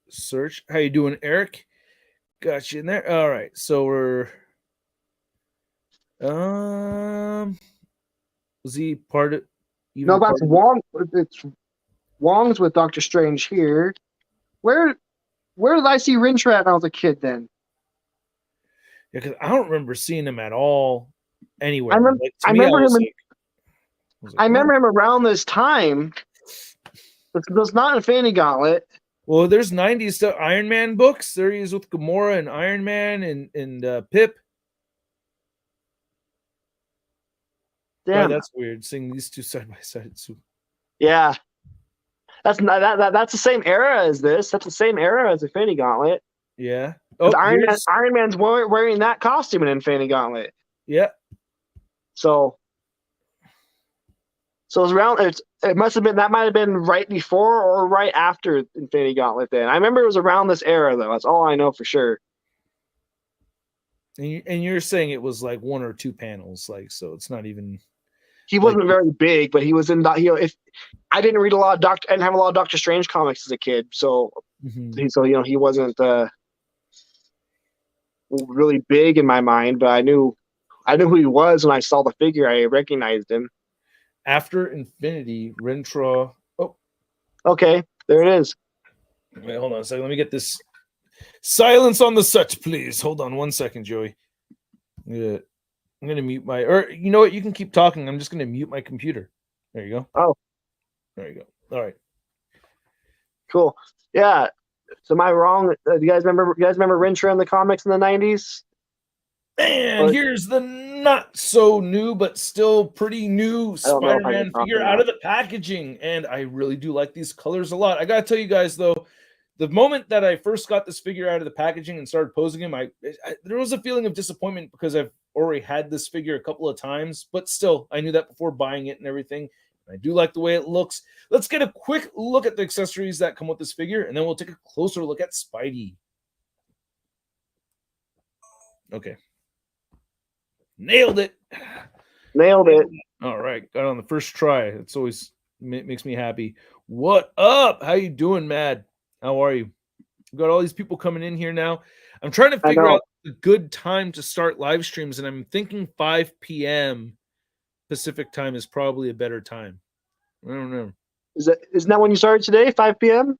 A: search. How you doing, Eric? Got you in there. All right, so we're was he part of?
B: No, that's Wong. It's Wong's with Doctor Strange here. Where did I see Rintra at when I was a kid? Then.
A: Yeah, because I don't remember seeing him at all anywhere.
B: I remember him around this time. It's not Infinity Gauntlet.
A: Well, there's 90s stuff. Iron Man books. There he is with Gamora and Iron Man and Pip.
B: Damn,
A: that's weird. Seeing these two side by side.
B: Yeah, that's the same era as this. That's the same era as Infinity Gauntlet.
A: Yeah.
B: Oh, Iron Man's wearing that costume in Infinity Gauntlet.
A: Yeah.
B: So it's around. It must have been that might have been right before or right after Infinity Gauntlet. Then I remember it was around this era though. That's all I know for sure.
A: And you're saying it was like one or two panels, like so. It's not even.
B: He wasn't very big, but he was in. If I didn't read I didn't have a lot of Doctor Strange comics as a kid, so he wasn't really big in my mind. But I knew who he was when I saw the figure. I recognized him.
A: After Infinity, Rintra. Oh,
B: okay, there it is.
A: Wait, hold on a second. Let me get this. Silence on the set, please. Hold on 1 second, Joey. Yeah. I'm going to mute or you know what? You can keep talking. I'm just going to mute my computer. There you go.
B: Oh.
A: There you go. All right.
B: Cool. Yeah. So am I wrong? Do you guys remember Rintra in the comics in the 90s?
A: And here's the not so new, but still pretty new Spider-Man figure out of the packaging. And I really do like these colors a lot. I got to tell you guys, though, the moment that I first got this figure out of the packaging and started posing him, there was a feeling of disappointment because I've already had this figure a couple of times, but still, I knew that before buying it and everything. I do like the way it looks. Let's get a quick look at the accessories that come with this figure, and then we'll take a closer look at Spidey. Okay. Nailed it. All right. Got it on the first try. It's always makes me happy. What up? How you doing, Mad? How are you? We've got all these people coming in here now. I'm trying to figure out a good time to start live streams, and I'm thinking 5 p.m. Pacific time is probably a better time. I don't know.
B: Isn't that when you started today? 5 p.m.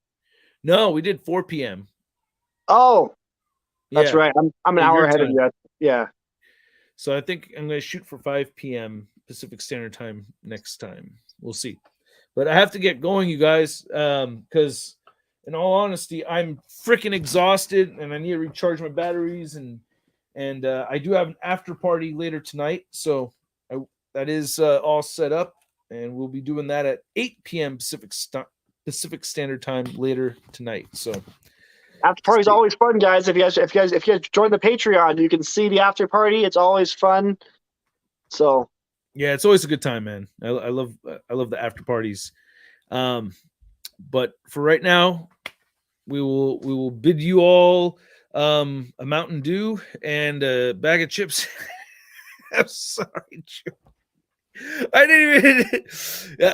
A: No, we did 4 p.m.
B: Oh, that's
A: Yeah,
B: right. I'm an
A: so
B: hour
A: your
B: ahead of
A: time.
B: you. Yeah.
A: So I think I'm going to shoot for 5 p.m. Pacific Standard Time next time. We'll see. But I have to get going, you guys, because in all honesty, I'm freaking exhausted and I need to recharge my batteries. And I do have an after party later tonight. So that is all set up. And we'll be doing that at 8 p.m. Pacific Standard Time later tonight. So
B: After party's always fun, guys. If you guys join the Patreon, you can see the after party. It's always fun. So
A: yeah, it's always a good time, man. I love the after parties. But for right now, we will bid you all a Mountain Dew and a bag of chips. I'm sorry, Joe. I didn't even.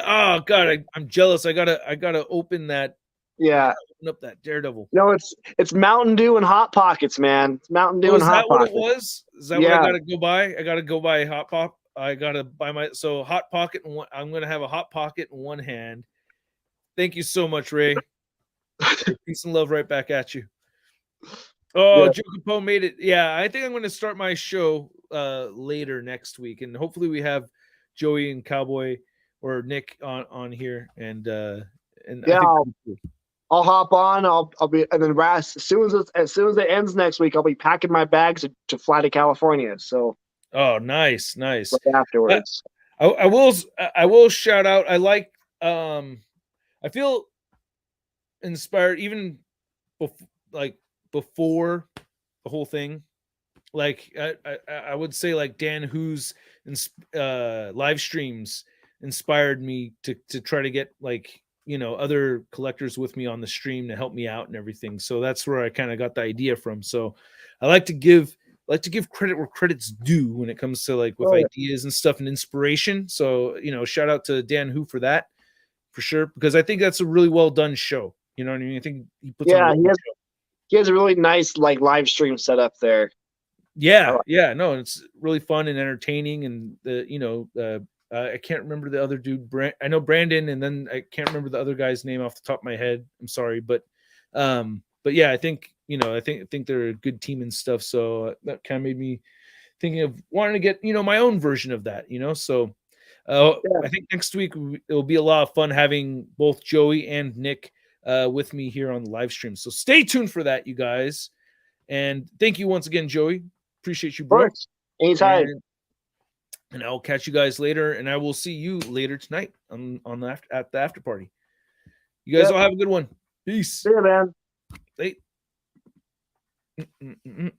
A: Oh God, I'm jealous. I gotta open that.
B: yeah,
A: Open up that Daredevil.
B: no, it's Mountain Dew and Hot Pockets, man. It's Mountain Dew
A: Oh,
B: and
A: is
B: Hot
A: that what
B: Pockets.
A: it was? Is that what I gotta go buy? I gotta go buy Hot Pop. I gotta buy Hot Pocket. I'm gonna have a Hot Pocket in one hand. Thank you so much, Ray. Peace and love right back at you. Oh,
B: Yeah.
A: Joe Capone made it. Yeah, I think I'm going to start my show later next week, and hopefully we have Joey and Cowboy or Nick on here, and
B: Yeah,
A: I think
B: I'll hop on. I'll be, and then as soon as it ends next week, I'll be packing my bags to fly to California. So
A: oh, nice.
B: right afterwards.
A: I will shout out. I like I feel inspired even before the whole thing. Like I would say like Dan Who's live streams inspired me to try to get like other collectors with me on the stream to help me out and everything. So that's where I kind of got the idea from. So I like to give credit where credit's due when it comes to like with ideas and stuff and inspiration. So shout out to Dan Who for that for sure, because I think that's a really well done show. You know what I mean? I think he puts on a really show.
B: He has a really nice like live stream set up there.
A: Yeah, no, it's really fun and entertaining, and I can't remember the other dude. I know Brandon, and then I can't remember the other guy's name off the top of my head. I'm sorry, but yeah, I think I think they're a good team and stuff. So that kind of made me thinking of wanting to get my own version of that. So I think next week it'll be a lot of fun having both Joey and Nick with me here on the live stream. So stay tuned for that, you guys. And thank you once again, Joey. Appreciate you, bro.
B: Anytime.
A: And I'll catch you guys later, and I will see you later tonight at the after party. You guys all have a good one. Peace.
B: See you, man.
A: Hey.